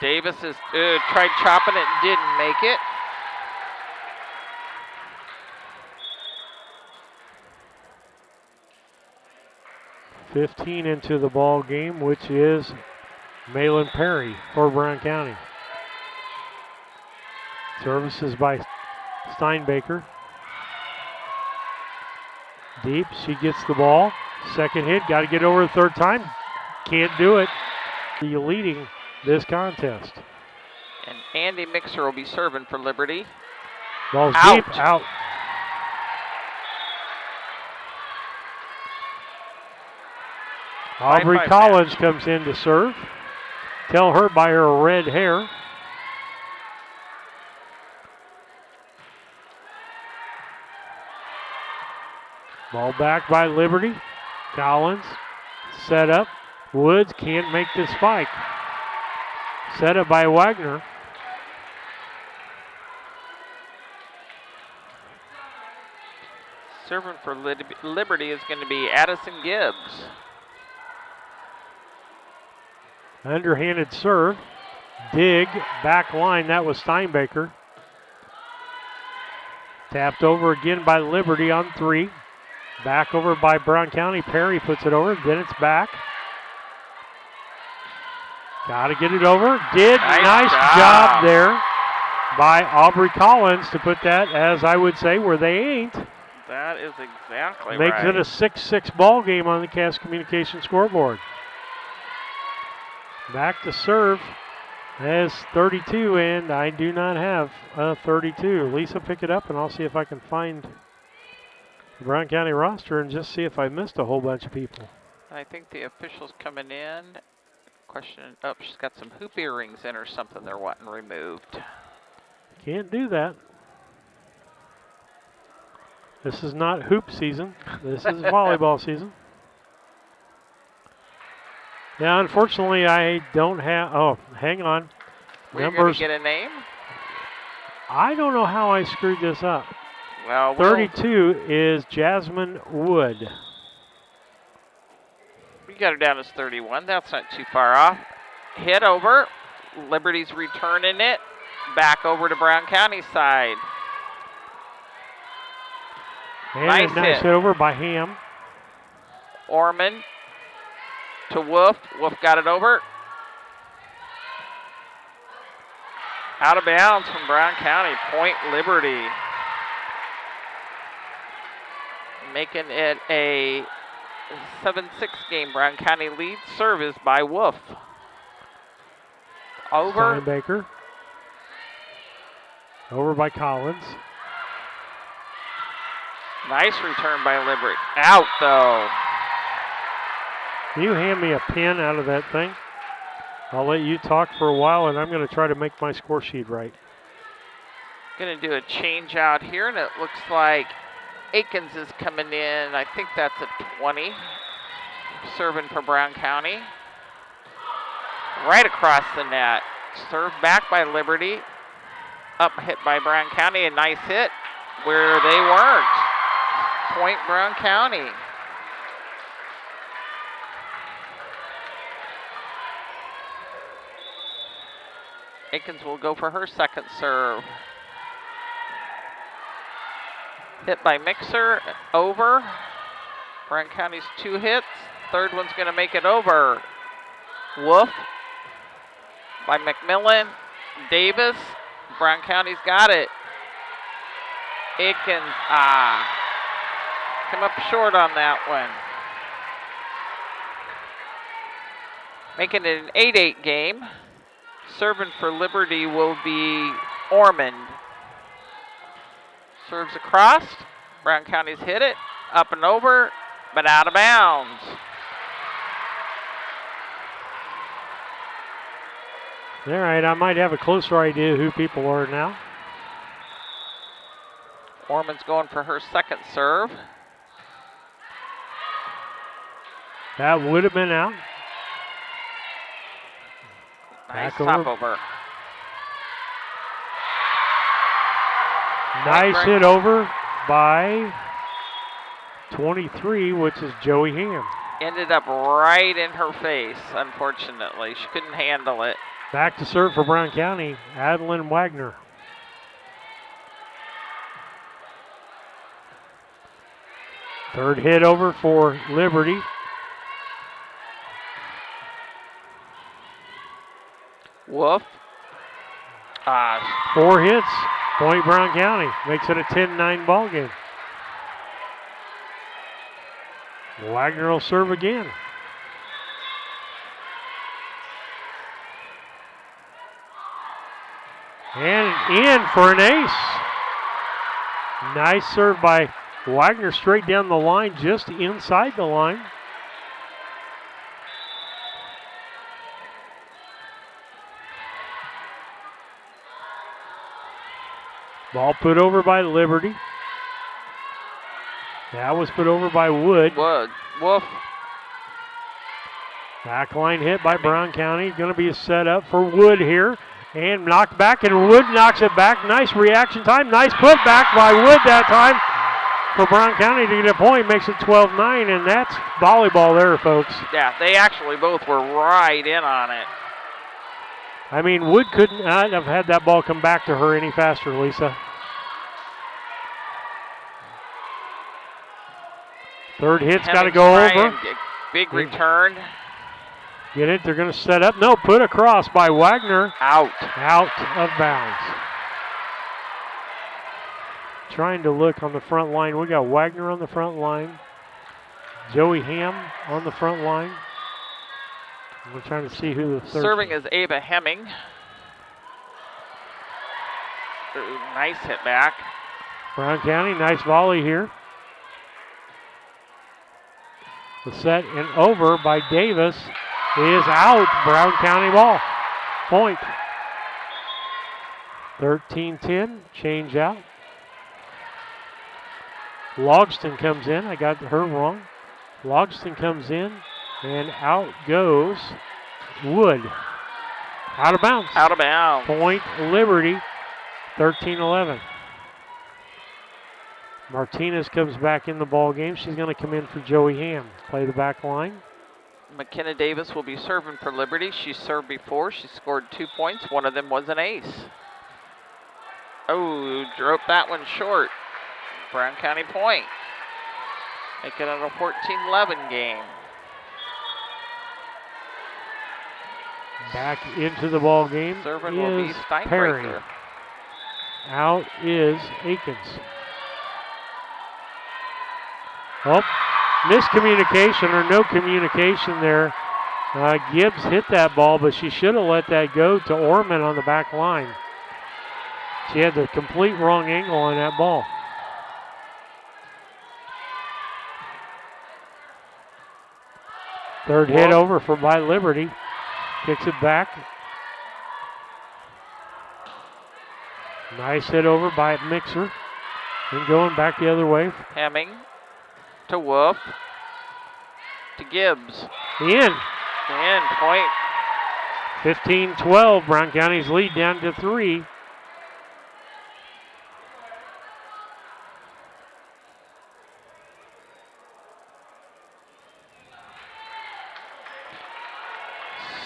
Davis is tried chopping it and didn't make it. .15 into the ball game, which is Malin Perry for Brown County. Services by Steinbaker. Deep, she gets the ball. Second hit, got to get over the third time. Can't do it. Be leading this contest. And Andy Mixer will be serving for Liberty. Ball's out. Deep, out. Aubrey Collins comes in to serve. Tell her by her red hair. Ball back by Liberty. Collins set up. Woods can't make the spike. Set up by Wagner. Serving for Liberty is going to be Addison Gibbs. Underhanded serve. Dig, back line. That was Steinbaker. Tapped over again by Liberty on 3. Back over by Brown County. Perry puts it over. Then it's back. Got to get it over. Did. Nice job there by Aubrey Collins to put that, as I would say, where they ain't. That is exactly right. Makes it a 6-6 ball game on the Cass Communication scoreboard. Back to serve as 32, and I do not have a 32. Lisa, pick it up, and I'll see if I can find the Brown County roster and just see if I missed a whole bunch of people. I think the official's coming in. Question, oh, she's got some hoop earrings in or something they're wanting removed. Can't do that. This is not hoop season. This is volleyball season. Yeah, unfortunately, I don't have. Oh, hang on. We're going to get a name? I don't know how I screwed this up. Well, 32 is Jasmine Wood. We got her down as 31. That's not too far off. Hit over. Liberty's returning it. Back over to Brown County side. And nice hit over by Ham. Orman to Wolf. Wolf got it over. Out of bounds from Brown County. Point Liberty. Making it a 7-6 game. Brown County lead. Serve is by Wolf. Over. Steinbaker. Over by Collins. Nice return by Liberty. Out, though. Can you hand me a pen out of that thing? I'll let you talk for a while, and I'm going to try to make my score sheet right. Going to do a change out here, and it looks like Aikens is coming in. I think that's a 20. Serving for Brown County. Right across the net. Served back by Liberty. Up hit by Brown County. A nice hit where they weren't. Point Brown County. Aikens will go for her second serve. Hit by Mixer, over. Brown County's 2 hits. Third one's going to make it over. Wolf by McMillan. Davis. Brown County's got it. Aikens, come up short on that one. Making it an 8-8 game. Serving for Liberty will be Ormond. Serves across. Brown County's hit it. Up and over, but out of bounds. All right, I might have a closer idea who people are now. Orman's going for her second serve. That would have been out. Nice Back top over. over. Nice hit over by 23, which is Joey Ham. Ended up right in her face, unfortunately. She couldn't handle it. Back to serve for Brown County, Adeline Wagner. Third hit over for Liberty. Wolf. 4 hits. Point Brown County. Makes it a 10-9 ball game. Wagner will serve again. And in for an ace. Nice serve by Wagner straight down the line, just inside the line. Ball put over by Liberty. That was put over by Wood. Wolf. Backline hit by Brown County. Going to be a setup for Wood here. And knocked back, and Wood knocks it back. Nice reaction time. Nice put back by Wood that time for Brown County to get a point. Makes it 12-9, and that's volleyball there, folks. Yeah, they actually both were right in on it. I mean, Wood couldn't have had that ball come back to her any faster, Lisa. Third hit's got to go over. Big return. Get it, they're going to set up. No, put across by Wagner. Out of bounds. Trying to look on the front line. We got Wagner on the front line. Joey Ham on the front line. We're trying to see who the third. Serving is Ava Hemming. Nice hit back. Brown County, nice volley here. The set and over by Davis is out. Brown County ball. Point. 13-10, change out. Logston comes in. I got her wrong. Logston comes in, and out goes Wood. Out of bounds. Out of bounds. Point Liberty, 13-11. Martinez comes back in the ball game. She's going to come in for Joey Ham. Play the back line. McKenna Davis will be serving for Liberty. She served before. She scored 2 points. One of them was an ace. Oh, dropped that one short. Brown County point. Make it a 14-11 game. Back into the ball game Serving will be Perry. Steinbreaker. Out is Akins. Oh, miscommunication or no communication there. Gibbs hit that ball, but she should have let that go to Orman on the back line. She had the complete wrong angle on that ball. Third hit over for by Liberty. Kicks it back. Nice hit over by Mixer. And going back the other way. Hemming to Wolf to Gibbs. In Point. 15-12. Brown County's lead down to 3.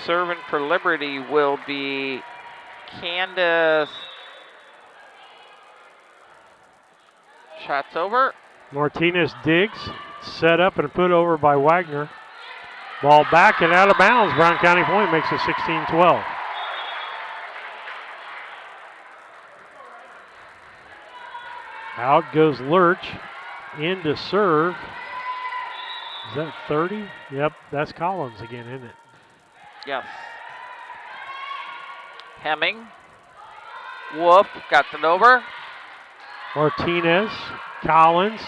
Serving for Liberty will be Candace. Shots over. Martinez digs, set up and put over by Wagner. Ball back and out of bounds. Brown County point makes it 16-12. Out goes Lurch. In to serve. Is that 30? Yep, that's Collins again, isn't it? Yes. Hemming. Wolf got it over. Martinez, Collins,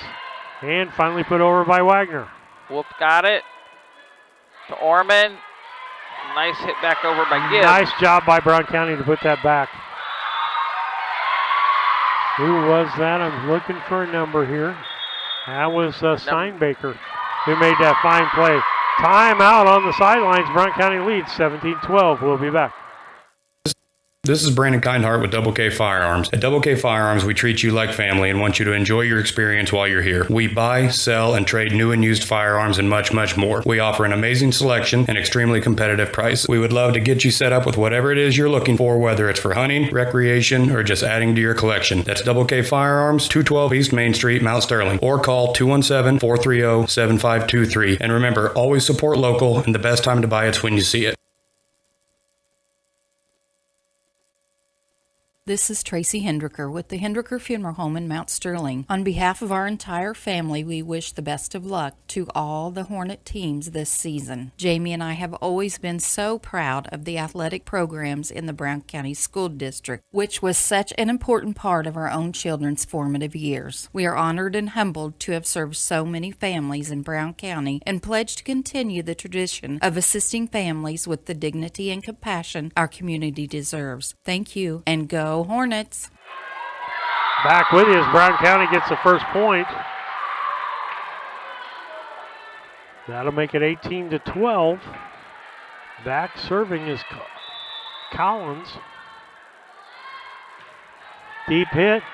and finally put over by Wagner. Wolf got it. To Orman. Nice hit back over by Gibbs. Nice job by Brown County to put that back. Who was that? I'm looking for a number here. That was Steinbaker who made that fine play. Timeout on the sidelines. Brown County leads 17-12. We'll be back. This is Brandon Kindhart with Double K Firearms. At Double K Firearms, we treat you like family and want you to enjoy your experience while you're here. We buy, sell, and trade new and used firearms and much, much more. We offer an amazing selection and extremely competitive price. We would love to get you set up with whatever it is you're looking for, whether it's for hunting, recreation, or just adding to your collection. That's Double K Firearms, 212 East Main Street, Mount Sterling, or call 217-430-7523. And remember, always support local, and the best time to buy it's when you see it. This is Tracy Hendricker with the Hendricker Funeral Home in Mount Sterling. On behalf of our entire family, we wish the best of luck to all the Hornet teams this season. Jamie and I have always been so proud of the athletic programs in the Brown County School District, which was such an important part of our own children's formative years. We are honored and humbled to have served so many families in Brown County and pledge to continue the tradition of assisting families with the dignity and compassion our community deserves. Thank you, and go Hornets. Back with you as Brown County gets the first point. That'll make it 18-12. Back serving is Collins. Deep hit.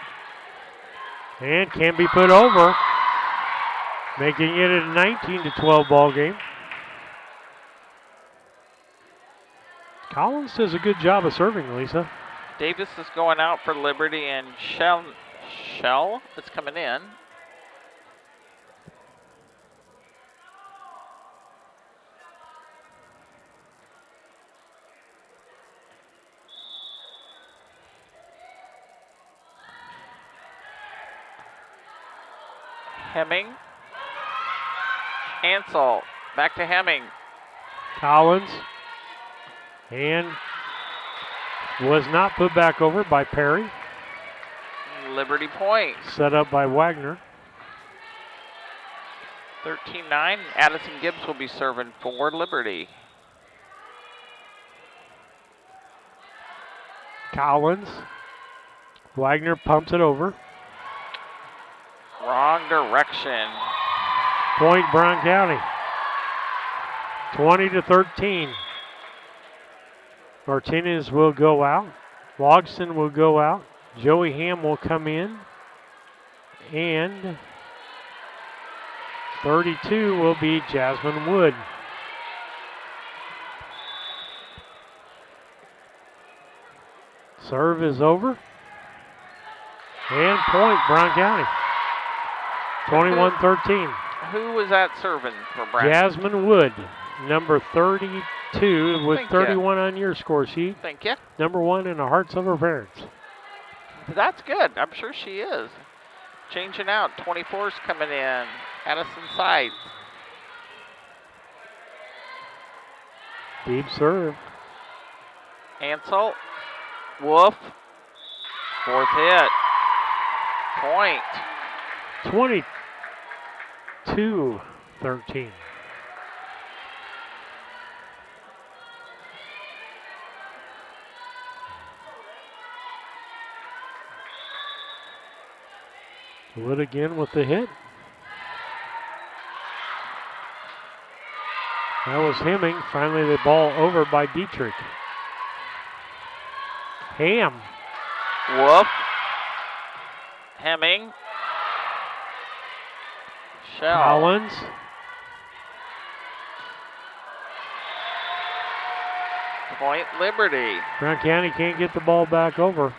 And can be put over. Making it a 19-12 ball game. Collins does a good job of serving, Lisa. Davis is going out for Liberty, and Shell is coming in. Hemming. Ansel. Back to Hemming. Collins. And was not put back over by Perry. Liberty point. Set up by Wagner. 13-9. Addison Gibbs will be serving for Liberty. Collins. Wagner pumps it over. Wrong direction. Point Brown County. 20-13. Martinez will go out. Logston will go out. Joey Ham will come in. And 32 will be Jasmine Wood. Serve is over. And point Brown County. 21-13. Who was that serving for Brown? Jasmine Wood, number 32, with 31 on your score sheet. Thank you. Number 1 in the hearts of her parents. That's good. I'm sure she is. Changing out. 24's coming in. Addison Sides. Deep serve. Ansel. Wolf. Fourth hit. Point. 22-13. Wood again with the hit. That was Hemming. Finally the ball over by Dietrich. Ham. Wolf. Hemming. Shell. Collins. Point Liberty. Brown County can't get the ball back over.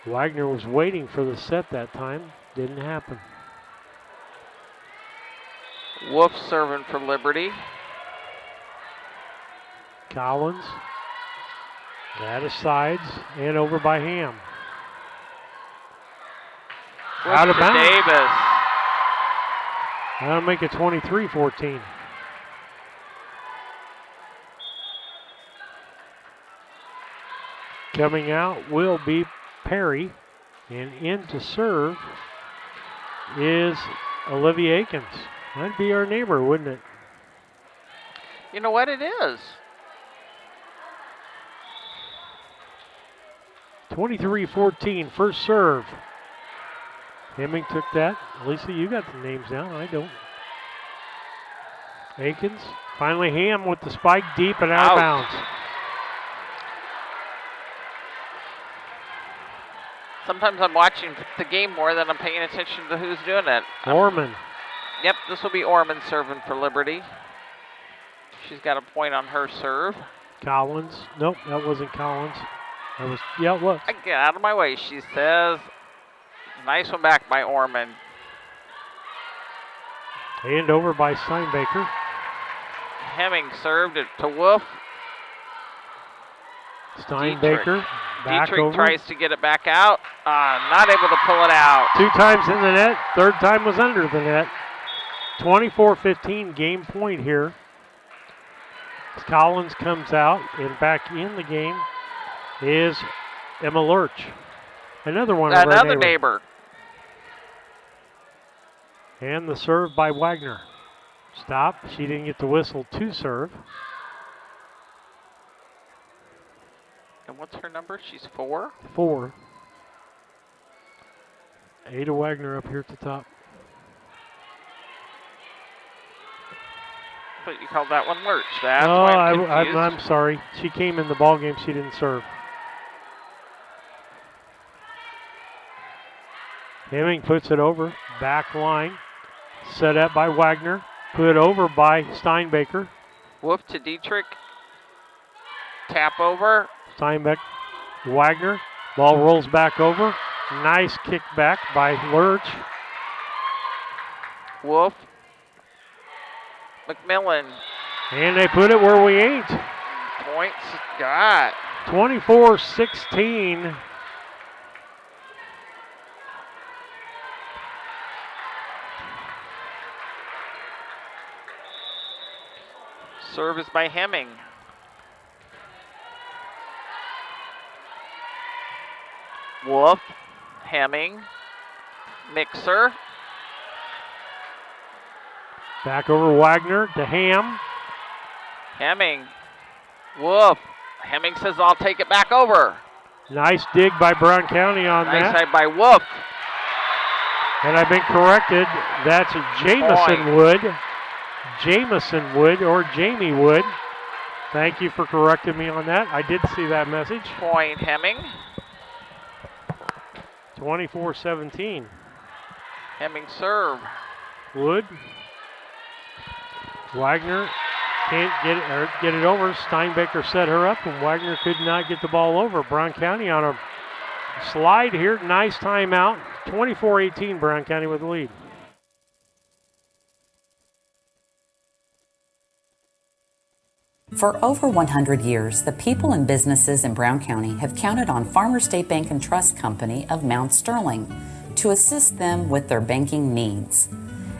Wagner was waiting for the set that time. Didn't happen. Wolf serving for Liberty. Collins. That is Sides and over by Ham. Out of bounds. Davis. That'll make it 23-14. Coming out will be Perry, and in to serve is Olivia Akins. That'd be our neighbor, wouldn't it? You know what? It is. 23-14, first serve. Hemming took that. Lisa, you got the names down. I don't. Akins. Finally Ham with the spike deep and out of bounds. Sometimes I'm watching the game more than I'm paying attention to who's doing it. Orman. Yep, this will be Orman serving for Liberty. She's got a point on her serve. Collins. Nope, that wasn't Collins. That was, yeah, it was. Get out of my way, she says. Nice one back by Orman. Hand over by Steinbaker. Hemming served it to Wolf. Steinbaker back Dietrich over. tries to get it back out. Not able to pull it out. 2 times in the net. Third time was under the net. 24-15 game point here. As Collins comes out, and back in the game is Emma Lurch. Another one of our Another neighbor. And the serve by Wagner. Stop. She didn't get the whistle to serve. And what's her number? She's 4? 4. Ada Wagner up here at the top. But you called that one Lurch. That's why I'm confused. I'm sorry. She came in the ball game. She didn't serve. Hemming puts it over. Back line. Set up by Wagner. Put over by Steinbaker. Wolf to Dietrich. Tap over. Steinbeck. Wagner. Ball rolls back over. Nice kick back by Lurch. Wolf. McMillan. And they put it where we ain't. Points got. 24-16. Service by Hemming. Wolf, Hemming, Mixer. Back over Wagner to Ham. Hemming, Wolf. Hemming says, I'll take it back over. Nice dig by Brown County on that. Nice side by Wolf. And I've been corrected. That's Jamison Wood. Jamison Wood or Jamie Wood. Thank you for correcting me on that. I did see that message. Point Hemming. 24-17. Hemming serve. Wood. Wagner can't get it over. Steinbaker set her up, and Wagner could not get the ball over. Brown County on a slide here. Nice timeout. 24-18, Brown County with the lead. For over 100 years, the people and businesses in Brown County have counted on Farmers State Bank and Trust Company of Mount Sterling to assist them with their banking needs.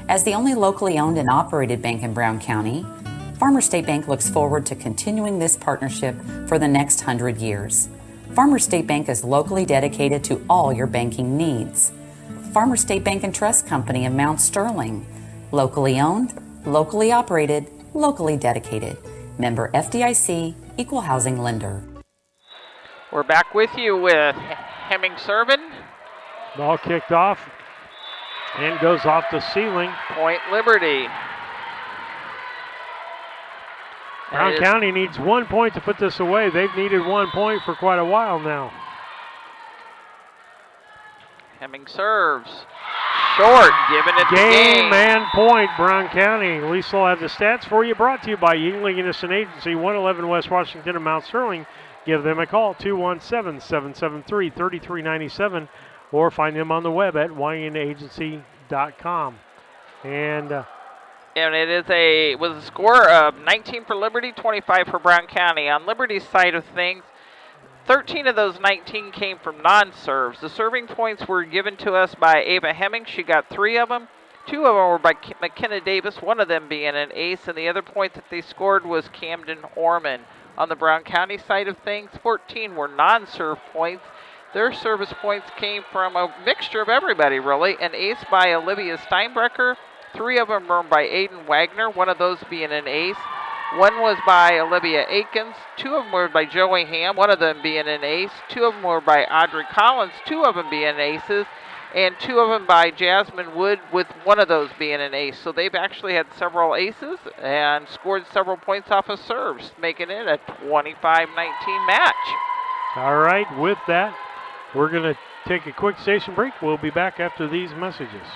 As the only locally owned and operated bank in Brown County, Farmers State Bank looks forward to continuing this partnership for the next 100 years. Farmers State Bank is locally dedicated to all your banking needs. Farmers State Bank and Trust Company of Mount Sterling, locally owned, locally operated, locally dedicated. Member FDIC, Equal Housing Lender. We're back with you with Hemming serving. Ball kicked off and goes off the ceiling. Point Liberty. Brown County needs 1 point to put this away. They've needed 1 point for quite a while now. Hemming serves. Short, giving it the game. And point, Brown County. Lisa will have the stats for you. Brought to you by Yingling Innocent Agency, 111 West Washington and Mount Sterling. Give them a call, 217-773-3397, or find them on the web at ynagency.com. And it was a score of 19 for Liberty, 25 for Brown County. On Liberty's side of things, 13 of those 19 came from non-serves. The serving points were given to us by Ava Hemming. She got 3 of them. 2 of them were by McKenna Davis, one of them being an ace, and the other point that they scored was Camden Orman. On the Brown County side of things, 14 were non-serve points. Their service points came from a mixture of everybody, really. An ace by Olivia Steinbrecher. 3 of them were by Aiden Wagner, one of those being an ace. One was by Olivia Akins. 2 of them were by Joey Ham, one of them being an ace. 2 of them were by Audrey Collins, 2 of them being aces. And 2 of them by Jasmine Wood, with one of those being an ace. So they've actually had several aces and scored several points off of serves, making it a 25-19 match. All right, with that, we're going to take a quick station break. We'll be back after these messages.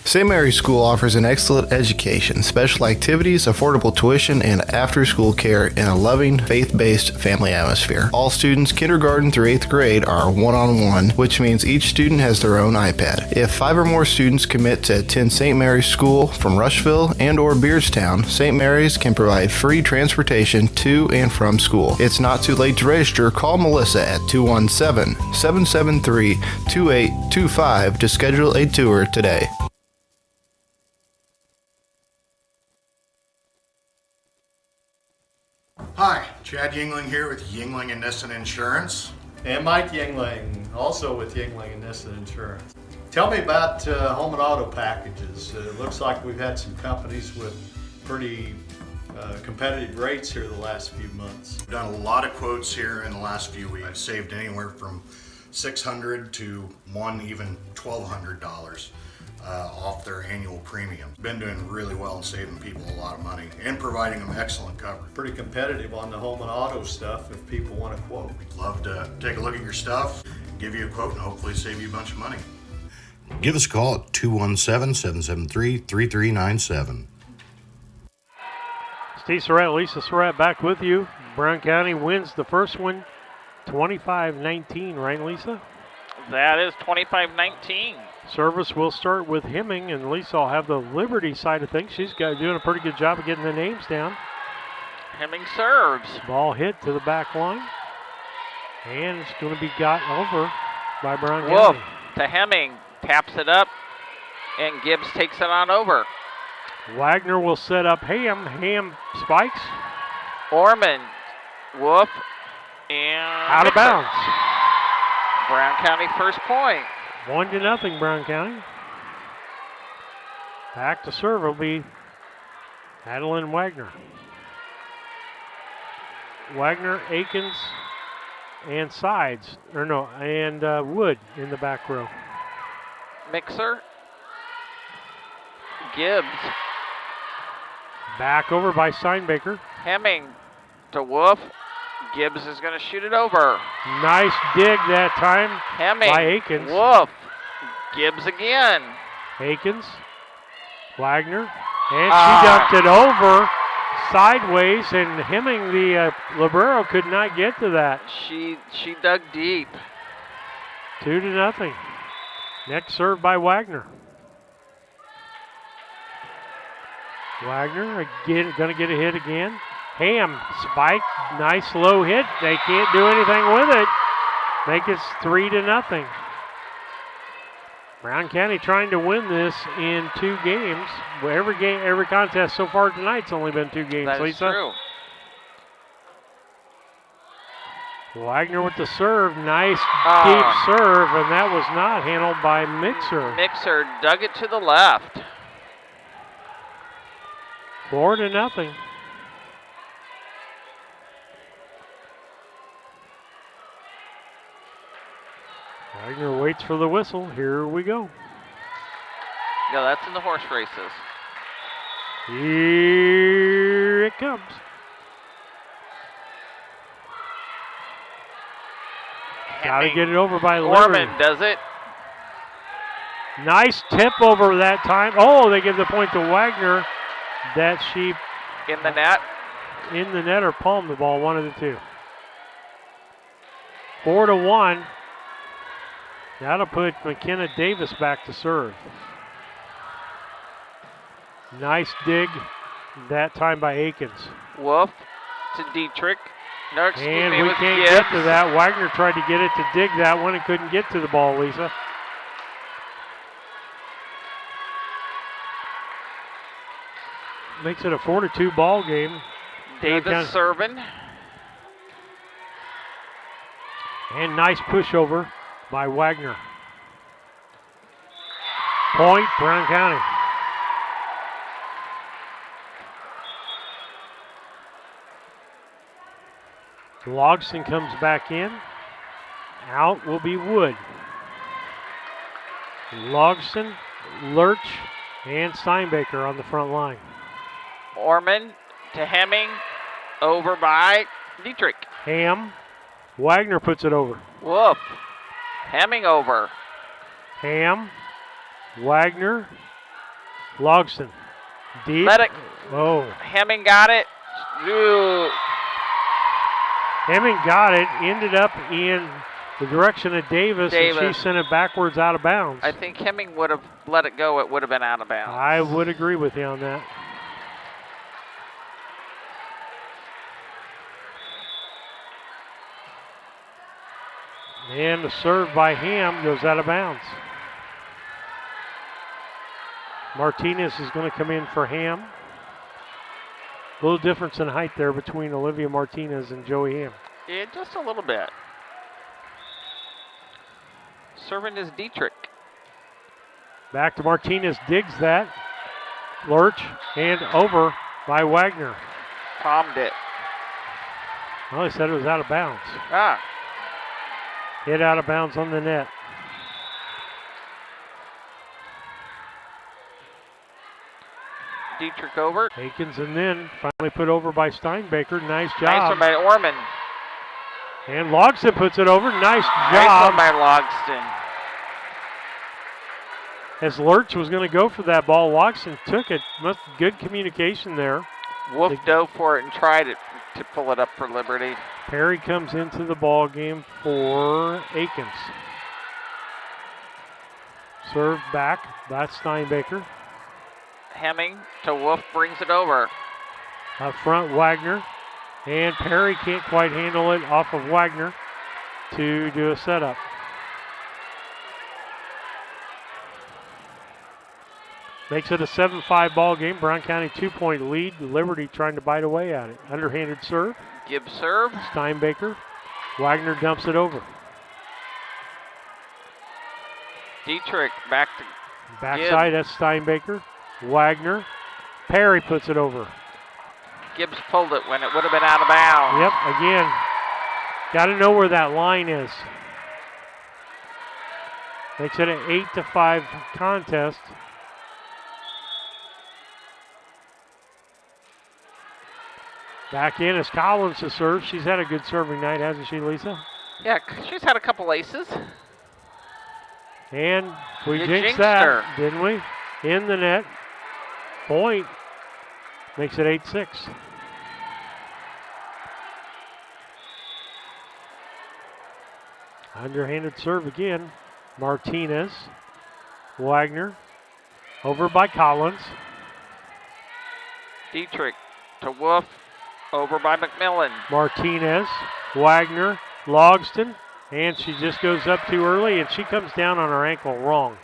St. Mary's School offers an excellent education, special activities, affordable tuition, and after-school care in a loving, faith-based family atmosphere. All students, kindergarten through 8th grade, are one-on-one, which means each student has their own iPad. If 5 or more students commit to attend St. Mary's School from Rushville and or Beardstown, St. Mary's can provide free transportation to and from school. It's not too late to register. Call Melissa at 217-773-2825 to schedule a tour today. Hi, Chad Yingling here with Yingling and Nissen Insurance. And Mike Yingling, also with Yingling and Nissen Insurance. Tell me about home and auto packages. It looks like we've had some companies with pretty competitive rates here the last few months. We've done a lot of quotes here in the last few weeks. I've saved anywhere from $600 to even $1,200 off their annual premium. Been doing really well and saving people a lot of money and providing them excellent coverage. Pretty competitive on the home and auto stuff if people want to quote. We'd love to take a look at your stuff, give you a quote, and hopefully save you a bunch of money. Give us a call at 217-773-3397. Steve Surratt, Lisa Surratt back with you. Brown County wins the first one 25-19, right, Lisa? That is 25-19. Service will start with Hemming, and Lisa will have the Liberty side of things. She's doing a pretty good job of getting the names down. Hemming serves. Ball hit to the back line, and it's going to be got over by Brown County. To Hemming, taps it up, and Gibbs takes it on over. Wagner will set up Ham. Ham spikes. Orman, Wolf, and out of bounds. Brown County first point. 1-0 Brown County. Back to serve will be Adeline Wagner. Wagner, Akins, and Sides, and Wood in the back row. Mixer, Gibbs. Back over by Steinbaker. Hemming to Wolf. Gibbs is going to shoot it over. Nice dig that time Hemming by Akins. Wolf. Gibbs again. Akins. Wagner. And she dumped it over sideways, and Hemming, the libero, could not get to that. She dug deep. 2-0. Next serve by Wagner. Wagner again, going to get a hit again. Ham, spike, nice low hit. They can't do anything with it. Make it 3-0. Brown County trying to win this in 2 games. Every contest so far tonight's only been 2 games. That is Lisa. true. Wagner with the serve, nice deep serve, and that was not handled by Mixer. Mixer dug it to the left. 4-0. Wagner waits for the whistle. Here we go. Yeah, that's in the horse races. Here it comes. Got to get it over by Liberty. Orman does it. Nice tip over that time. Oh, they give the point to Wagner. That she in the net. In the net or palmed the ball, one of the two. 4-1. That'll put McKenna Davis back to serve. Nice dig that time by Akins. Wolf to Dietrich. No, and we can't get to that. Wagner tried to get it to dig that one and couldn't get to the ball, Lisa. Makes it a 4-2 ball game. Davis serving. And nice pushover by Wagner. Point, Brown County. Logston comes back in. Out will be Wood. Logston, Lurch, and Steinbaker on the front line. Orman to Hemming, over by Dietrich. Ham, Wagner puts it over. Whoop. Hemming over. Ham, Wagner, Logston. Deep. Let it. Oh. Hemming got it. Ooh. Hemming got it, ended up in the direction of Davis, and she sent it backwards out of bounds. I think Hemming would have let it go. It would have been out of bounds. I would agree with you on that. And the serve by Ham goes out of bounds. Martinez is going to come in for Ham. A little difference in height there between Olivia Martinez and Joey Ham. Yeah, just a little bit. Serving is Dietrich. Back to Martinez, digs that. Lurch and over by Wagner. Palmed it. Well, he said it was out of bounds. Ah. Hit out of bounds on the net. Dietrich over. Akins and then finally put over by Steinbaker. Nice job. Nice one by Orman. And Logston puts it over. Nice job. Nice one by Logston. As Lurch was going to go for that ball, Logston took it. Good communication there. Wolf dove for it and tried it to pull it up for Liberty. Perry comes into the ball game for Akins. Served back by Steinbaker. Hemming to Wolf, brings it over. Up front, Wagner. And Perry can't quite handle it off of Wagner to do a setup. Makes it a 7-5 ball game. Brown County 2-point lead. Liberty trying to bite away at it. Underhanded serve. Gibbs serve. Steinbaker. Wagner dumps it over. Dietrich back to backside. Gibbs. That's Steinbaker. Wagner. Perry puts it over. Gibbs pulled it when it would have been out of bounds. Yep, again. Got to know where that line is. Makes it an 8-5 contest. Back in is Collins to serve. She's had a good serving night, hasn't she, Lisa? Yeah, she's had a couple aces. And we You jinxed jinxed that, her. didn't we? In the net. Point. Makes it 8-6. Underhanded serve again. Martinez. Wagner. Over by Collins. Dietrich to Wolf. Over by McMillan. Martinez. Wagner. Logston. And she just goes up too early, and she comes down on her ankle wrong.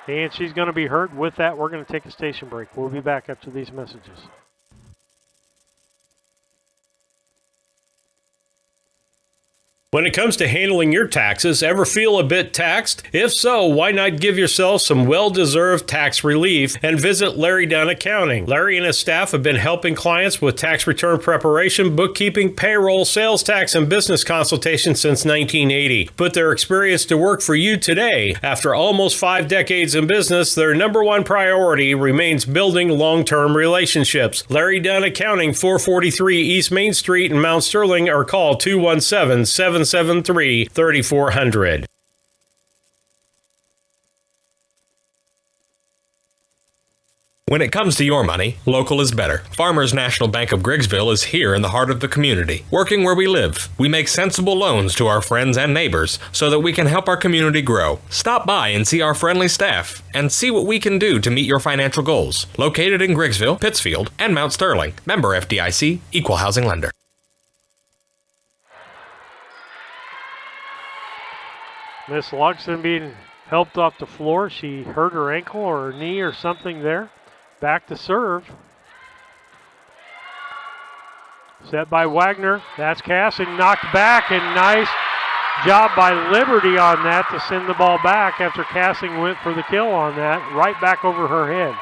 And she's going to be hurt. With that, we're going to take a station break. We'll be back after these messages. When it comes to handling your taxes, ever feel a bit taxed? If so, why not give yourself some well-deserved tax relief and visit Larry Dunn Accounting. Larry and his staff have been helping clients with tax return preparation, bookkeeping, payroll, sales tax, and business consultation since 1980. Put their experience to work for you today. After almost 5 decades in business, their number one priority remains building long-term relationships. Larry Dunn Accounting, 443 East Main Street in Mount Sterling, or call 217-773-3400. When it comes to your money, local is better. Farmers National Bank of Griggsville is here in the heart of the community, working where we live. We make sensible loans to our friends and neighbors so that we can help our community grow. Stop by and see our friendly staff and see what we can do to meet your financial goals. Located in Griggsville, Pittsfield, and Mount Sterling. Member FDIC, Equal Housing Lender. Miss Logston being helped off the floor. She hurt her ankle or her knee or something there. Back to serve. Set by Wagner. That's Casson knocked back, and nice job by Liberty on that to send the ball back after Cassing went for the kill on that, right back over her head.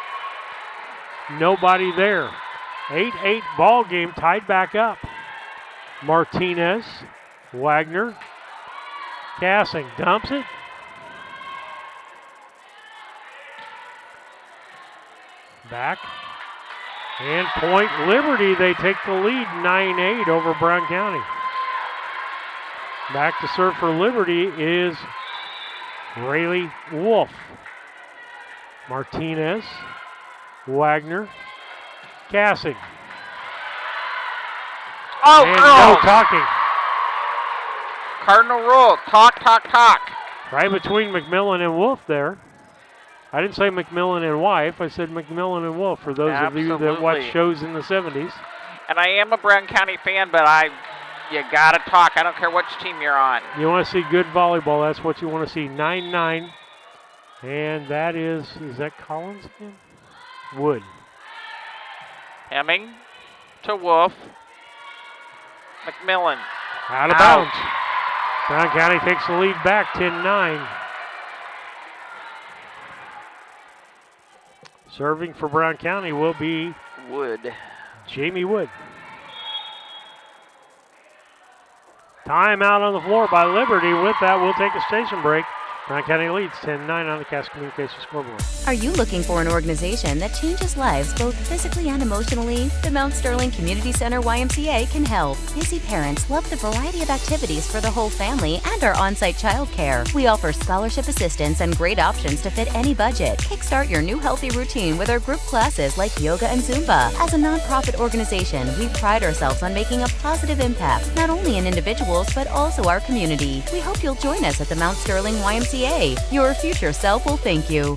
Nobody there. 8-8 ball game, tied back up. Martinez, Wagner, Cassing dumps it. Back. And point Liberty, they take the lead 9-8 over Brown County. Back to serve for Liberty is Rayleigh Wolf. Martinez, Wagner, Cassing. Oh, and girls. no talking. Cardinal rule, talk. Right between McMillan and Wolf there. I didn't say McMillan and wife, I said McMillan and Wolf for those of you that watch shows in the 70s. And I am a Brown County fan, but you gotta talk. I don't care which team you're on. You want to see good volleyball, that's what you want to see. 9-9. And that is that Collins again? Wood. Hemming to Wolf. McMillan. Out of bounds. Brown County takes the lead back, 10-9. Serving for Brown County will be Wood. Jamie Wood. Timeout on the floor by Liberty. With that, we'll take a station break. Brown County leads 10-9 on the Cass Communications scoreboard. Are you looking for an organization that changes lives both physically and emotionally? The Mount Sterling Community Center YMCA can help. Busy parents love the variety of activities for the whole family and our on-site childcare. We offer scholarship assistance and great options to fit any budget. Kickstart your new healthy routine with our group classes like yoga and Zumba. As a nonprofit organization, we pride ourselves on making a positive impact, not only in individuals, but also our community. We hope you'll join us at the Mount Sterling YMCA. Your future self will thank you.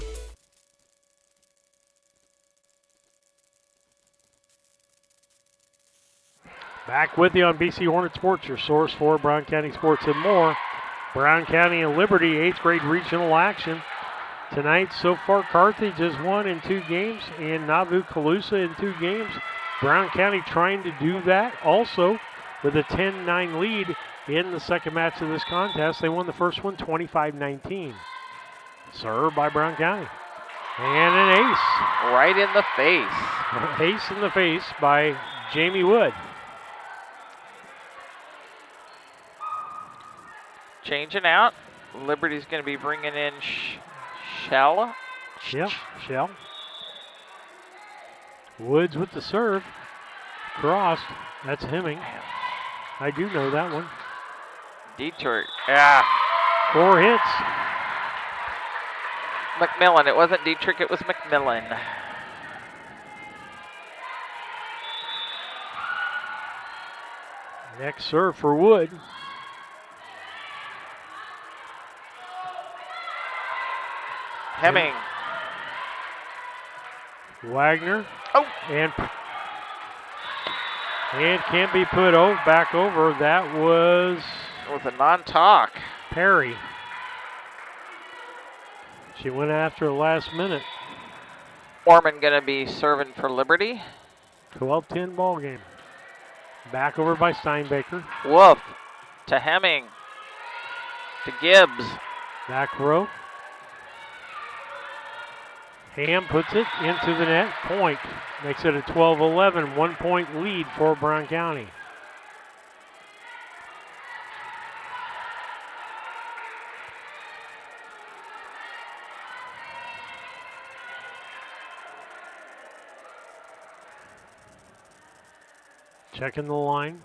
Back with you on BC Hornet Sports, your source for Brown County sports and more. Brown County and Liberty, 8th grade regional action. Tonight, so far, Carthage has won in 2 games and Nauvoo-Calusa in 2 games. Brown County trying to do that also with a 10-9 lead in the second match of this contest. They won the first one 25-19. Served by Brown County. And an ace. Right in the face. An ace in the face by Jamie Wood. Changing out. Liberty's going to be bringing in Shell. Yep, Shell. Woods with the serve. Crossed. That's Hemming. I do know that one. Dietrich. Yeah. 4 hits. McMillan. It wasn't Dietrich, it was McMillan. Next serve for Wood. Hemming. Wagner. Oh. And can't be put back over. That was... It was a non-talk. Perry. She went after the last minute. Orman going to be serving for Liberty. 12-10 ball game. Back over by Steinbaker. Wolf to Hemming. To Gibbs. Back row. Ham puts it into the net. Point. Makes it a 12-11, 1-point lead for Brown County. Checking the line.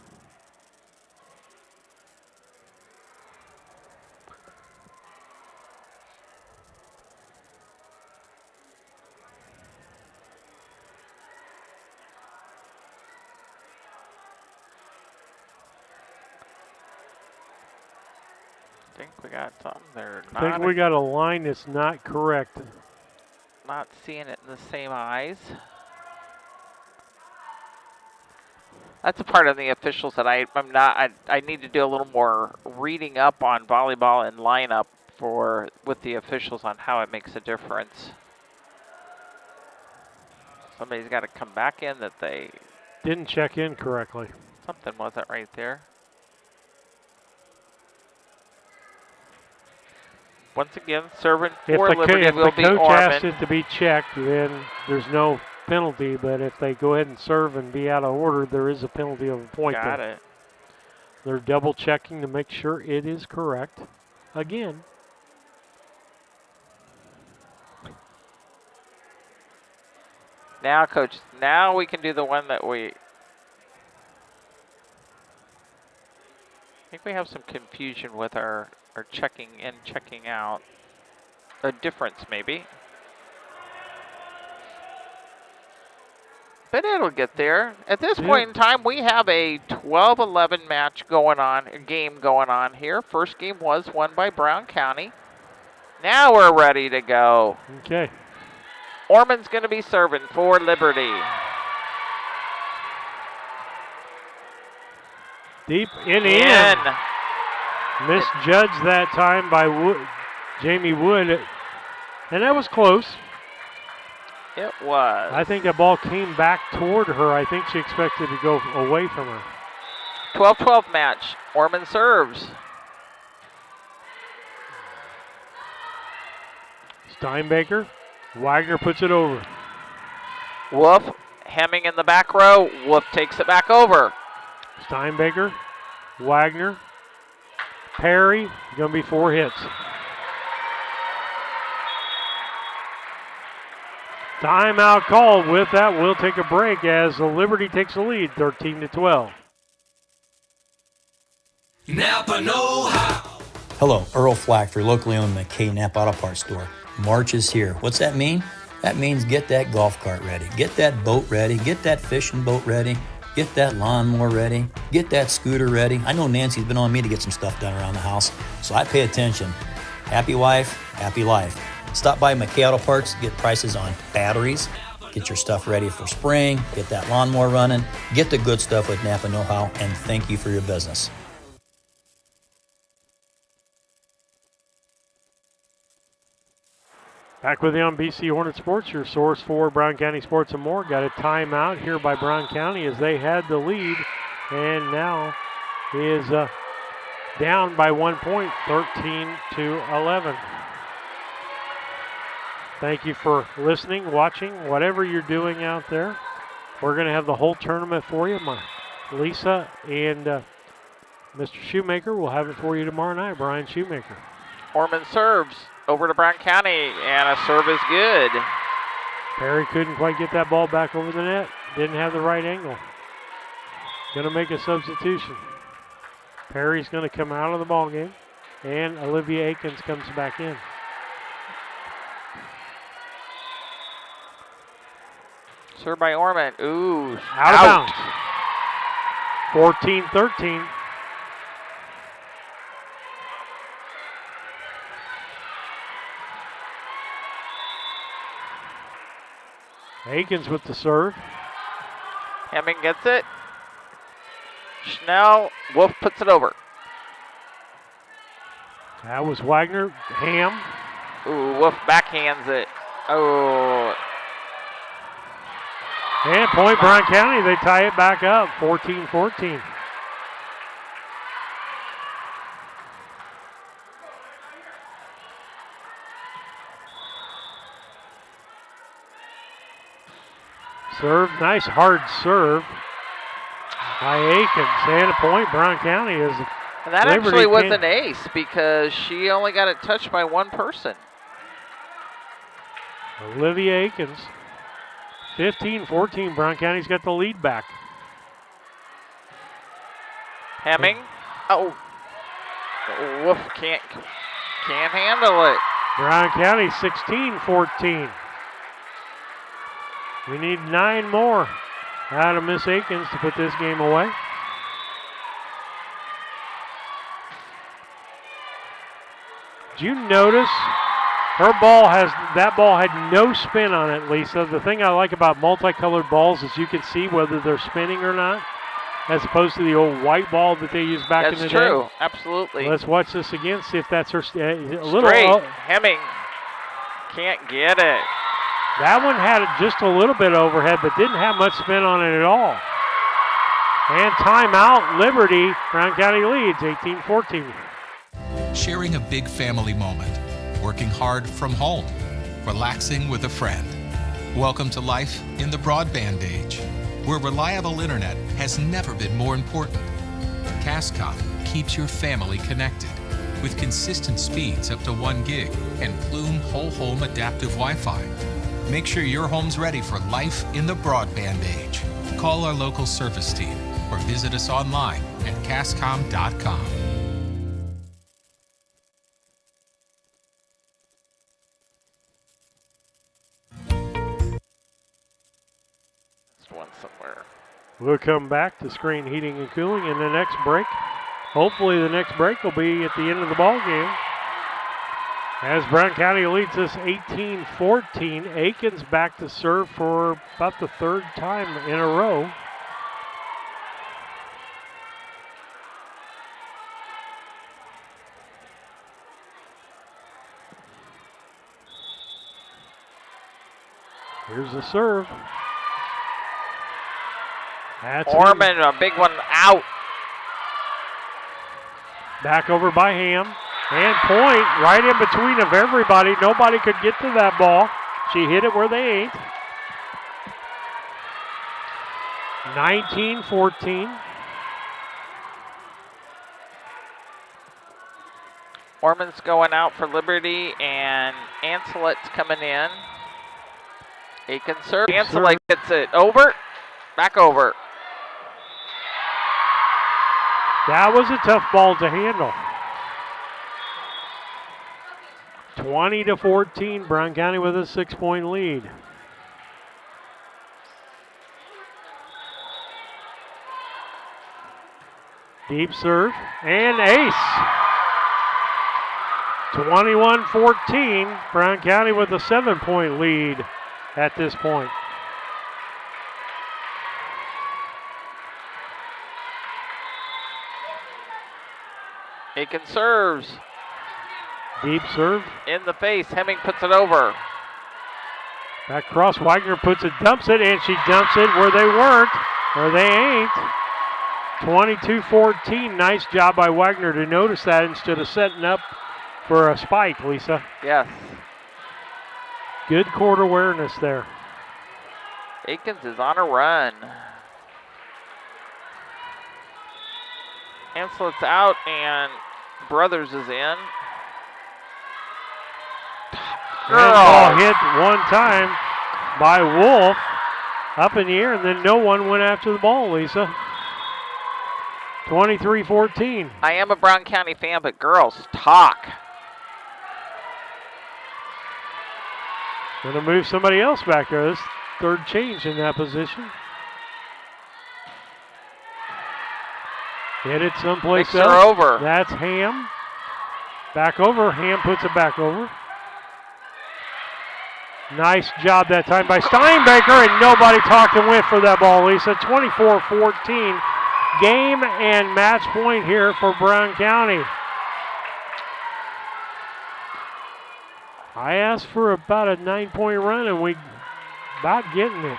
I think we got something there. I think we got a line that's not correct. Not seeing it in the same eyes. That's a part of the officials that I'm not. I need to do a little more reading up on volleyball and lineup with the officials on how it makes a difference. Somebody's got to come back in that they didn't check in correctly. Something wasn't right there. Once again, serving If for Liberty if will the be coach Orman. asks it to be checked, then there's no penalty. But if they go ahead and serve and be out of order, there is a penalty of a point. Got there. it. They're double checking to make sure it is correct. Again. Now, Coach, now we can do the one that I think we have some confusion with our checking in, checking out. A difference, maybe. But it'll get there. At this point in time, we have a 12-11 match going on, a game going on here. First game was won by Brown County. Now we're ready to go. Okay. Orman's going to be serving for Liberty. Deep in. Misjudged that time by Jamie Wood. And that was close. It was. I think the ball came back toward her. I think she expected to go away from her. 12-12 match. Orman serves. Steinbaker. Wagner puts it over. Wolf. Hemming in the back row. Wolf takes it back over. Steinbaker. Wagner. Perry. Going to be 4 hits. Timeout called. With that, we'll take a break as the Liberty takes the lead, 13-12. Napa know-how. Hello, Earl Flack for your locally owned McKay Napa Auto Parts store. March is here. What's that mean? That means get that golf cart ready, get that boat ready, get that fishing boat ready, get that lawnmower ready, get that scooter ready. I know Nancy's been on me to get some stuff done around the house, so I pay attention. Happy wife, happy life. Stop by McKay Auto Parts, get prices on batteries, get your stuff ready for spring, get that lawnmower running, get the good stuff with Napa Know-How, and thank you for your business. Back with you on BC Hornet Sports, your source for Brown County sports and more. Got a timeout here by Brown County as they had the lead and now is down by 1 point, 13-11. Thank you for listening, watching, whatever you're doing out there. We're going to have the whole tournament for you. Lisa and Mr. Shoemaker will have it for you tomorrow night, Brian Shoemaker. Orman serves over to Brown County, and a serve is good. Perry couldn't quite get that ball back over the net. Didn't have the right angle. Going to make a substitution. Perry's going to come out of the ball game, and Olivia Akins comes back in. Served by Orman. Ooh, out of bounds. 14-13. Akins with the serve. Hemming gets it. Schnell. Wolf puts it over. That was Wagner. Ham. Ooh, Wolf backhands it. Oh. And point Brown County, they tie it back up, 14-14. Serve, nice hard serve by Akins. And a point Brown County is. And that actually was an ace because she only got it touched by one person. Olivia Akins. 15-14, Brown County's got the lead back. Hemming. Oh. Wolf can't handle it. Brown County 16-14. We need 9 more out of Miss Akins to put this game away. Did you notice that ball had no spin on it, Lisa? The thing I like about multicolored balls is you can see whether they're spinning or not, as opposed to the old white ball that they used back in the day. That's true, absolutely. Let's watch this again, see if that's her. Straight, Hemming can't get it. That one had it just a little bit overhead, but didn't have much spin on it at all. And timeout, Liberty. Brown County leads 18-14. Sharing a big family moment. working hard from home, relaxing with a friend. Welcome to life in the broadband age, where reliable internet has never been more important. Cascom keeps your family connected with consistent speeds up to 1 gig and Plume whole home adaptive Wi-Fi. Make sure your home's ready for life in the broadband age. Call our local service team or visit us online at cascom.com. One somewhere. We'll come back to Screen Heating and Cooling in the next break. Hopefully the next break will be at the end of the ball game. As Brown County leads us 18-14, Aikens back to serve for about the third time in a row. Here's the serve. That's Orman, a big one out. Back over by Ham. And Point right in between of everybody. Nobody could get to that ball. She hit it where they ain't. 19-14. Orman's going out for Liberty, and Anselet's coming in. Aikens serve. Anselet gets it over. Back over. That was a tough ball to handle. 20-14, Brown County with a 6-point lead. Deep serve and ace. 21-14, Brown County with a 7-point lead at this point. Aikens serves. Deep serve. In the face. Hemming puts it over. Back cross. Wagner puts it, dumps it, and she dumps it where they weren't, or they ain't. 22-14. Nice job by Wagner to notice that instead of setting up for a spike, Lisa. Yes. Good court awareness there. Aikens is on a run. Anselet's out and Brothers is in. Ball hit one time by Wolf up in the air, and then no one went after the ball, Lisa. 23-14. I am a Brown County fan, but girls, talk. Going to move somebody else back there. This third change in that position. Hit it someplace else. Over. That's Ham. Back over. Ham puts it back over. Nice job that time by Steinbaker, and nobody talked and went for that ball, Lisa. 24-14. Game and match point here for Brown County. I asked for about a 9-point run, and we about getting it.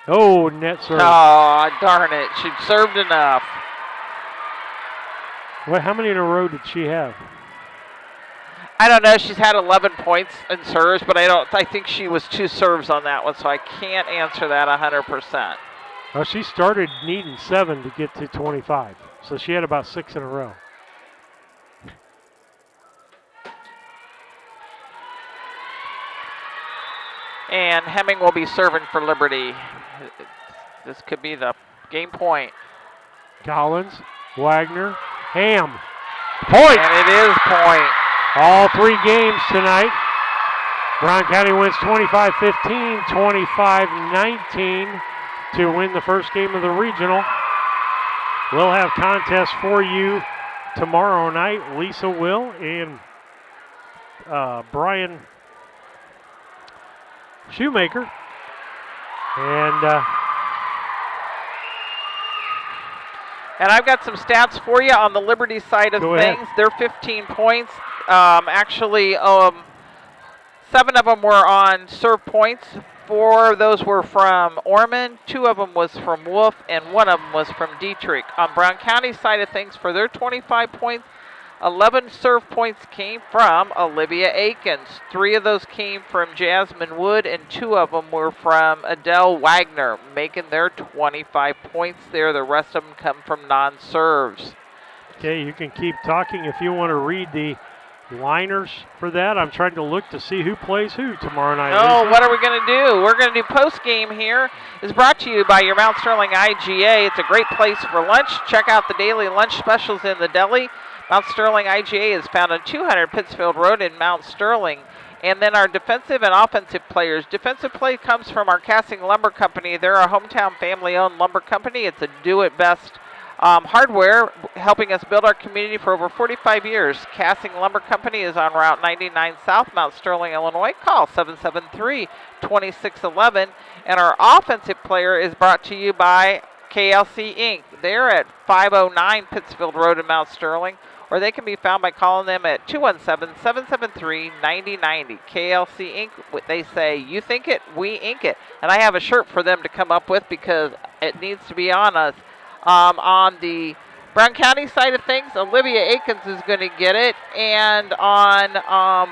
Oh, net serve. Oh, darn it. She served enough. What? How many in a row did she have? I don't know. She's had 11 points in serves, but I think she was 2 serves on that one, so I can't answer that 100%. Well, she started needing 7 to get to 25, so she had about 6 in a row. And Hemming will be serving for Liberty. This could be the game point. Collins, Wagner, Ham. Point! And it is point. All 3 games tonight. Brown County wins 25-15, 25-19 to win the first game of the regional. We'll have contests for you tomorrow night. Lisa will, and Brian Shoemaker. And I've got some stats for you on the Liberty side of things. They're 15 points. Actually, 7 of them were on serve points. 4 of those were from Ormond, 2 of them was from Wolf, and 1 of them was from Dietrich. On Brown County side of things, for their 25 points, 11 serve points came from Olivia Akins. 3 of those came from Jasmine Wood, and 2 of them were from Adele Wagner, making their 25 points there. The rest of them come from non-serves. Okay, you can keep talking if you want to read the liners for that. I'm trying to look to see who plays who tomorrow night. Oh, what are we going to do? We're going to do post-game here. It's brought to you by your Mount Sterling IGA. It's a great place for lunch. Check out the daily lunch specials in the deli. Mount Sterling IGA is found on 200 Pittsfield Road in Mount Sterling. And then our defensive and offensive players. Defensive play comes from our Casting Lumber Company. They're a hometown family-owned lumber company. It's a do-it-best hardware, helping us build our community for over 45 years. Casting Lumber Company is on Route 99 South, Mount Sterling, Illinois. Call 773-2611. And our offensive player is brought to you by KLC Inc. They're at 509 Pittsfield Road in Mount Sterling, or they can be found by calling them at 217-773-9090. KLC Inc., they say, you think it, we ink it. And I have a shirt for them to come up with because it needs to be on us. On the Brown County side of things, Olivia Akins is going to get it. And on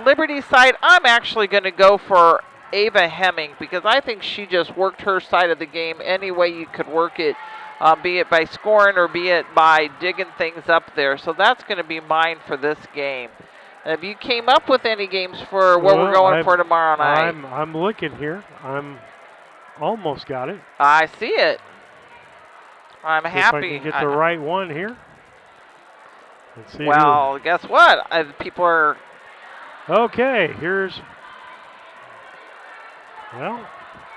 Liberty side, I'm actually going to go for Ava Hemming because I think she just worked her side of the game any way you could work it, be it by scoring or be it by digging things up there. So that's going to be mine for this game. Have you came up with any games for what we're going for tomorrow night? I'm looking here. I'm almost got it. I see it. I'm see happy. If I can get the right one here. Let's see. Well, guess what? People are. Okay, here's. Well,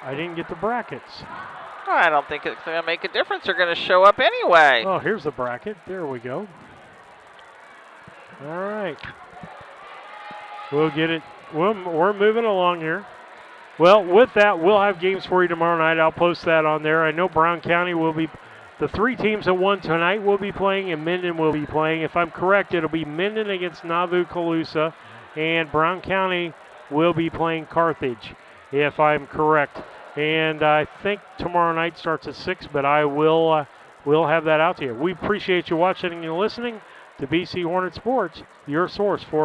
I didn't get the brackets. I don't think it's going to make a difference. They're going to show up anyway. Oh, here's the bracket. There we go. All right. We'll get it. We're moving along here. Well, with that, we'll have games for you tomorrow night. I'll post that on there. I know Brown County will be. The 3 teams that won tonight will be playing, and Minden will be playing. If I'm correct, it'll be Minden against Nauvoo-Calusa, and Brown County will be playing Carthage, if I'm correct. And I think tomorrow night starts at 6, but I will have that out to you. We appreciate you watching and listening to BC Hornet Sports, your source for